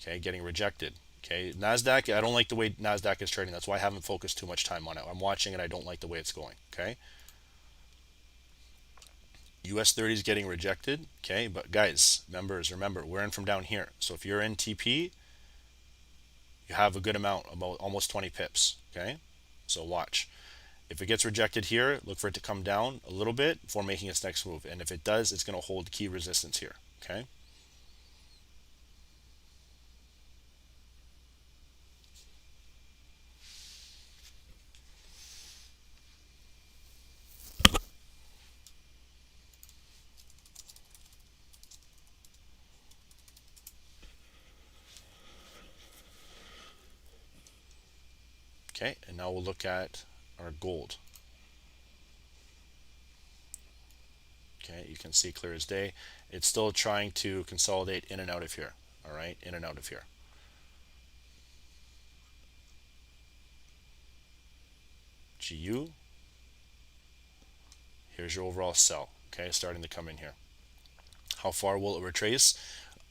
[SPEAKER 1] okay? Getting rejected, okay? NASDAQ, I don't like the way NASDAQ is trading. That's why I haven't focused too much time on it. I'm watching it. I don't like the way it's going, okay? US30 is getting rejected, okay? But guys, members, remember, we're in from down here. So if you're in TP, you have a good amount, about almost 20 pips, okay? So watch. If it gets rejected here, look for it to come down a little bit before making its next move. And if it does, it's going to hold key resistance here, okay? Okay, and now we'll look at our gold. Okay, you can see clear as day. It's still trying to consolidate in and out of here. All right, in and out of here. GU. Here's your overall sell. Okay, starting to come in here. How far will it retrace?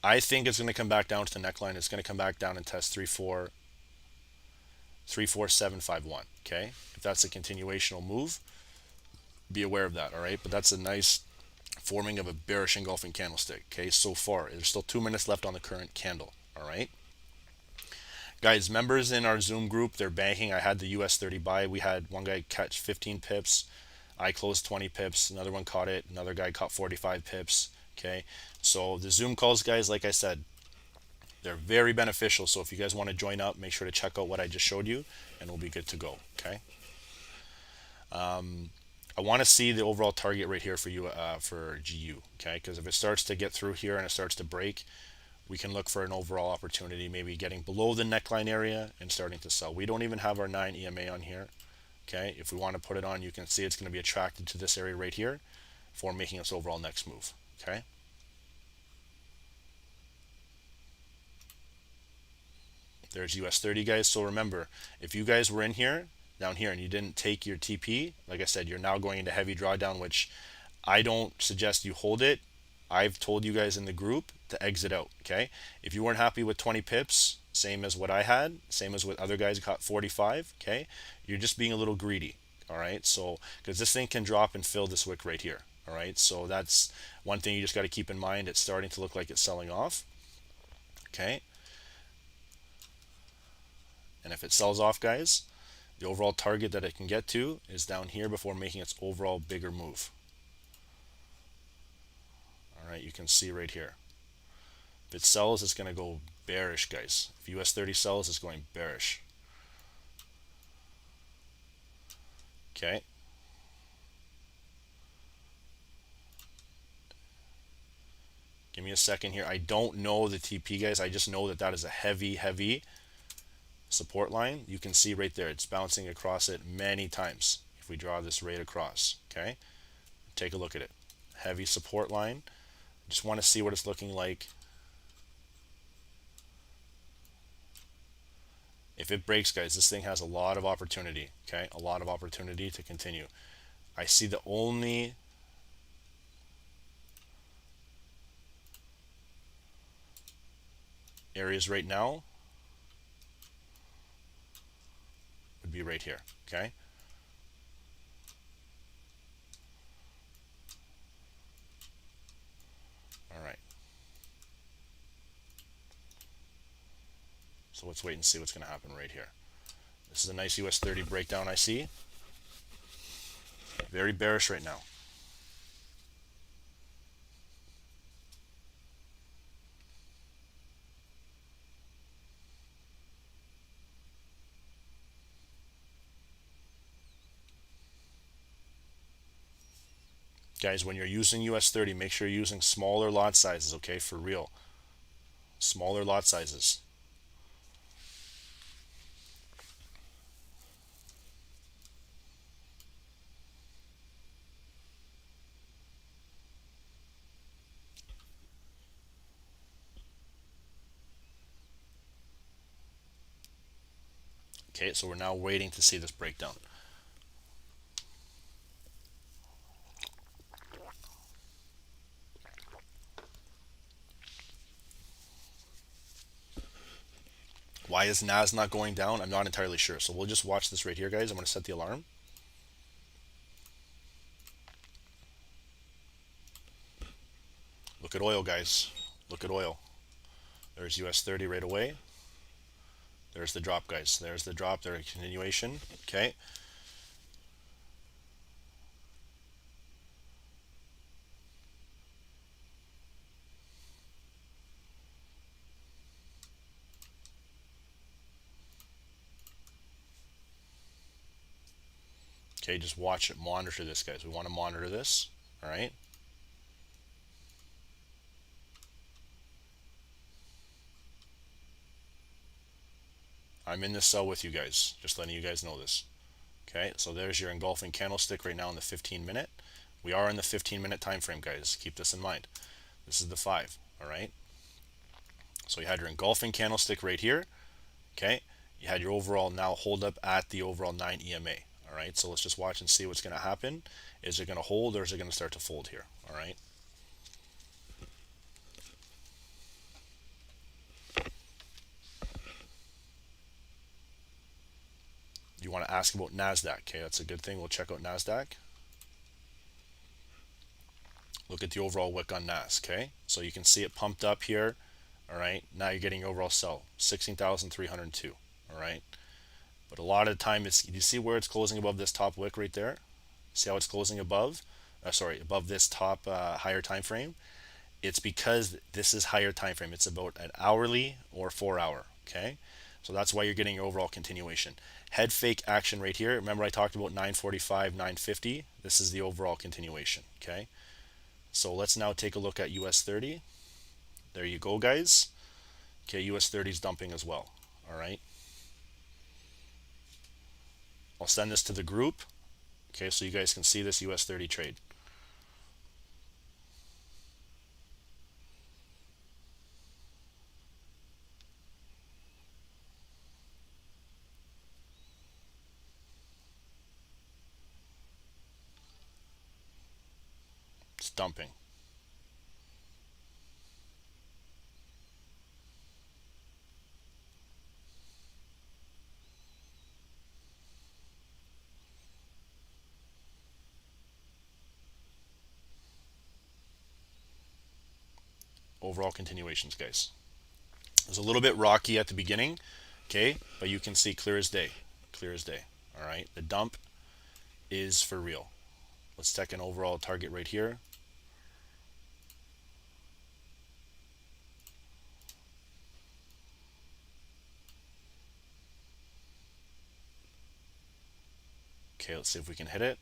[SPEAKER 1] I think it's going to come back down to the neckline. It's going to come back down and test 34751. Okay, if that's a continuational move, be aware of that. All right, but that's a nice forming of a bearish engulfing candlestick. Okay, so far there's still 2 minutes left on the current candle. All right, guys, members in our Zoom group, they're banking. I had the US30 buy. We had one guy catch 15 pips. I closed 20 pips. Another one caught it. Another guy caught 45 pips. Okay, so the Zoom calls, guys, like I said, they're very beneficial. So if you guys want to join up, make sure to check out what I just showed you, and we'll be good to go. Okay. I want to see the overall target right here for you for GU. Okay, because if it starts to get through here and it starts to break, we can look for an overall opportunity, maybe getting below the neckline area and starting to sell. We don't even have our 9 EMA on here. Okay, if we want to put it on, you can see it's going to be attracted to this area right here for making its overall next move. Okay. There's US30, guys. So remember, if you guys were in here, down here, and you didn't take your TP, like I said, you're now going into heavy drawdown, which I don't suggest you hold it. I've told you guys in the group to exit out. Okay, if you weren't happy with 20 pips, same as what I had, same as what other guys caught 45, okay, you're just being a little greedy. All right, so because this thing can drop and fill this wick right here. All right, so that's one thing you just got to keep in mind. It's starting to look like it's selling off. Okay, and if it sells off, guys, the overall target that it can get to is down here before making its overall bigger move. All right, you can see right here. If it sells, it's going to go bearish, guys. If US30 sells, it's going bearish. Okay. Give me a second here. I don't know the TP, guys. I just know that that is a heavy support line. You can see right there, it's bouncing across it many times. If we draw this right across, okay, take a look at it. Heavy support line. Just want to see what it's looking like. If it breaks, guys, this thing has a lot of opportunity. Okay, a lot of opportunity to continue. I see the only areas right now would be right here. Okay, all right, so let's wait and see what's going to happen right here. This is a nice US30 breakdown. I see very bearish right now. Guys, when you're using US30, make sure you're using smaller lot sizes, okay, for real. Smaller lot sizes. Okay, so we're now waiting to see this breakdown. Why is NAS not going down? I'm not entirely sure. So we'll just watch this right here, guys. I'm going to set the alarm. at oil, guys. Look at oil. There's US30 right away. There's the drop, guys. There's the drop. There's a continuation. Okay. Okay, just watch it. Monitor this, guys. We want to monitor this. All right. I'm in this cell with you guys. Just letting you guys know this. Okay, so there's your engulfing candlestick right now in the 15-minute. We are in the 15-minute time frame, guys. Keep this in mind. This is the 5. All right. So you had your engulfing candlestick right here. Okay. You had your overall now hold up at the overall 9 EMA. All right. So let's just watch and see what's going to happen. Is it going to hold or is it going to start to fold here? All right. You want to ask about NASDAQ. Okay, that's a good thing. We'll check out NASDAQ. Look at the overall wick on NAS. Okay, so you can see it pumped up here. All right, now you're getting overall sell 16,302. All right, but a lot of the time it's, you see where it's closing above this top wick right there. See how it's closing above? Above this top higher time frame. It's because this is higher time frame. It's about an hourly or 4 hour. Okay, so that's why you're getting your overall continuation. Head fake action right here. Remember I talked about 945, 950. This is the overall continuation. Okay, so let's now take a look at US30. There you go, guys. Okay, US30 is dumping as well. All right, I'll send this to the group. Okay, so you guys can see this US30 trade. It's dumping. Overall continuations, guys. It was a little bit rocky at the beginning, okay, but you can see clear as day. Clear as day. All right, the dump is for real. Let's take an overall target right here. Okay, let's see if we can hit it.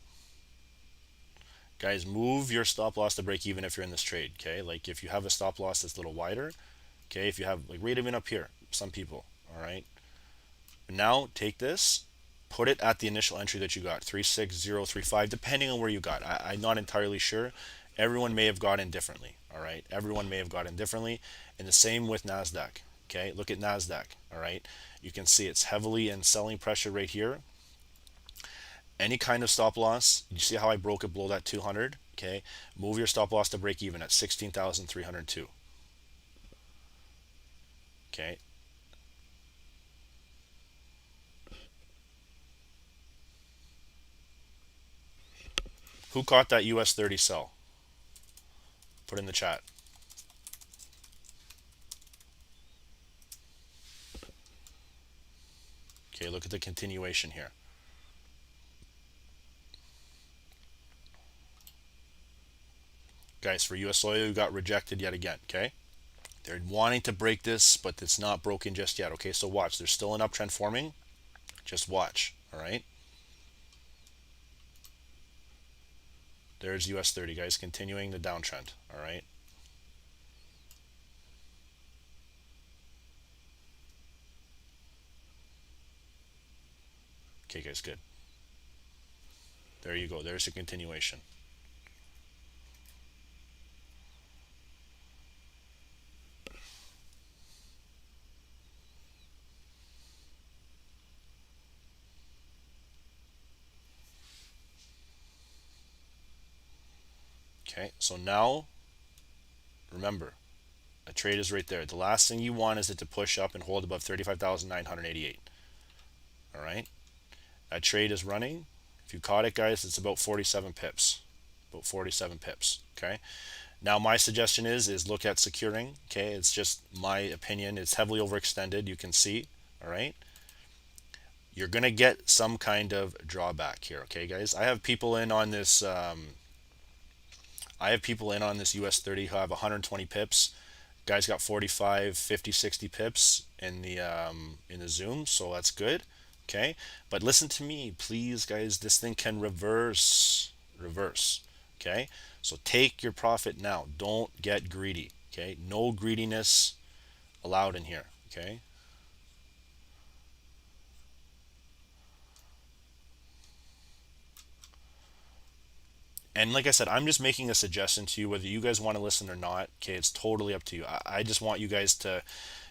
[SPEAKER 1] Guys, move your stop loss to break even if you're in this trade. Okay, like if you have a stop loss that's a little wider. Okay, if you have like right even up here, some people. All right. Now take this, put it at the initial entry that you got, 36035, depending on where you got. I'm not entirely sure. Everyone may have got in differently. All right, everyone may have got in differently, and the same with NASDAQ. Okay, look at NASDAQ. All right, you can see it's heavily in selling pressure right here. Any kind of stop loss, you see how I broke it below that 200. Okay, move your stop loss to break even at 16,302. Okay, who caught that US30 sell? Put in the chat. Okay, look at the continuation here. Guys, for US oil, you got rejected yet again. Okay, they're wanting to break this, but it's not broken just yet. Okay, so watch. There's still an uptrend forming. Just watch. All right. There's US30, guys, continuing the downtrend. All right. Okay, guys, good. There you go. There's a continuation. Okay, so now remember, a trade is right there. The last thing you want is it to push up and hold above 35,988. All right, that trade is running. If you caught it, guys, it's about 47 pips. About 47 pips. Okay, Now my suggestion is look at securing. Okay, it's just my opinion. It's heavily overextended, you can see. All right, you're gonna get some kind of drawback here. Okay, guys, I have people in on this. I have people in on this US30 who have 120 pips. Guys got 45, 50, 60 pips in the Zoom, so that's good. Okay, but listen to me, please, guys. This thing can reverse. Okay, so take your profit now. Don't get greedy. Okay, no greediness allowed in here. Okay. And like I said, I'm just making a suggestion to you, whether you guys want to listen or not. Okay, it's totally up to you. I just want you guys to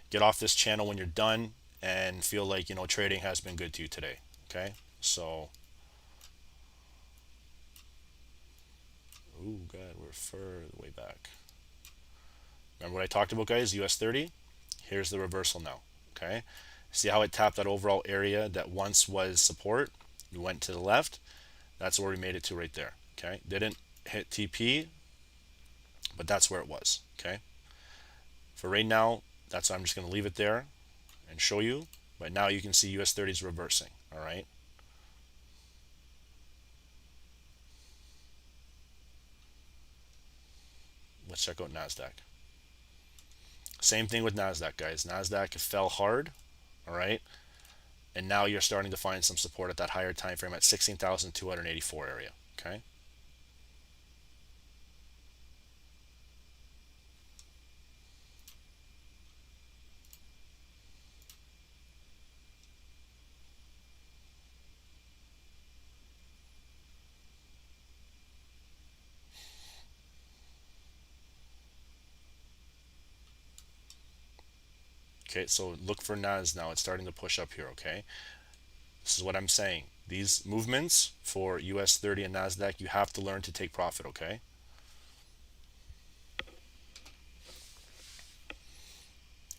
[SPEAKER 1] get off this channel when you're done and feel like, you know, trading has been good to you today. Okay, so, oh god, we're further way back. Remember what I talked about, guys? US30. Here's the reversal now. Okay, see how it tapped that overall area that once was support? We went to the left. That's where we made it to right there. Okay, didn't hit TP, but that's where it was. Okay, for right now, that's why I'm just going to leave it there and show you. But now you can see US30 is reversing. All right. Let's check out NASDAQ. Same thing with NASDAQ, guys. NASDAQ fell hard. All right. And now you're starting to find some support at that higher time frame at 16,284 area. Okay. Okay, so look for NAS now. It's starting to push up here, okay? This is what I'm saying. These movements for US30 and NASDAQ, you have to learn to take profit, okay?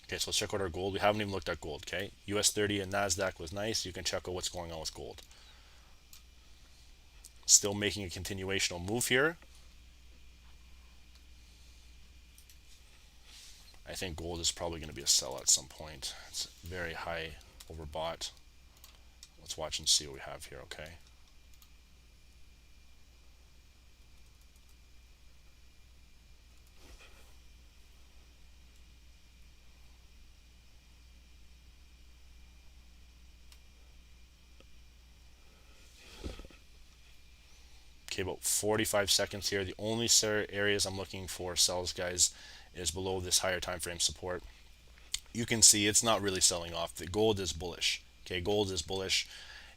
[SPEAKER 1] Okay, so let's check out our gold. We haven't even looked at gold, okay? US30 and NASDAQ was nice. You can check out what's going on with gold. Still making a continuational move here. I think gold is probably going to be a sell at some point. It's very high overbought. Let's watch and see what we have here, okay? Okay, about 45 seconds here. The only areas I'm looking for sells, guys, is below this higher time frame support. You can see it's not really selling off. The gold is bullish. Okay, gold is bullish.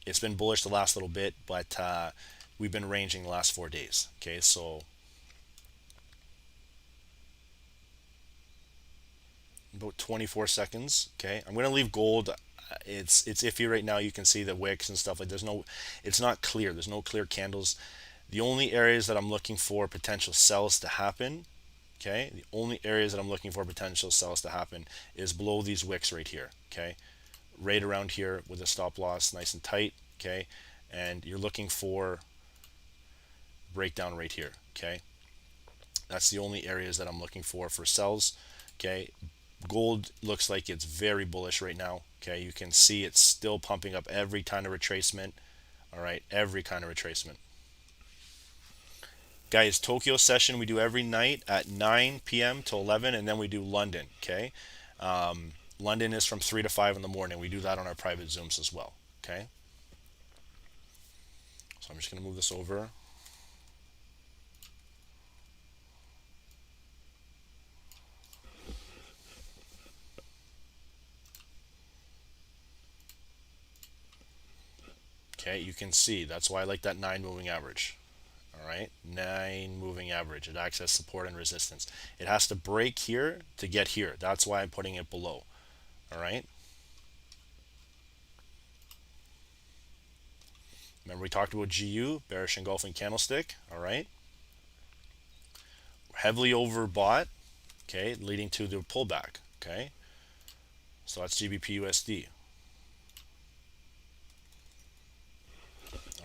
[SPEAKER 1] It's been bullish the last little bit, but we've been ranging the last 4 days. Okay, so about 24 seconds. Okay, I'm gonna leave gold. It's iffy right now. You can see the wicks and stuff. Like it's not clear. There's no clear candles. The only areas that I'm looking for potential sells to happen, okay, the only areas that I'm looking for potential sells to happen is below these wicks right here, okay, right around here with a stop loss nice and tight, okay, and you're looking for breakdown right here, okay. That's the only areas that I'm looking for sells, okay. Gold looks like it's very bullish right now, okay. You can see it's still pumping up every kind of retracement, all right, every kind of retracement. Guys, Tokyo session we do every night at 9 p.m. to 11, and then we do London, okay? London is from 3 to 5 in the morning. We do that on our private Zooms as well, okay? So I'm just going to move this over. Okay, you can see that's why I like that 9 moving average. All right, 9 moving average. It acts as support and resistance. It has to break here to get here. That's why I'm putting it below. All right. Remember we talked about GU, bearish engulfing candlestick. All right. Heavily overbought. Okay, leading to the pullback. Okay. So that's GBPUSD.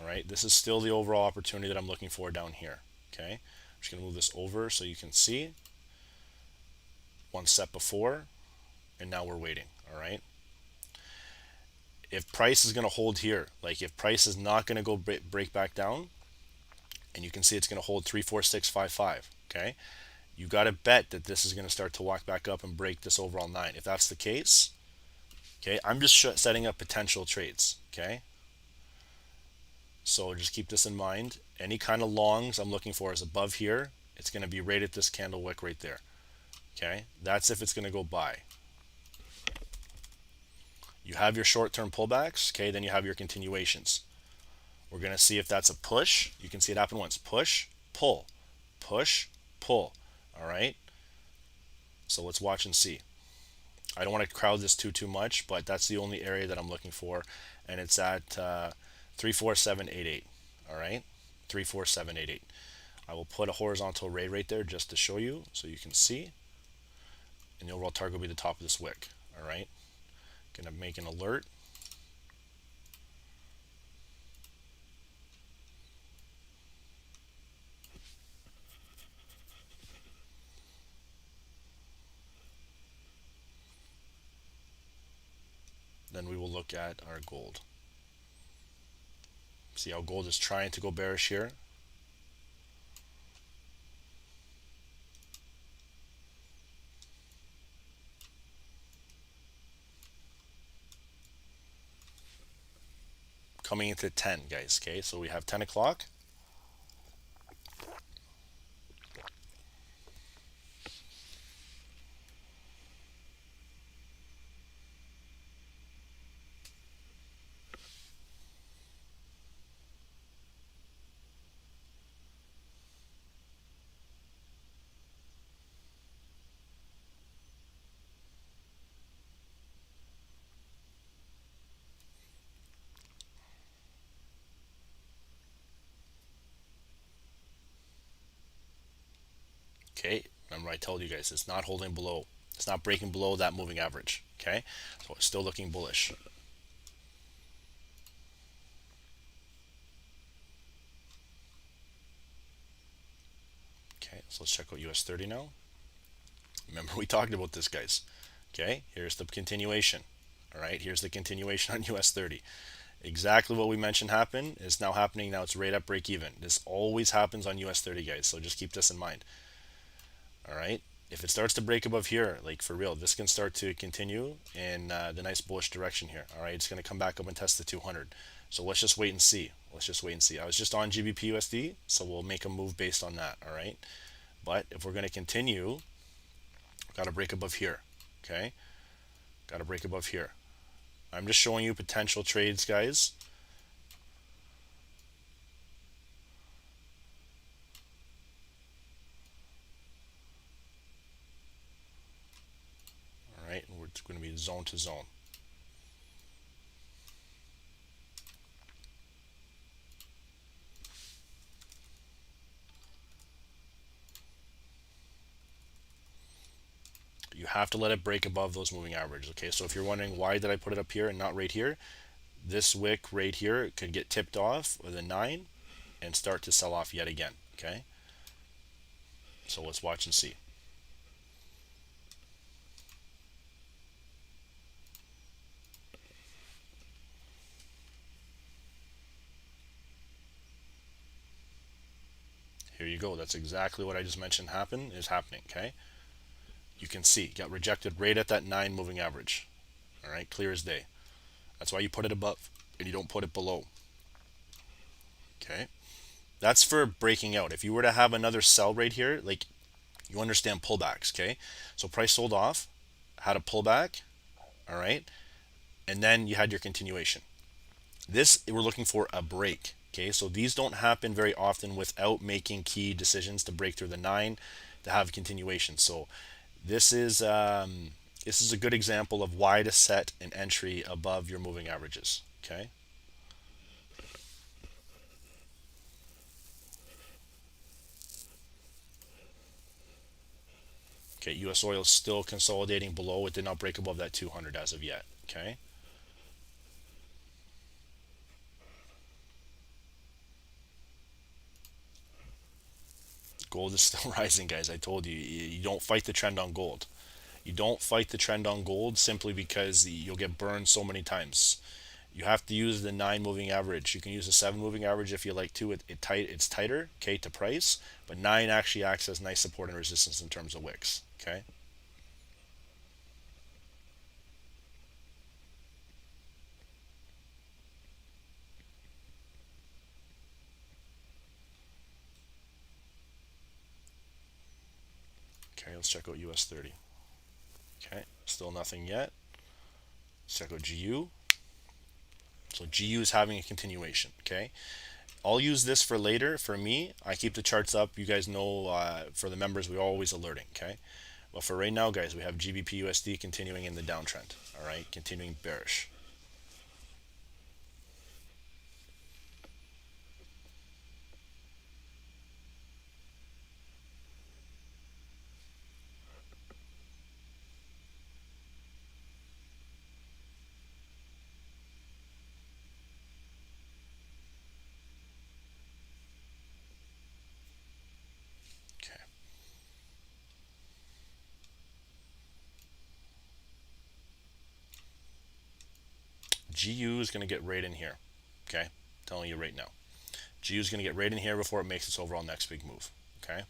[SPEAKER 1] All right, this is still the overall opportunity that I'm looking for down here. Okay, just going to move this over so you can see. One step before, and now we're waiting. All right. If price is going to hold here, like if price is not going to go break back down, and you can see it's going to hold 34655, okay, you got to bet that this is going to start to walk back up and break this overall 9. If that's the case, okay, I'm just setting up potential trades. Okay, so just keep this in mind. Any kind of longs I'm looking for is above here. It's going to be right at this candle wick right there. Okay, that's if it's going to go buy. You have your short-term pullbacks, okay, then you have your continuations. We're going to see if that's a push. You can see it happen once. Push, pull, push, pull. All right, so let's watch and see. I don't want to crowd this too much, but that's the only area that I'm looking for, and it's at 34788. All right, 34788. I will put a horizontal ray right there just to show you so you can see, and the overall target will be the top of this wick. All right, gonna make an alert. Then we will look at our gold. See how gold is trying to go bearish here. Coming into 10, guys. Okay, so we have 10 o'clock. Okay, remember I told you guys it's not holding below, it's not breaking below that moving average. Okay, so it's still looking bullish. Okay, so let's check out US30 now. Remember we talked about this, guys. Okay, here's the continuation. All right, here's the continuation on US30. Exactly what we mentioned happened is now happening. Now it's right at break even. This always happens on US30, guys, so just keep this in mind. All right, if it starts to break above here, like for real, this can start to continue in the nice bullish direction here. All right, it's going to come back up and test the 200. So let's just wait and see. Let's just wait and see. I was just on GBPUSD, so we'll make a move based on that. All right, but if we're going to continue, got to break above here. Okay, got to break above here. I'm just showing you potential trades, guys. All right, and we're going to be zone to zone. You have to let it break above those moving averages. Okay, so if you're wondering why did I put it up here and not right here, this wick right here could get tipped off with a 9 and start to sell off yet again. Okay, so let's watch and see. Here you go. That's exactly what I just mentioned is happening. Okay, you can see got rejected right at that 9 moving average. All right, clear as day. That's why you put it above and you don't put it below. Okay, that's for breaking out. If you were to have another sell right here, like, you understand pullbacks. Okay, so price sold off, had a pullback. All right, and then you had your continuation. This, we're looking for a break. Okay, so these don't happen very often without making key decisions to break through the 9 to have continuation. So this is a good example of why to set an entry above your moving averages. Okay, okay, US oil is still consolidating below. It did not break above that 200 as of yet. Okay, Gold is still rising, guys. I told you, you don't fight the trend on gold. You don't fight the trend on gold simply because you'll get burned so many times. You have to use the 9 moving average. You can use the 7 moving average if you like to. It's tighter, okay, to price, but 9 actually acts as nice support and resistance in terms of wicks, okay? Okay, let's check out US30. Okay, still nothing yet. Let's check out GU. So GU is having a continuation, okay? I'll use this for later. For me, I keep the charts up. You guys know, for the members, we're always alerting, okay? But for right now, guys, we have GBPUSD continuing in the downtrend, all right? Continuing bearish. Okay. GU is going to get right in here, okay? I'm telling you right now. GU is going to get right in here before it makes its overall next big move, okay?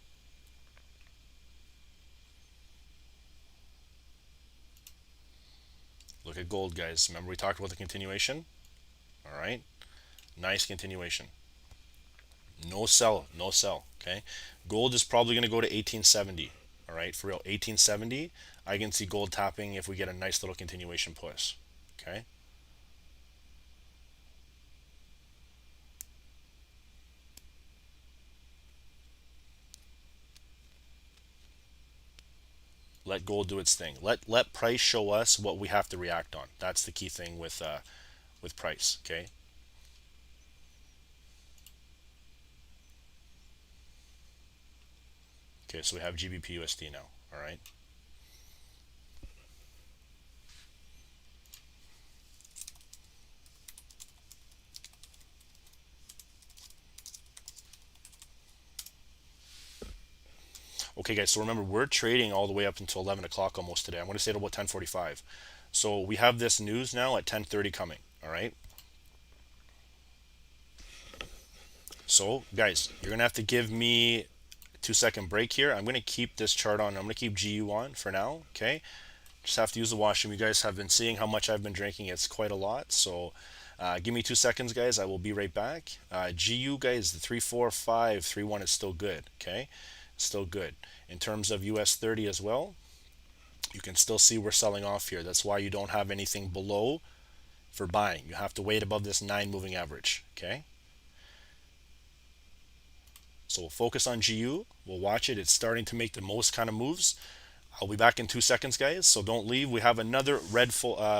[SPEAKER 1] Look at gold, guys. Remember we talked about the continuation? All right. Nice continuation. No sell, no sell, okay? Gold is probably going to go to 1870, all right? For real, 1870. I can see gold tapping if we get a nice little continuation push, okay? Let gold do its thing. Let price show us what we have to react on. That's the key thing with price, okay? Okay, so we have GBPUSD now, all right? Okay, guys, so remember, we're trading all the way up until 11 o'clock almost today. I'm going to say it about 10:45. So we have this news now at 10:30 coming, all right? So, guys, you're going to have to give me a 2-second break here. I'm going to keep this chart on. I'm going to keep GU on for now, okay? Just have to use the washroom. You guys have been seeing how much I've been drinking. It's quite a lot. So give me 2 seconds, guys. I will be right back. GU, guys, the 34531 is still good, okay? Still good. In terms of US30 as well, you can still see we're selling off here. That's why you don't have anything below for buying. You have to wait above this 9 moving average, okay? So we'll focus on GU. We'll watch it. It's starting to make the most kind of moves. I'll be back in 2 seconds, guys. So don't leave. We have another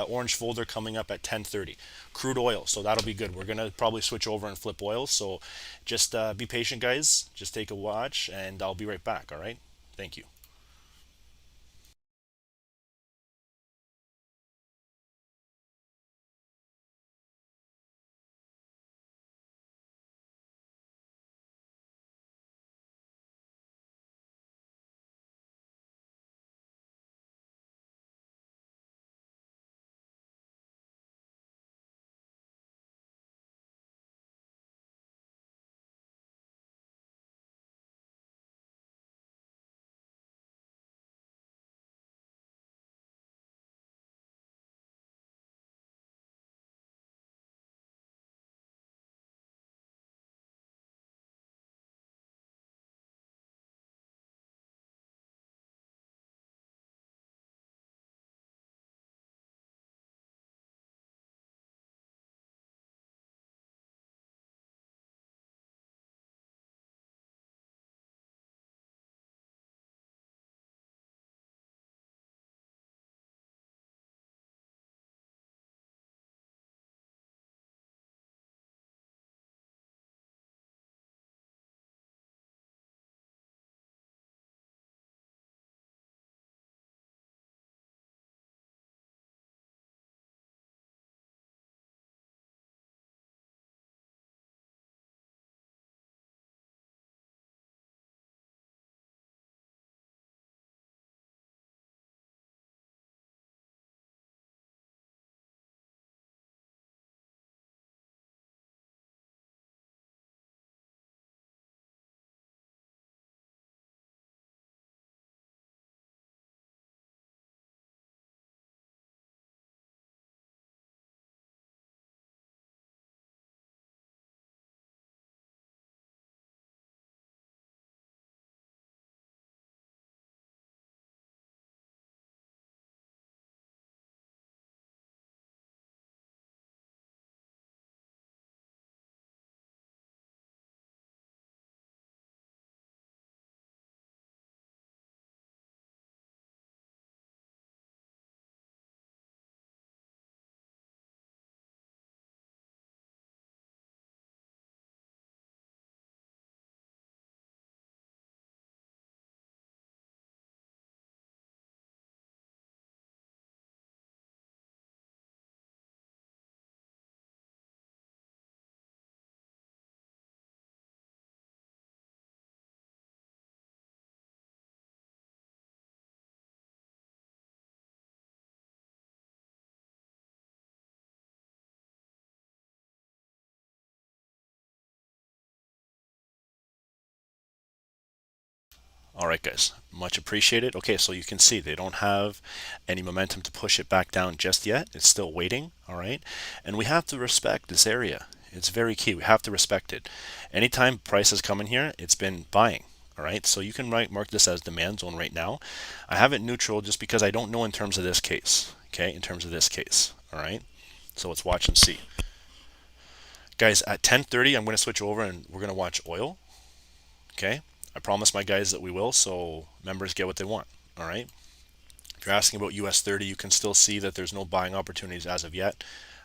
[SPEAKER 1] orange folder coming up at 10:30. Crude oil. So that'll be good. We're gonna probably switch over and flip oil. So just be patient, guys. Just take a watch, and I'll be right back. All right. Thank you. All right, guys, much appreciated. Okay, so you can see they don't have any momentum to push it back down just yet. It's still waiting, all right? And we have to respect this area. It's very key. We have to respect it. Anytime price has come in here, it's been buying, all right? So you can mark this as demand zone right now. I have it neutral just because I don't know in terms of this case, okay? In terms of this case, all right? So let's watch and see. Guys, at 10:30, I'm going to switch over and we're going to watch oil, okay? I promise my guys that we will, so members get what they want, all right? If you're asking about US30, you can still see that there's no buying opportunities as of yet,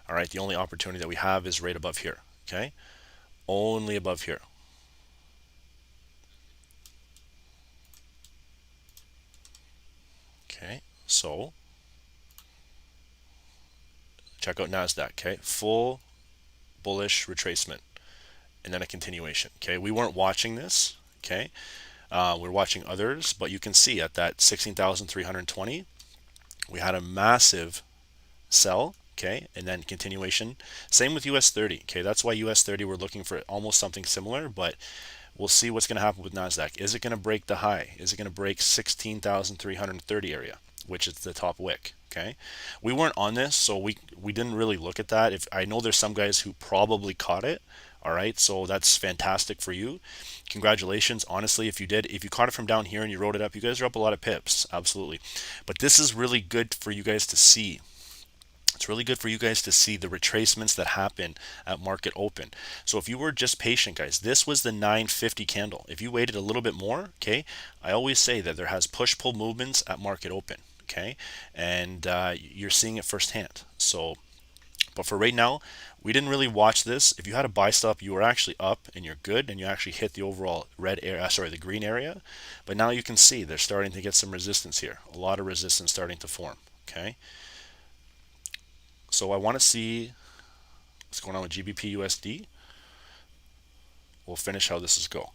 [SPEAKER 1] all right? The only opportunity that we have is right above here, okay? Only above here. Okay, so check out NASDAQ, okay? Full bullish retracement and then a continuation, okay? We weren't watching this, okay? We're watching others, but you can see at that 16,320, we had a massive sell, okay, and then continuation. Same with US30, okay? That's why US30 we're looking for almost something similar, but we'll see what's going to happen with NASDAQ. Is it going to break the high? Is it going to break 16,330 area, which is the top wick? Okay, we weren't on this, so we didn't really look at that. If I know there's some guys who probably caught it, all right, so that's fantastic for you. Congratulations, honestly, if you did. If you caught it from down here and you wrote it up, you guys are up a lot of pips, absolutely. But this is really good for you guys to see. It's really good for you guys to see the retracements that happen at market open. So if you were just patient, guys, this was the 950 candle. If you waited a little bit more, okay, I always say that there has push-pull movements at market open, okay, and you're seeing it firsthand. So, but for right now, we didn't really watch this. If you had a buy stop, you were actually up and you're good, and you actually hit the overall red area, sorry, the green area. But now you can see they're starting to get some resistance here. A lot of resistance starting to form, okay. So I want to see what's going on with GBPUSD. We'll finish how this is go.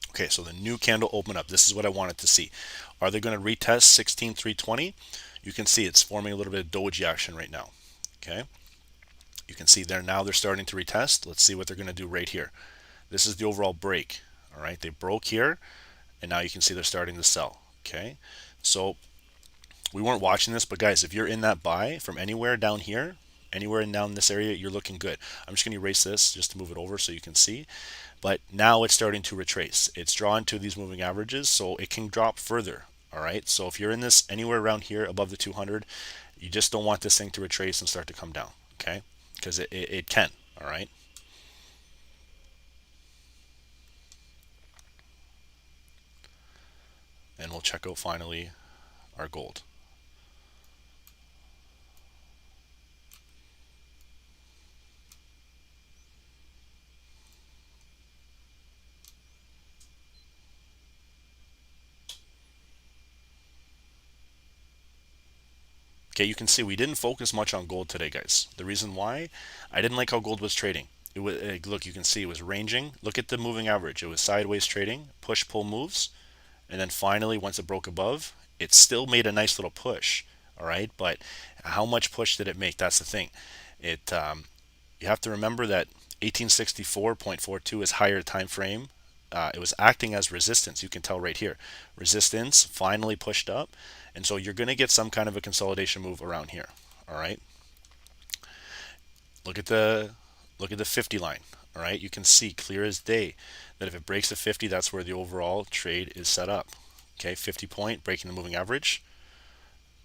[SPEAKER 1] Okay, so the new candle opened up. This is what I wanted to see. Are they going to retest 16,320? You can see it's forming a little bit of doji action right now. Okay, you can see there now they're starting to retest. Let's see what they're going to do right here. This is the overall break. All right, they broke here, and now you can see they're starting to sell. Okay, so we weren't watching this, but guys, if you're in that buy from anywhere down here, anywhere and down this area, you're looking good. I'm just going to erase this just to move it over so you can see. But now it's starting to retrace. It's drawn to these moving averages, so it can drop further. All right, so if you're in this anywhere around here above the 200, you just don't want this thing to retrace and start to come down, okay? Because it can, all right? And we'll check out finally our gold. Okay, you can see we didn't focus much on gold today, guys. The reason why, I didn't like how gold was trading. It was, look, you can see it was ranging. Look at the moving average. It was sideways trading, push-pull moves, and then finally, once it broke above, it still made a nice little push. All right, but how much push did it make? That's the thing. It you have to remember that 1864.42 is higher time frame. It was acting as resistance. You can tell right here. Resistance finally pushed up. And so you're going to get some kind of a consolidation move around here. All right. Look at the 50 line. All right. You can see clear as day that if it breaks the 50, that's where the overall trade is set up. Okay. 50 point breaking the moving average.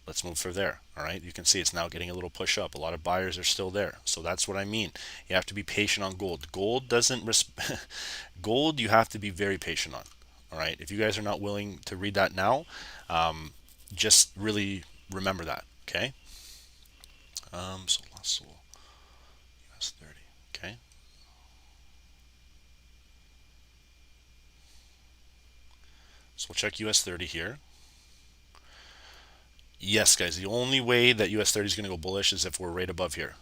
[SPEAKER 1] Let's move for there. All right, you can see it's now getting a little push up. A lot of buyers are still there, so that's what I mean. You have to be patient on gold. Gold doesn't gold you have to be very patient on. All right, if you guys are not willing to read that now, just really remember that. Okay. So US30. Okay. So we'll check US30 here. Yes, guys, the only way that US30 is going to go bullish is if we're right above here,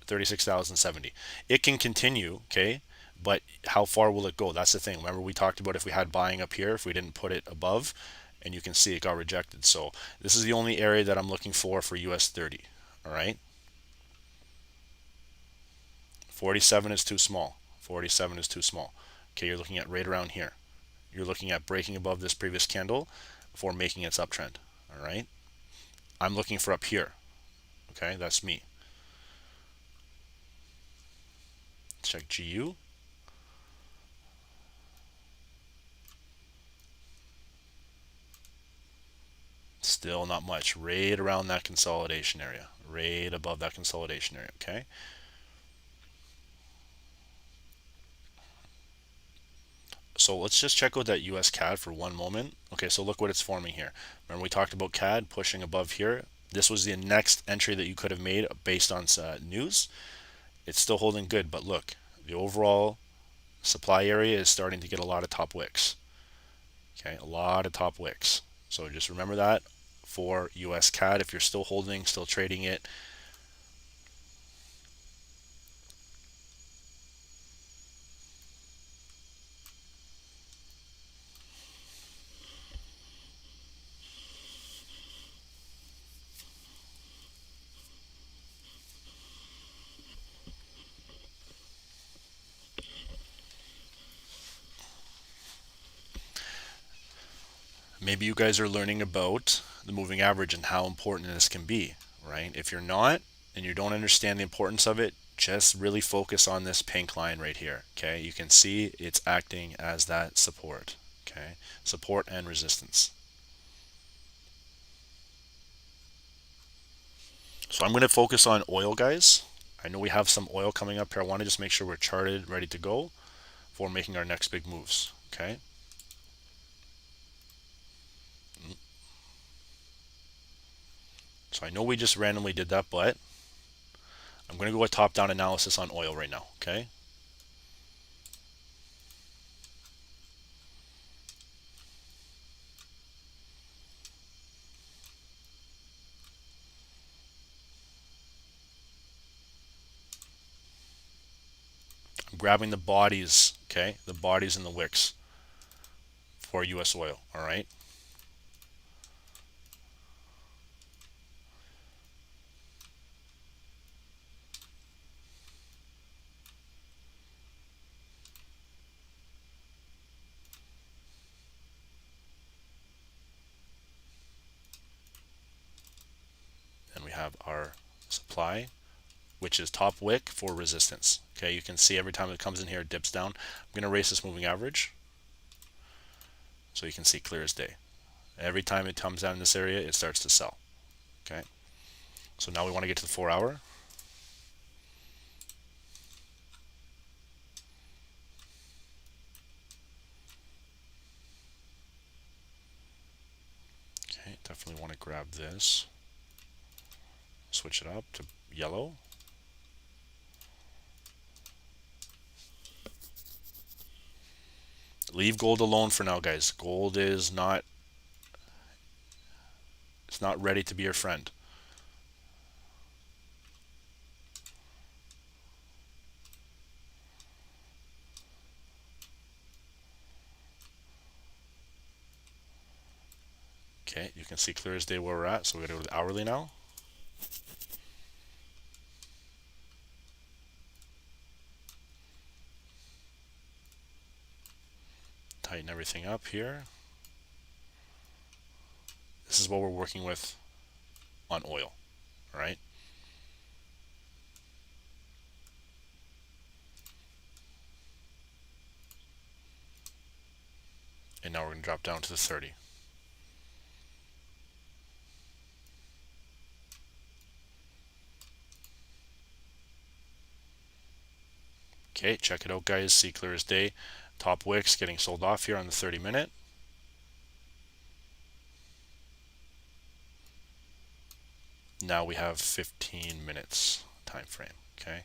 [SPEAKER 1] 36,070. It can continue, okay, but how far will it go? That's the thing. Remember we talked about if we had buying up here, if we didn't put it above, and you can see it got rejected. So this is the only area that I'm looking for US30, all right? 47 is too small. 47 is too small. Okay, you're looking at right around here. You're looking at breaking above this previous candle before making its uptrend. All right. I'm looking for up here. Okay, that's me. Check GU. Still not much. Right around that consolidation area. Right above that consolidation area. Okay. So let's just check out that US CAD for one moment. Okay, so look what it's forming here. Remember we talked about CAD pushing above here. This was the next entry that you could have made based on news. It's still holding good, but look, the overall supply area is starting to get a lot of top wicks. Okay, a lot of top wicks. So just remember that for US CAD. If you're still holding, still trading it, maybe you guys are learning about the moving average and how important this can be, right? If you're not and you don't understand the importance of it, just really focus on this pink line right here. Okay, you can see it's acting as that support. Okay, support and resistance. So I'm going to focus on oil, guys. I know we have some oil coming up here. I want to just make sure we're charted, ready to go for making our next big moves. Okay. So I know we just randomly did that, but I'm going to go with top-down analysis on oil right now. Okay. I'm grabbing the bodies. Okay, the bodies and the wicks for U.S. oil. All right. And we have our supply, which is top wick for resistance. Okay, you can see every time it comes in here, it dips down. I'm going to erase this moving average so you can see clear as day. Every time it comes down in this area, it starts to sell. Okay, so now we want to get to the 4-hour. Okay, definitely want to grab this. Switch it up to yellow. Leave gold alone for now, guys. Gold is not, it's not ready to be your friend. Okay, you can see clear as day where we're at. So we're going to go to the hourly now. Tighten everything up here. This is what we're working with on oil, all right? And now we're going to drop down to the 30. Okay, check it out, guys. See clear as day. Top wicks getting sold off here on the 30-minute. Now we have 15 minutes time frame. Okay.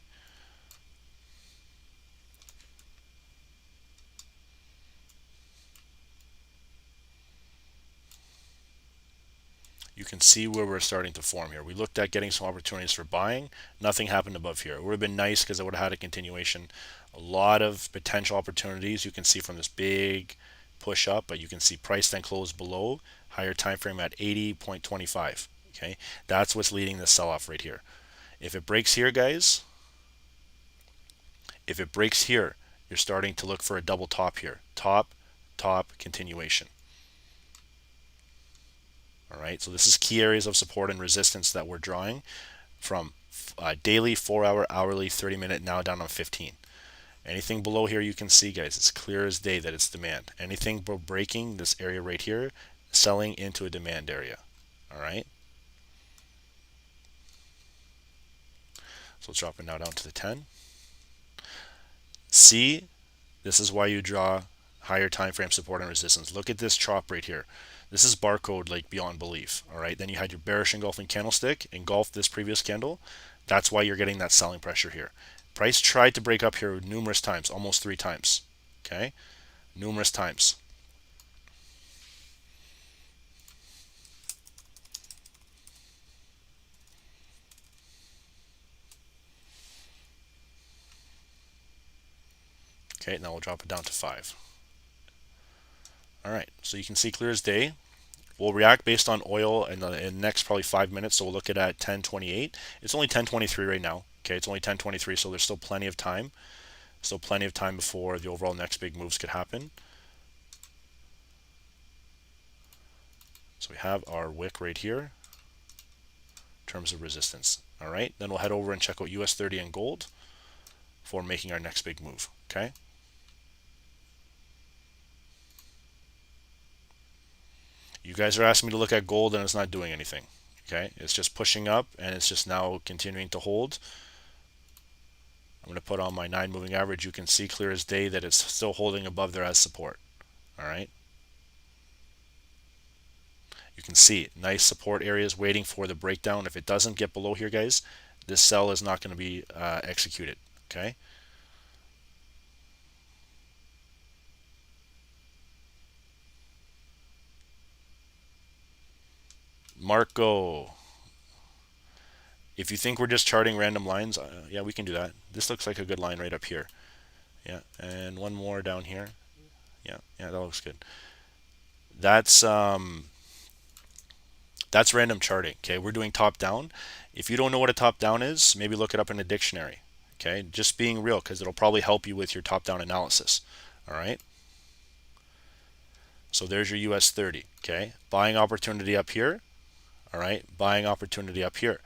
[SPEAKER 1] You can see where we're starting to form here. We looked at getting some opportunities for buying. Nothing happened above here. It would have been nice because it would have had a continuation. A lot of potential opportunities you can see from this big push up, but you can see price then close below, higher time frame at 80.25. Okay, that's what's leading the sell-off right here. If it breaks here, guys, If it breaks here, you're starting to look for a double top here. Top, top, continuation. All right, so this is key areas of support and resistance that we're drawing from daily, 4-hour, hourly, 30-minute, now down on 15. Anything below here, you can see, guys, it's clear as day that it's demand. Anything breaking this area right here, selling into a demand area. All right. So let's drop it now down to the 10. See, this is why you draw higher time frame support and resistance. Look at this chop right here. This is barcode like beyond belief. All right. Then you had your bearish engulfing candlestick, engulfed this previous candle. That's why you're getting that selling pressure here. Price tried to break up here numerous times, almost 3 times. Okay, numerous times. Okay, now we'll drop it down to 5. All right, so you can see clear as day. We'll react based on oil in the next probably 5 minutes. So we'll look at 10:28. It's only 10:23 right now. Okay, it's only 10:23, so there's still plenty of time. Still plenty of time before the overall next big moves could happen. So we have our wick right here in terms of resistance. All right, then we'll head over and check out US30 and Gold for making our next big move. Okay. You guys are asking me to look at gold and it's not doing anything. Okay, it's just pushing up and it's just now continuing to hold. I'm going to put on my 9 moving average. You can see clear as day that it's still holding above there as support. All right. You can see nice support areas waiting for the breakdown. If it doesn't get below here, guys, this sell is not going to be executed. Okay. Marco, if you think we're just charting random lines, yeah, we can do that. This looks like a good line right up here. Yeah, and one more down here. Yeah, that looks good. That's random charting. Okay, we're doing top down. If you don't know what a top down is, maybe look it up in a dictionary. Okay, just being real, because it'll probably help you with your top down analysis. All right. So there's your US30. Okay, buying opportunity up here. All right, buying opportunity up here.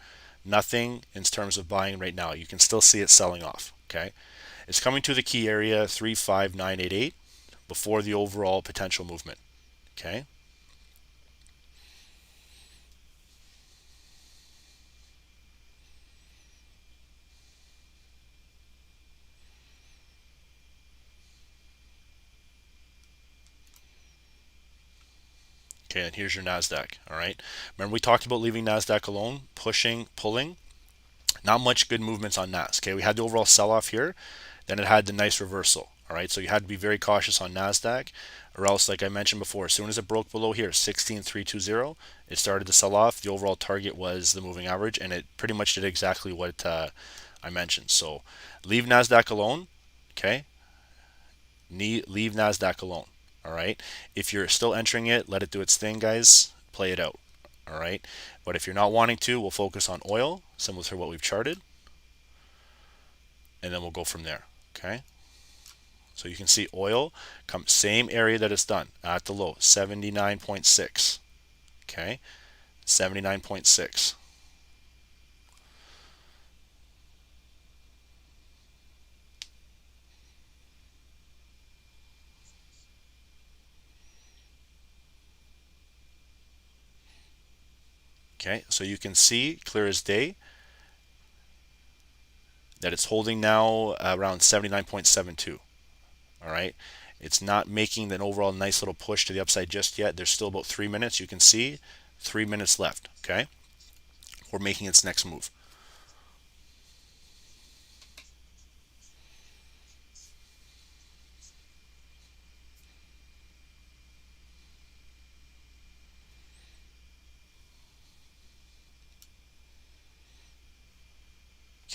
[SPEAKER 1] Nothing in terms of buying right now. You can still see it selling off. Okay, it's coming to the key area 35988 before the overall potential movement. Okay. Okay, and here's your NASDAQ. All right. Remember we talked about leaving NASDAQ alone, pushing, pulling. Not much good movements on NAS. Okay, we had the overall sell-off here, then it had the nice reversal. All right, so you had to be very cautious on NASDAQ, or else, like I mentioned before, as soon as it broke below here, 16,320, it started to sell off. The overall target was the moving average, and it pretty much did exactly what I mentioned. So leave NASDAQ alone. Okay, leave NASDAQ alone. All right, if you're still entering it, let it do its thing, guys. Play it out. All right, but if you're not wanting to, we'll focus on oil, similar to what we've charted, and then we'll go from there. Okay, so you can see oil come same area that it's done at the low, 79.6. Okay, 79.6. Okay, so you can see clear as day that it's holding now around 79.72. All right, it's not making an overall nice little push to the upside just yet. There's still about 3 minutes. You can see 3 minutes left. Okay, we're making its next move.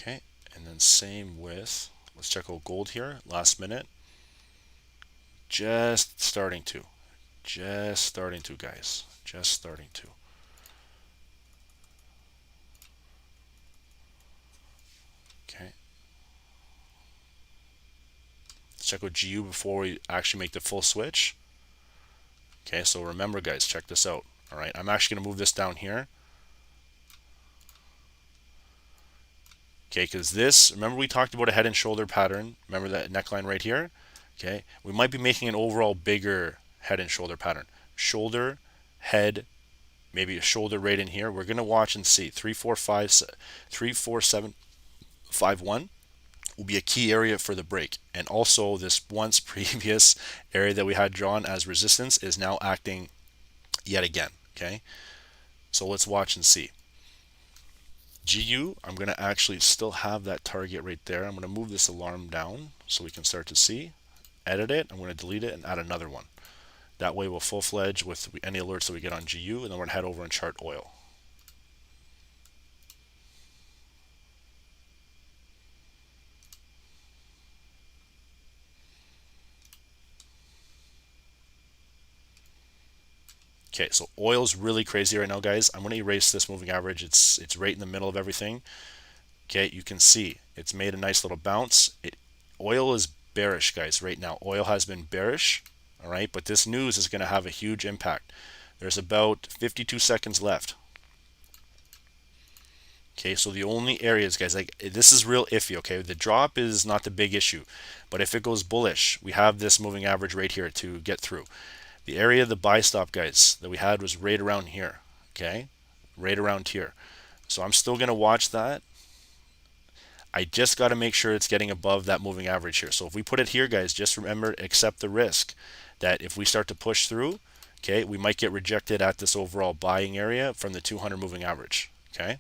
[SPEAKER 1] Okay, and then same with, let's check out gold here, last minute. Just starting to, guys, just starting to. Okay. check out GU before we actually make the full switch. Okay, so remember guys, check this out. All right, I'm actually going to move this down here. Okay, because this, remember we talked about a head and shoulder pattern. Remember that neckline right here? Okay, we might be making an overall bigger head and shoulder pattern. Shoulder, head, maybe a shoulder right in here. We're going to watch and see. 3, 4, 5, 3, 4, 7, 5, 1 will be a key area for the break. And also this once previous area that we had drawn as resistance is now acting yet again. Okay, so let's watch and see. GU, I'm going to actually still have that target right there. I'm going to move this alarm down so we can start to see. Edit it. I'm going to delete it and add another one. That way we'll full-fledged with any alerts that we get on GU, and then we're going to head over and chart oil. Okay, so oil's really crazy right now, guys. I'm going to erase this moving average. It's right in the middle of everything. Okay, you can see it's made a nice little bounce. Oil is bearish, guys, right now. Oil has been bearish, all right, but this news is going to have a huge impact. There's about 52 seconds left. Okay, so the only areas, guys, like this is real iffy, okay? The drop is not the big issue, but if it goes bullish, we have this moving average right here to get through. The area of the buy stop, guys, that we had was right around here, okay? Right around here. So I'm still going to watch that. I just got to make sure it's getting above that moving average here. So if we put it here, guys, just remember, accept the risk that if we start to push through, okay, we might get rejected at this overall buying area from the 200 moving average, okay?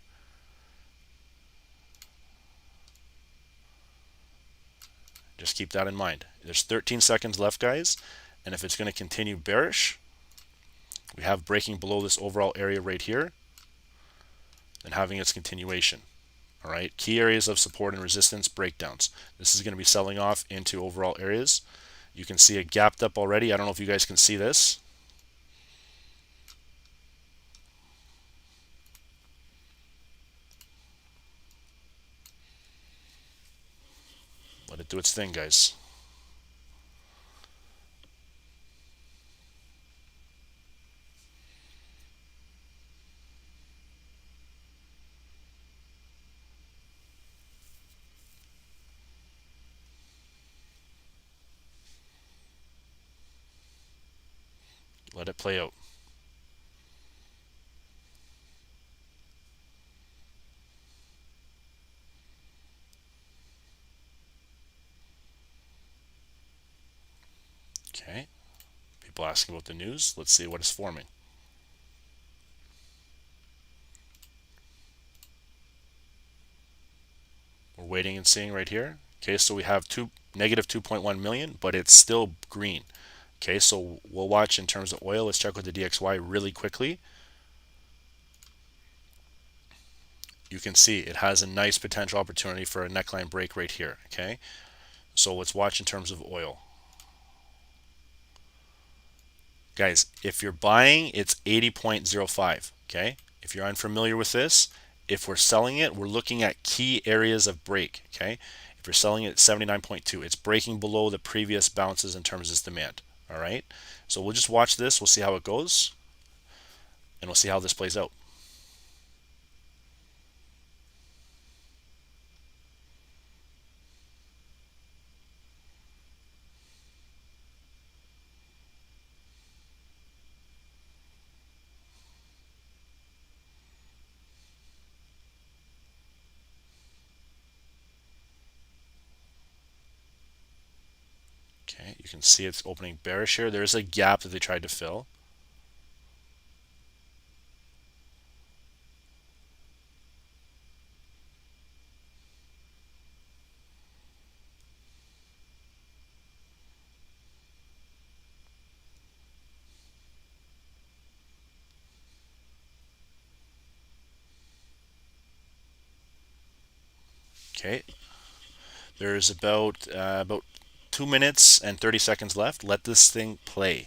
[SPEAKER 1] Just keep that in mind. There's 13 seconds left, guys, and if it's going to continue bearish, we have breaking below this overall area right here and having its continuation. All right, key areas of support and resistance breakdowns. This is going to be selling off into overall areas. You can see it gapped up already. I don't know if you guys can see this. Let it do its thing, guys. Let it play out. Okay. People asking about the news. Let's see what is forming. We're waiting and seeing right here. Okay, so we have negative 2.1 million, but it's still green. Okay, so we'll watch in terms of oil. Let's check with the DXY really quickly. You can see it has a nice potential opportunity for a neckline break right here. Okay, so let's watch in terms of oil. Guys, if you're buying, it's 80.05. Okay, if you're unfamiliar with this, if we're selling it, we're looking at key areas of break. Okay, if you're selling it at 79.2, it's breaking below the previous bounces in terms of its demand. All right, so we'll just watch this. We'll see how it goes, and we'll see how this plays out. Okay, you can see it's opening bearish here. There's a gap that they tried to fill. Okay, there's about 2 minutes and 30 seconds left. Let this thing play.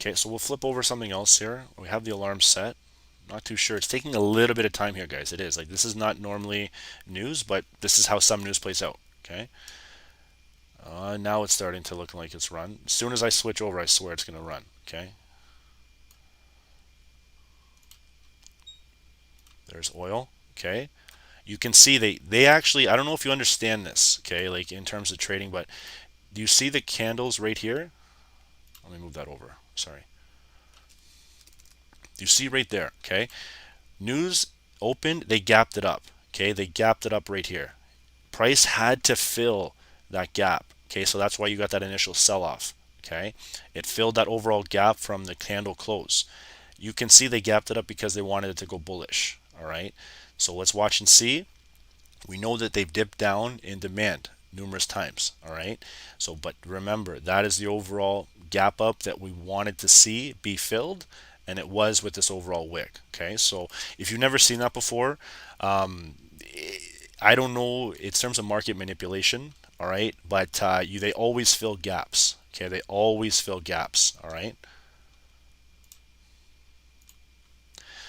[SPEAKER 1] Okay, so we'll flip over something else here. We have the alarm set. Not too sure. It's taking a little bit of time here, guys. It is. Like, this is not normally news, but this is how some news plays out. Okay. Now it's starting to look like it's run. As soon as I switch over, I swear it's going to run. Okay. There's oil. Okay. You can see they actually, I don't know if you understand this, okay, like in terms of trading, but do you see the candles right here? Let me move that over. Sorry. Do you see right there? Okay. News opened, they gapped it up. Okay. They gapped it up right here. Price had to fill that gap. Okay. So that's why you got that initial sell off. Okay. It filled that overall gap from the candle close. You can see they gapped it up because they wanted it to go bullish. All right. So let's watch and see. We know that they've dipped down in demand numerous times. All right. So, but remember, that is the overall gap up that we wanted to see be filled, and it was with this overall wick. Okay. So if you've never seen that before, I don't know in terms of market manipulation. All right. But they always fill gaps. Okay. They always fill gaps. All right.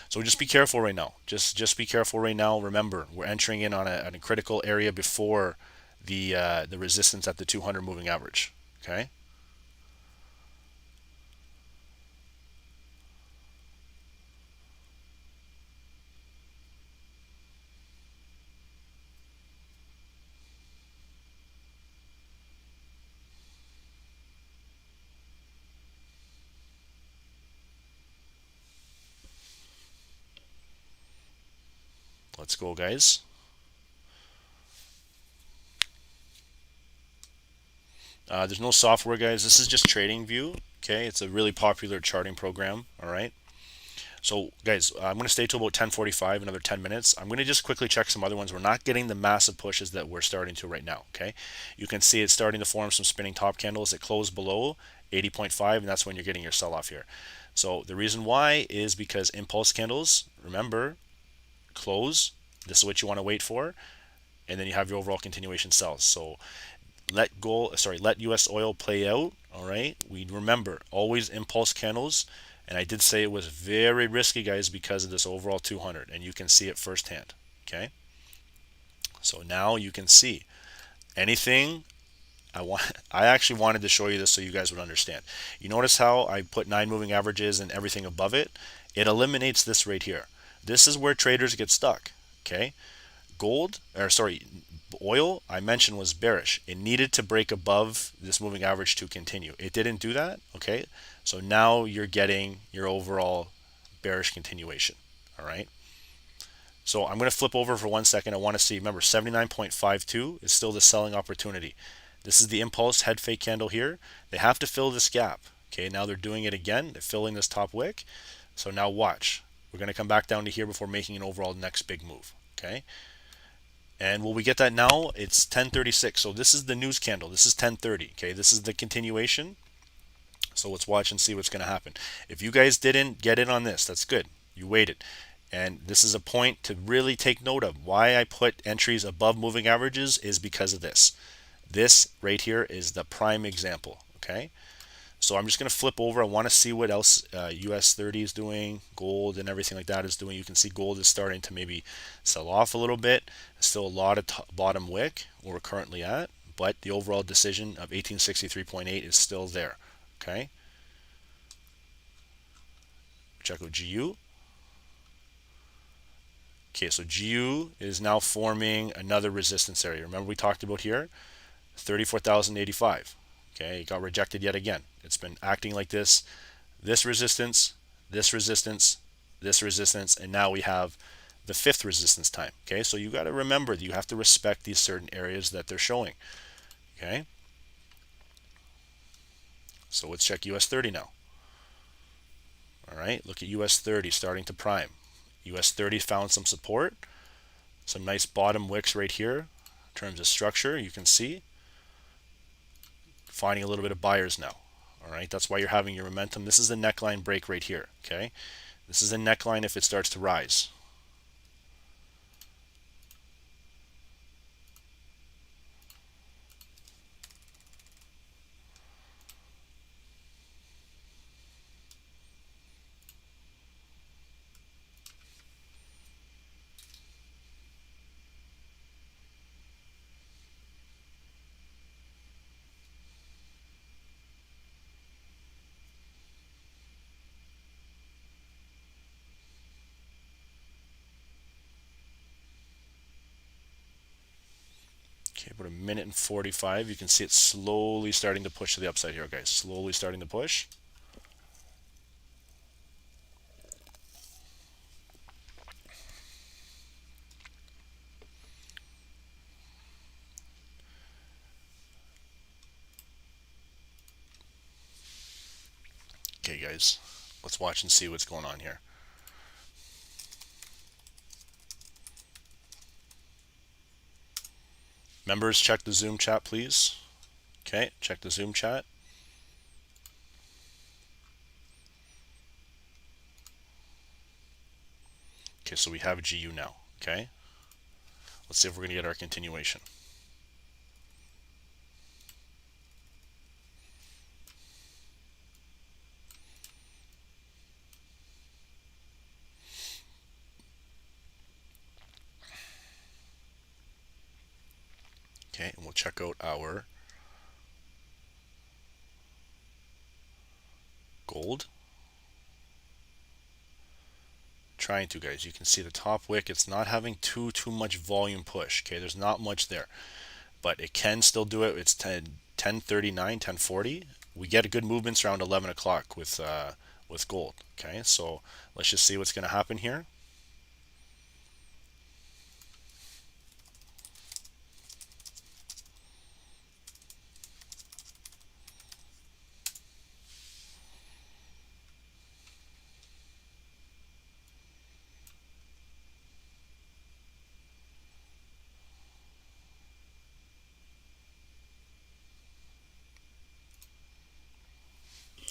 [SPEAKER 1] So just be careful right now. Just be careful right now. Remember, we're entering in on a critical area before the resistance at the 200 moving average. Okay. Let's go, guys. There's no software, guys. This is just TradingView. Okay, it's a really popular charting program. All right. So, guys, I'm going to stay till about 10:45, another 10 minutes. I'm going to just quickly check some other ones. We're not getting the massive pushes that we're starting to right now. Okay, you can see it's starting to form some spinning top candles. It closed below 80.5, and that's when you're getting your sell-off here. So the reason why is because impulse candles, remember, close. This is what you want to wait for, and then you have your overall continuation sells. So let US oil play out. All right, we remember always impulse candles, and I did say it was very risky, guys, because of this overall 200, and you can see it firsthand. Okay, so now you can see anything. I actually wanted to show you this so you guys would understand. You notice how I put 9 moving averages and everything above it? It eliminates this right here. This is where traders get stuck. Okay, oil, I mentioned, was bearish. It needed to break above this moving average to continue. It didn't do that. Okay, so now you're getting your overall bearish continuation. All right, so I'm going to flip over for 1 second. I want to see, remember, 79.52 is still the selling opportunity. This is the impulse head fake candle here. They have to fill this gap. Okay, now they're doing it again. They're filling this top wick. So now watch. We're going to come back down to here before making an overall next big move. Okay, and will we get that now? It's 10:36. So this is the news candle. This is 10:30. Okay, this is the continuation. So let's watch and see what's going to happen. If you guys didn't get in on this, that's good. You waited. And this is a point to really take note of. Why I put entries above moving averages is because of this. This right here is the prime example. Okay, so I'm just going to flip over. I want to see what else US30 is doing, gold and everything like that is doing. You can see gold is starting to maybe sell off a little bit. Still a lot of bottom wick where we're currently at, but the overall decision of 1863.8 is still there. Okay, check out GU. Okay, so GU is now forming another resistance area. Remember we talked about here, 34,085. Okay, it got rejected yet again. It's been acting like this resistance, this resistance, this resistance, and now we have the 5th resistance time. Okay, so you got to remember that you have to respect these certain areas that they're showing. Okay, so let's check US30 now. All right, look at US30 starting to prime. US30 found some support, some nice bottom wicks right here. In terms of structure, you can see finding a little bit of buyers now. All right, that's why you're having your momentum. This is the neckline break right here. Okay, this is a neckline if it starts to rise. minute and 45. You can see it slowly starting to push to the upside here, guys. Slowly starting to push. Okay, guys, let's watch and see what's going on here. Members, check the Zoom chat, please. Okay, check the Zoom chat. Okay, so we have GU now. Okay, let's see if we're going to get our continuation. Okay, and we'll check out our gold. Trying to, guys, you can see the top wick, it's not having too much volume push. Okay, there's not much there, but it can still do it. It's 10:39, 10:40. We get good movements around 11 o'clock with gold. Okay, so let's just see what's going to happen here.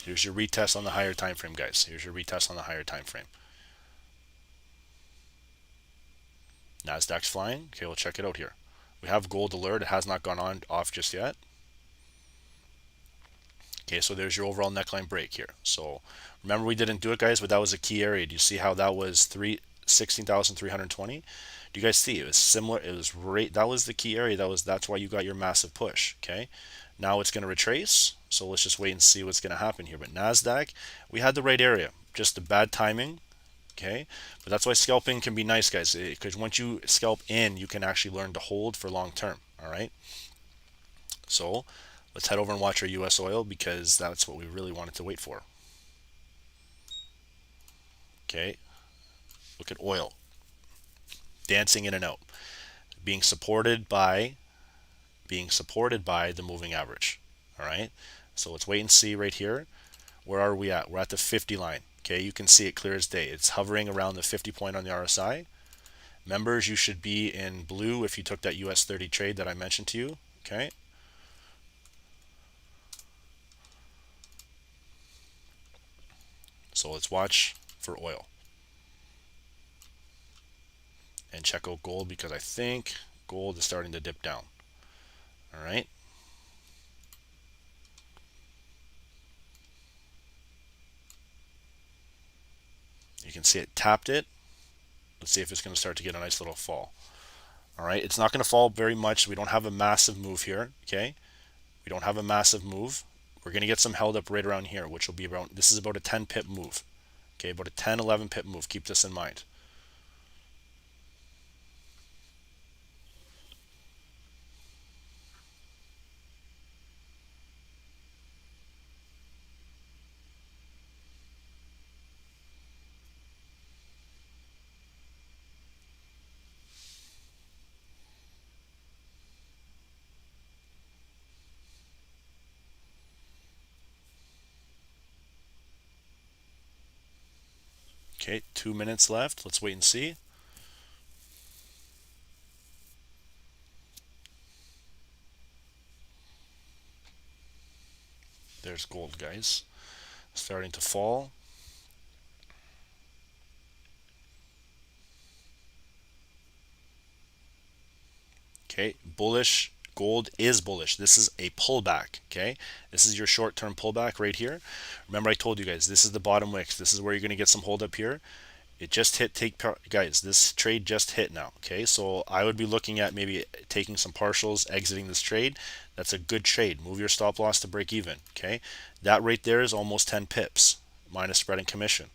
[SPEAKER 1] Here's your retest on the higher time frame, guys. Here's your retest on the higher time frame. NASDAQ's flying. Okay, we'll check it out here. We have gold alert. It has not gone off just yet. Okay, so there's your overall neckline break here. So remember, we didn't do it, guys, but that was a key area. Do you see how that was 16,320? Do you guys see it was similar? It was right. That was the key area. That's why you got your massive push. Okay, now it's going to retrace. So let's just wait and see what's going to happen here. But NASDAQ, we had the right area, just the bad timing. Okay, but that's why scalping can be nice, guys, because once you scalp in, you can actually learn to hold for long term. All right, so let's head over and watch our US oil, because that's what we really wanted to wait for. Okay, look at oil dancing in and out, being supported by the moving average. All right, so let's wait and see right here. Where are we at? We're at the 50 line. Okay, you can see it clear as day. It's hovering around the 50 point on the RSI. Members, you should be in blue if you took that US30 trade that I mentioned to you. Okay, so let's watch for oil and check out gold, because I think gold is starting to dip down. All right, you can see it tapped it. Let's see if it's going to start to get a nice little fall. All right, it's not going to fall very much. We don't have a massive move here. Okay, we don't have a massive move. We're going to get some held up right around here, which will be around, this is about a 10 pip move. Okay, about a 10, 11 pip move. Keep this in mind. Okay, 2 minutes left. Let's wait and see. There's gold, guys, starting to fall. Okay, bullish. Gold is bullish. This is a pullback. Okay, this is your short-term pullback right here. Remember, I told you guys, this is the bottom wicks. This is where you're going to get some hold up here. It just hit. Guys, this trade just hit now. Okay, so I would be looking at maybe taking some partials, exiting this trade. That's a good trade. Move your stop loss to break even. Okay, that right there is almost 10 pips minus spread and commission.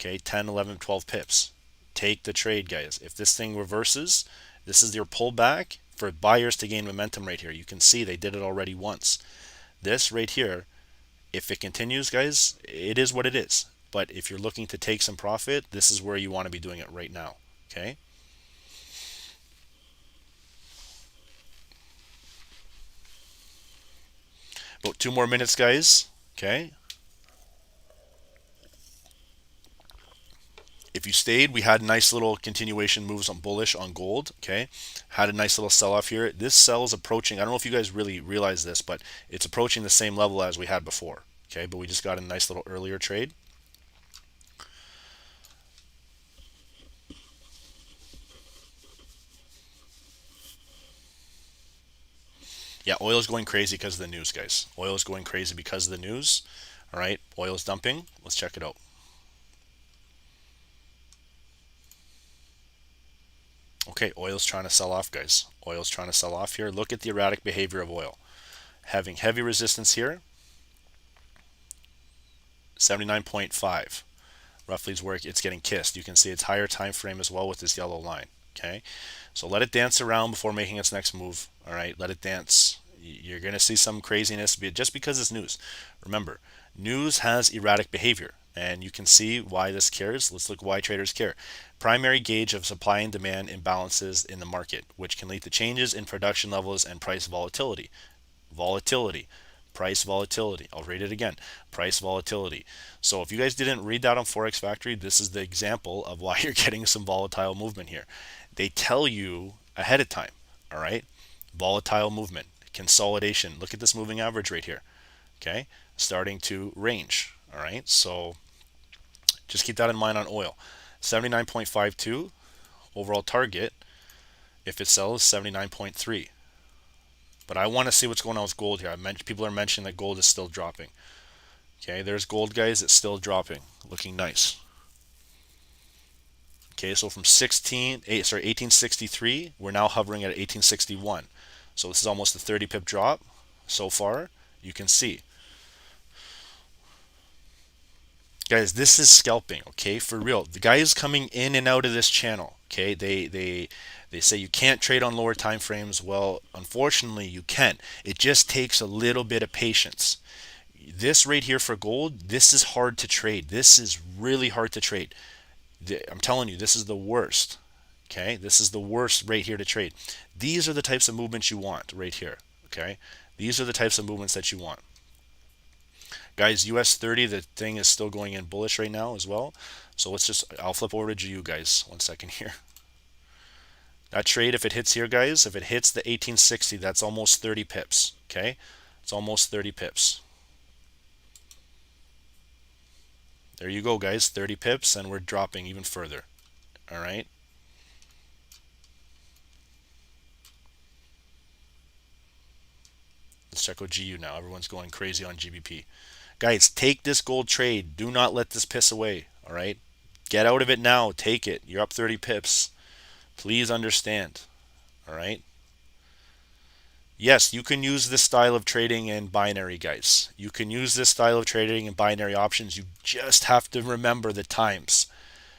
[SPEAKER 1] Okay, 10, 11, 12 pips. Take the trade, guys. If this thing reverses, this is your pullback. for buyers to gain momentum right here. You can see they did it already once. This right here, if it continues, guys, it is what it is. But if you're looking to take some profit, this is where you want to be doing it right now. Okay. About 2 more minutes, guys. Okay. If you stayed, we had nice little continuation moves on bullish on gold. Okay. Had a nice little sell off here. This sell is approaching, I don't know if you guys really realize this, but it's approaching the same level as we had before. Okay. But we just got a nice little earlier trade. Yeah, oil is going crazy because of the news, guys. Oil is going crazy because of the news. All right. Oil is dumping. Let's check it out. Okay, oil's trying to sell off, guys. Oil's trying to sell off here. Look at the erratic behavior of oil. Having heavy resistance here. 79.5 roughly is where it's getting kissed. You can see its higher time frame as well with this yellow line. Okay, so let it dance around before making its next move. All right, let it dance. You're going to see some craziness just because it's news. Remember, news has erratic behavior, and you can see why this cares. Let's look why traders care. Primary gauge of supply and demand imbalances in the market, which can lead to changes in production levels and price volatility. Price volatility. I'll read it again. Price volatility. So if you guys didn't read that on Forex Factory, this is the example of why you're getting some volatile movement here. They tell you ahead of time. All right. Volatile movement. Consolidation. Look at this moving average right here. Okay. Starting to range. All right. So just keep that in mind on oil. 79.52 overall target. If it sells, 79.3. But I want to see what's going on with gold here. People are mentioning that gold is still dropping. Okay, there's gold, guys. It's still dropping, looking nice. Okay, so from 1863, we're now hovering at 1861. So this is almost a 30 pip drop so far. You can see. Guys, this is scalping, okay, for real. The guys coming in and out of this channel, okay, they say you can't trade on lower time frames. Well, unfortunately, you can. It just takes a little bit of patience. This right here for gold, this is hard to trade. This is really hard to trade. I'm telling you, this is the worst. Okay, this is the worst right here to trade. These are the types of movements you want right here. Okay, these are the types of movements that you want. Guys, US30, the thing is still going in bullish right now as well. So I'll flip over to GU, guys. 1 second here. That trade, if it hits here, guys, if it hits the 1860, that's almost 30 pips. Okay, it's almost 30 pips. There you go, guys, 30 pips, and we're dropping even further. All right. Let's check out GU now. Everyone's going crazy on GBP. Guys, take this gold trade. Do not let this piss away. All right. Get out of it now. Take it. You're up 30 pips. Please understand. All right. Yes, you can use this style of trading in binary, guys. You can use this style of trading in binary options. You just have to remember the times.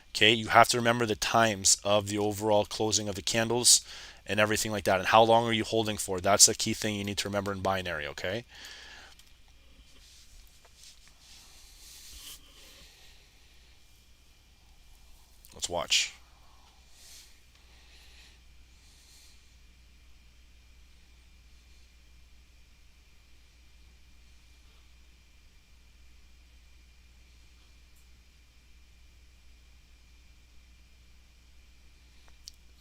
[SPEAKER 1] Okay, you have to remember the times of the overall closing of the candles and everything like that. And how long are you holding for? That's a key thing you need to remember in binary, okay? Let's watch.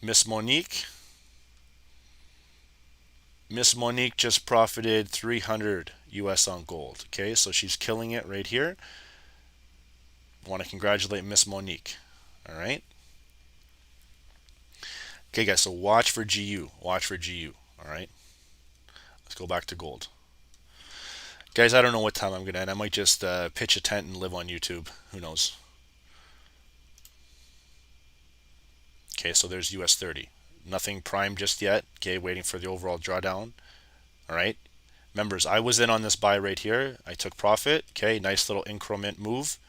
[SPEAKER 1] Miss Monique just profited 300 US on gold. Okay, so she's killing it right here. I want to congratulate Miss Monique. All right. Okay, guys, so watch for GU. Watch for GU. All right. Let's go back to gold. Guys, I don't know what time I'm going to end. I might just pitch a tent and live on YouTube. Who knows? Okay, so there's US30. Nothing prime just yet. Okay, waiting for the overall drawdown. All right. Members, I was in on this buy right here. I took profit. Okay, nice little increment move.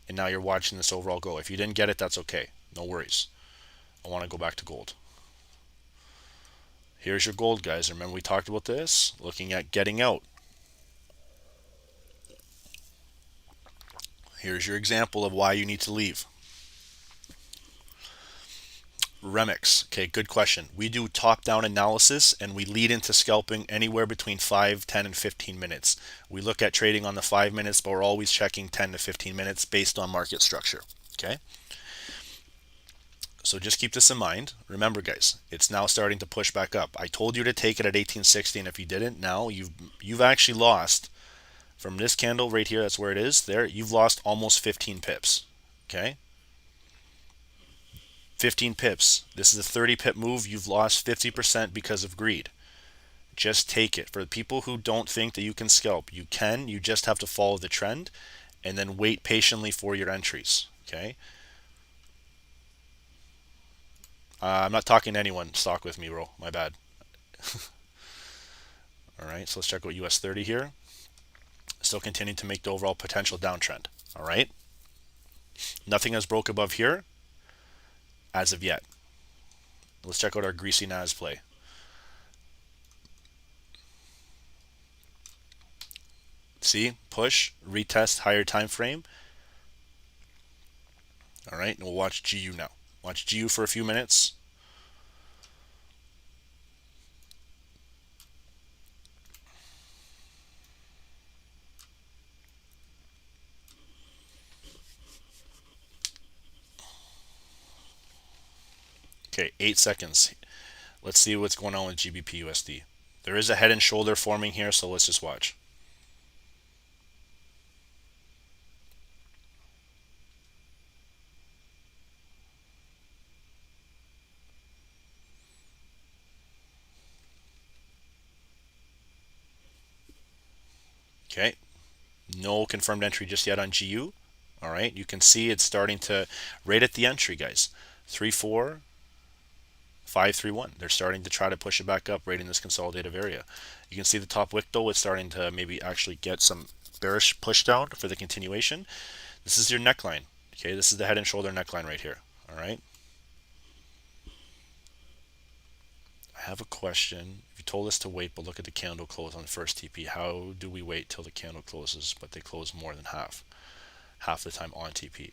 [SPEAKER 1] And now you're watching this overall go. If you didn't get it, that's okay. No worries. I want to go back to gold. Here's your gold, guys. Remember we talked about this? Looking at getting out. Here's your example of why you need to leave. Remix. Okay, good question. We do top-down analysis and we lead into scalping anywhere between 5, 10, and 15 minutes. We look at trading on the 5 minutes, but we're always checking 10 to 15 minutes based on market structure. Okay? So just keep this in mind. Remember, guys, it's now starting to push back up. I told you to take it at 1860, and if you didn't, now you've actually lost from this candle right here. That's where it is. There, you've lost almost 15 pips. Okay? 15 pips. This is a 30 pip move. You've lost 50% because of greed. Just take it. For the people who don't think that you can scalp, you can. You just have to follow the trend and then wait patiently for your entries. Okay? I'm not talking to anyone. Stock with me, bro. My bad. All right, so let's check out US30 here. Still continuing to make the overall potential downtrend. All right. Nothing has broke above here as of yet. Let's check out our greasy NAS play. See, push, retest, higher time frame. All right, and we'll watch GU now. Watch GU for a few minutes. Okay, 8 seconds. Let's see what's going on with GBPUSD. There is a head and shoulder forming here, so let's just watch. Okay, no confirmed entry just yet on GU. All right, you can see it's starting to, right at the entry, guys. 3-4, 5-3-1. They're starting to try to push it back up right in this consolidative area. You can see the top wick though, it's starting to maybe actually get some bearish push down for the continuation. This is your neckline. Okay, this is the head and shoulder neckline right here. All right. I have a question. You told us to wait, but look at the candle close on the first TP. How do we wait till the candle closes, but they close more than half the time on TP?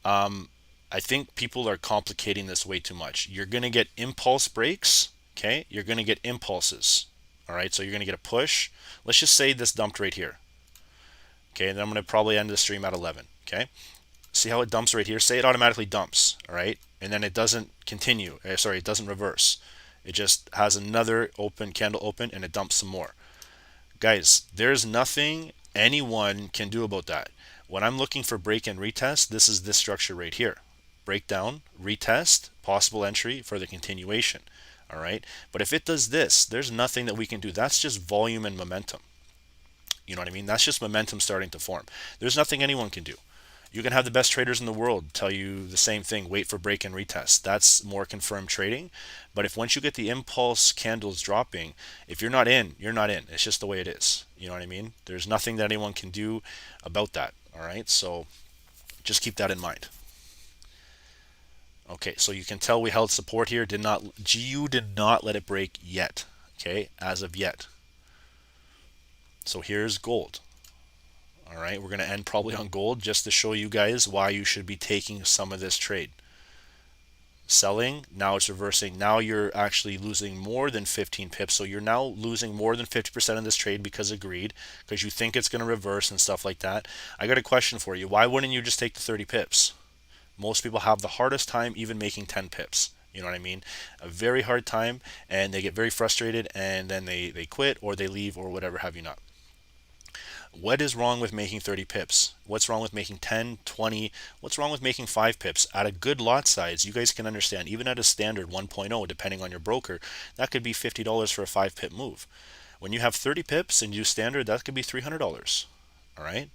[SPEAKER 1] I think people are complicating this way too much. You're going to get impulse breaks, okay? You're going to get impulses, all right? So you're going to get a push. Let's just say this dumped right here, okay? And then I'm going to probably end the stream at 11, okay? See how it dumps right here? Say it automatically dumps, all right? And then it doesn't continue. Sorry, it doesn't reverse. It just has another open candle open and it dumps some more. Guys, there's nothing anyone can do about that. When I'm looking for break and retest, this is this structure right here. Breakdown, retest, possible entry for the continuation. All right. But if it does this, there's nothing that we can do. That's just volume and momentum. You know what I mean? That's just momentum starting to form. There's nothing anyone can do. You can have the best traders in the world tell you the same thing, wait for break and retest. That's more confirmed trading. But if once you get the impulse candles dropping, if you're not in, you're not in. It's just the way it is. You know what I mean? There's nothing that anyone can do about that. All right. So just keep that in mind. Okay, so you can tell we held support here. GU did not let it break yet. Okay, as of yet. So here's gold. All right, we're going to end probably on gold just to show you guys why you should be taking some of this trade. Selling, now it's reversing. Now you're actually losing more than 15 pips. So you're now losing more than 50% of this trade because of greed, because you think it's going to reverse and stuff like that. I got a question for you. Why wouldn't you just take the 30 pips? Most people have the hardest time even making 10 pips. You know what I mean? A very hard time, and they get very frustrated, and then they quit or they leave or whatever have you not. What is wrong with making 30 pips? What's wrong with making 10, 20? What's wrong with making 5 pips? At a good lot size, you guys can understand, even at a standard 1.0, depending on your broker, that could be $50 for a 5 pip move. When you have 30 pips and use standard, that could be $300. All right?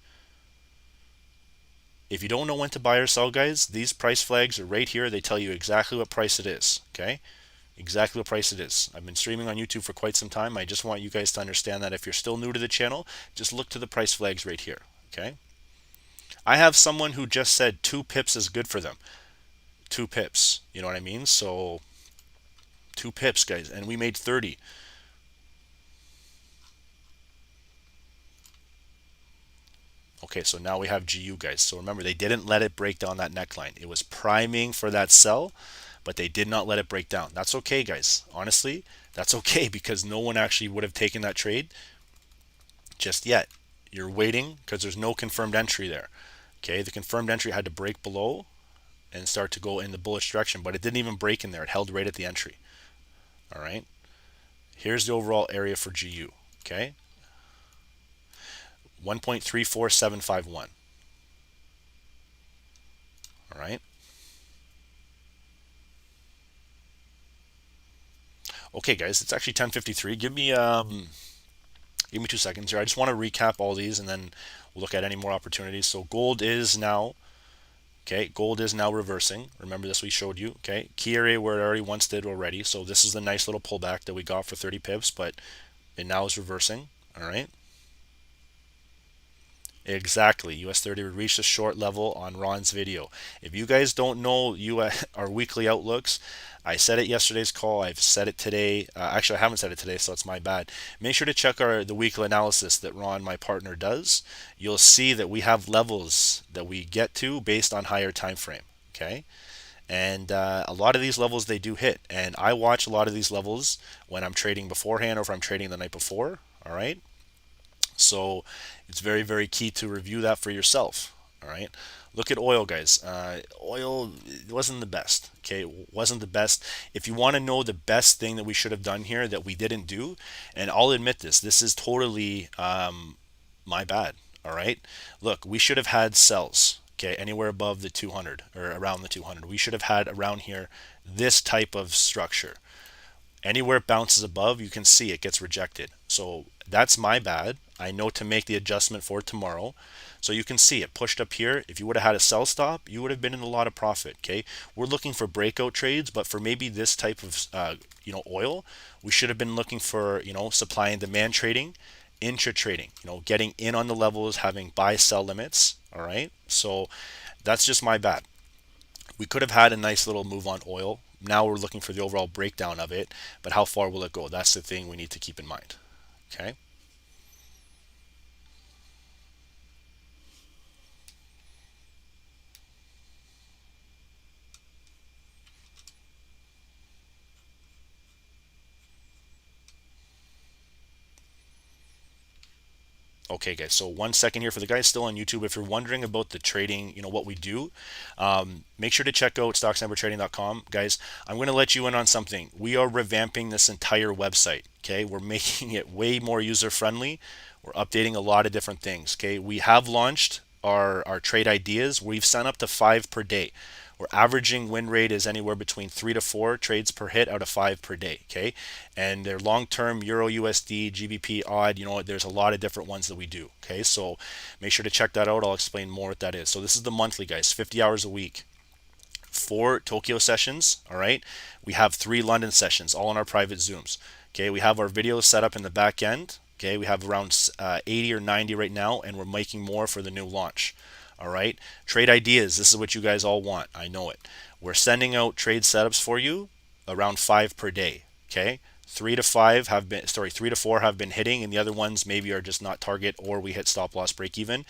[SPEAKER 1] If you don't know when to buy or sell, guys, these price flags are right here. They tell you exactly what price it is, okay? Exactly what price it is. I've been streaming on YouTube for quite some time. I just want you guys to understand that if you're still new to the channel, just look to the price flags right here, okay? I have someone who just said 2 pips is good for them. 2 pips, you know what I mean? So 2 pips, guys, and we made 30. Okay, so now we have GU, guys. So remember, they didn't let it break down that neckline. It was priming for that sell, but they did not let it break down. That's okay, guys. Honestly, that's okay because no one actually would have taken that trade just yet. You're waiting because there's no confirmed entry there. Okay, the confirmed entry had to break below and start to go in the bullish direction, but it didn't even break in there. It held right at the entry. All right, here's the overall area for GU. Okay, 1.34751. All right. Okay, guys, it's actually 10:53. Give me 2 seconds here. I just want to recap all these and then we'll look at any more opportunities. So gold is now, okay, gold is now reversing. Remember this we showed you, okay? Key area where it already once did already. So this is the nice little pullback that we got for 30 pips, but it now is reversing, all right? Exactly. US30 reached a short level on Ron's video. If you guys don't know our weekly outlooks, I said it yesterday's call. I've said it today. Actually, I haven't said it today, so it's my bad. Make sure to check the weekly analysis that Ron, my partner, does. You'll see that we have levels that we get to based on higher time frame. Okay, and a lot of these levels they do hit, and I watch a lot of these levels when I'm trading beforehand or if I'm trading the night before. All right. So it's very, very key to review that for yourself. All right. Look at oil, guys. Oil wasn't the best. Okay, it wasn't the best. If you want to know the best thing that we should have done here that we didn't do, and I'll admit this, this is totally my bad. All right. Look, we should have had sells. Okay, anywhere above the 200 or around the 200. We should have had around here this type of structure. Anywhere it bounces above, you can see it gets rejected. So that's my bad. I know to make the adjustment for tomorrow. So you can see it pushed up here. If you would have had a sell stop, you would have been in a lot of profit. Okay, we're looking for breakout trades, but for maybe this type of oil, we should have been looking for supply and demand trading, intra trading. Getting in on the levels, having buy sell limits. All right, so that's just my bad. We could have had a nice little move on oil. Now we're looking for the overall breakdown of it, but how far will it go? That's the thing we need to keep in mind. Okay. Okay, guys, so 1 second here for the guys still on YouTube. If you're wondering about the trading, what we do, make sure to check out stocksnappertrading.com. Guys, I'm going to let you in on something. We are revamping this entire website. Okay, we're making it way more user friendly. We're updating a lot of different things. Okay, we have launched our trade ideas. We've signed up to 5 per day. We're averaging win rate is anywhere between 3 to 4 trades per hit out of 5 per day. Okay, and they're long-term Euro USD, GBP odd. There's a lot of different ones that we do. Okay, so make sure to check that out. I'll explain more what that is. So this is the monthly, guys, 50 hours a week. 4 Tokyo sessions. All right, we have 3 London sessions, all in our private Zooms. Okay, we have our videos set up in the back end. Okay, we have around 80 or 90 right now, and we're making more for the new launch. All right, trade ideas. This is what you guys all want. I know it. We're sending out trade setups for you around 5 per day. Okay, 3 to 4 have been hitting, and the other ones maybe are just not target, or we hit stop loss break even,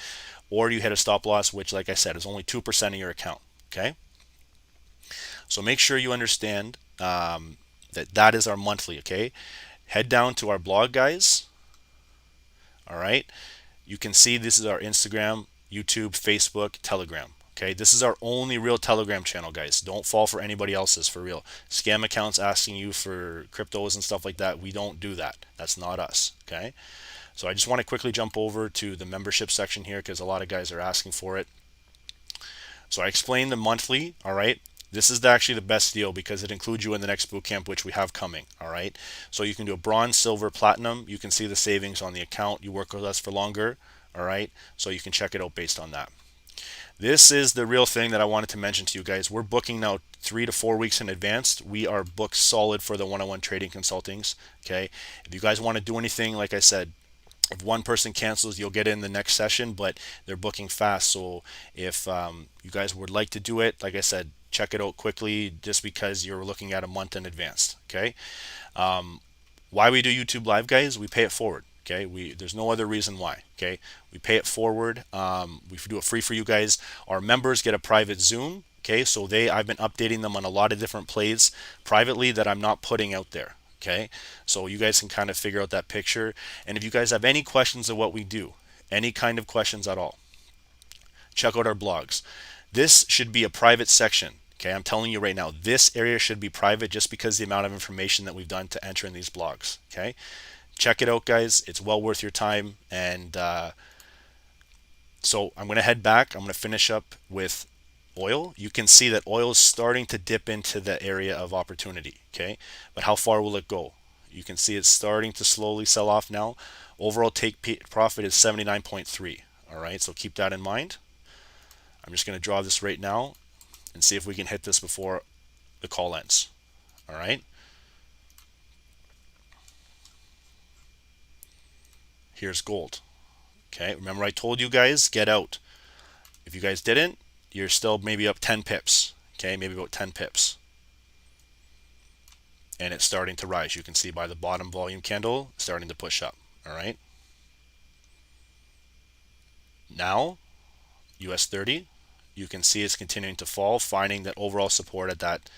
[SPEAKER 1] or you hit a stop loss, which, like I said, is only 2% of your account. Okay, so make sure you understand that is our monthly. Okay, head down to our blog, guys. All right, you can see this is our Instagram, YouTube, Facebook, Telegram. Okay, this is our only real Telegram channel, guys. Don't fall for anybody else's, for real. Scam accounts asking you for cryptos and stuff like that. We don't do that. That's not us. Okay, so I just want to quickly jump over to the membership section here because a lot of guys are asking for it. So I explained the monthly. All right, this is actually the best deal because it includes you in the next bootcamp, which we have coming. All right, so you can do a bronze, silver, platinum. You can see the savings on the account. You work with us for longer. All right, so you can check it out based on that. This is the real thing that I wanted to mention to you guys. We're booking now 3 to 4 weeks in advance. We are booked solid for the one-on-one trading consultings. Okay, if you guys want to do anything, like I said, if one person cancels, you'll get in the next session, but they're booking fast. So if you guys would like to do it, like I said, check it out quickly just because you're looking at a month in advance. Okay. Why we do YouTube Live, guys? We pay it forward. Okay, there's no other reason why. Okay, we pay it forward. We do it free for you guys. Our members get a private Zoom. Okay, so I've been updating them on a lot of different plays privately that I'm not putting out there. Okay, so you guys can kind of figure out that picture. And if you guys have any questions of what we do, any kind of questions at all, check out our blogs. This should be a private section. Okay, I'm telling you right now, this area should be private just because the amount of information that we've done to enter in these blogs. Okay, check it out, guys. It's well worth your time. And so I'm going to head back. I'm going to finish up with oil. You can see that oil is starting to dip into the area of opportunity. Okay, but how far will it go? You can see it's starting to slowly sell off now. Overall take profit is 79.3. All right, so keep that in mind. I'm just going to draw this right now and see if we can hit this before the call ends. All right. Here's gold. Okay, remember I told you guys, get out. If you guys didn't, you're still maybe up 10 pips. Okay, maybe about 10 pips. And it's starting to rise. You can see by the bottom volume candle starting to push up. All right. Now, US30, you can see it's continuing to fall, finding that overall support at that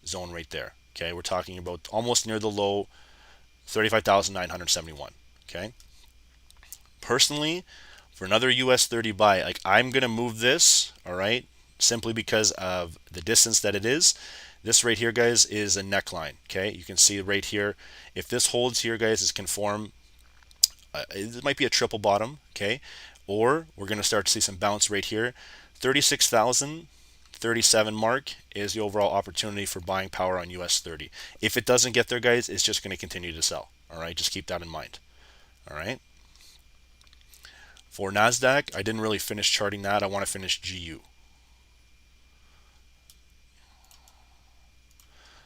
[SPEAKER 1] zone right there. Okay, we're talking about almost near the low, 35,971. Okay. Personally, for another US30 buy, like I'm gonna move this, all right, simply because of the distance that it is. This right here, guys, is a neckline. Okay, you can see right here, if this holds here, guys, is conform. It might be a triple bottom. Okay, or we're gonna start to see some bounce right here. 36,037 mark is the overall opportunity for buying power on US30. If it doesn't get there, guys, it's just going to continue to sell. All right, just keep that in mind. All right. For NASDAQ, I didn't really finish charting that. I want to finish GU.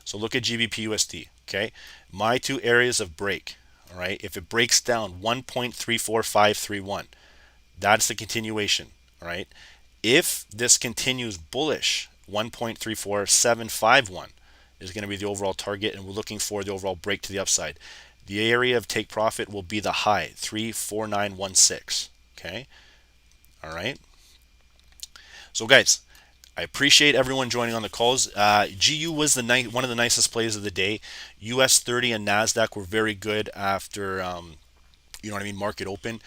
[SPEAKER 1] So look at GBPUSD. Okay, my two areas of break. All right, if it breaks down 1.34531, that's the continuation. All right. If this continues bullish, 1.34751 is going to be the overall target, and we're looking for the overall break to the upside. The area of take profit will be the high, 34916. Okay. All right. So guys, I appreciate everyone joining on the calls. GU was one of the nicest plays of the day. US30 and NASDAQ were very good after, you know what I mean, market open.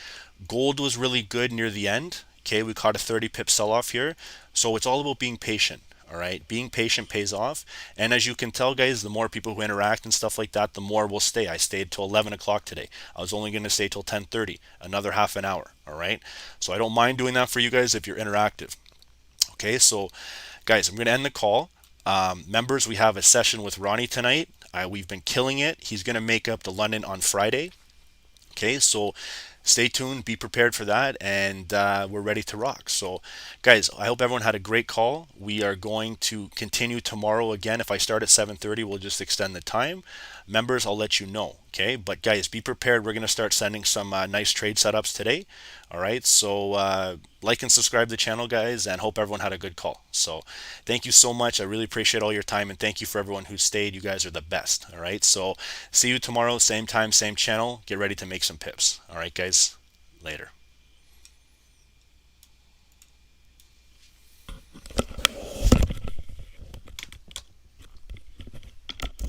[SPEAKER 1] Gold was really good near the end. Okay, we caught a 30 pip sell-off here. So it's all about being patient. All right, being patient pays off. And as you can tell, guys, the more people who interact and stuff like that, the more we'll stay. I stayed till 11 o'clock today. I was only going to stay till 10:30, another half an hour. All right, so I don't mind doing that for you guys if you're interactive. Okay, so guys, I'm going to end the call. Members, we have a session with Ronnie tonight. We've been killing it. He's going to make up the London on Friday. Okay, so stay tuned, be prepared for that, and we're ready to rock. So guys, I hope everyone had a great call. We are going to continue tomorrow again. If I start at 7:30, we'll just extend the time. Members, I'll let you know. Okay, but guys, be prepared. We're going to start sending some nice trade setups today. All right, so like and subscribe to the channel, guys, and hope everyone had a good call. So thank you so much. I really appreciate all your time, and thank you for everyone who stayed. You guys are the best. All right, so see you tomorrow, same time, same channel. Get ready to make some pips. All right, guys, later.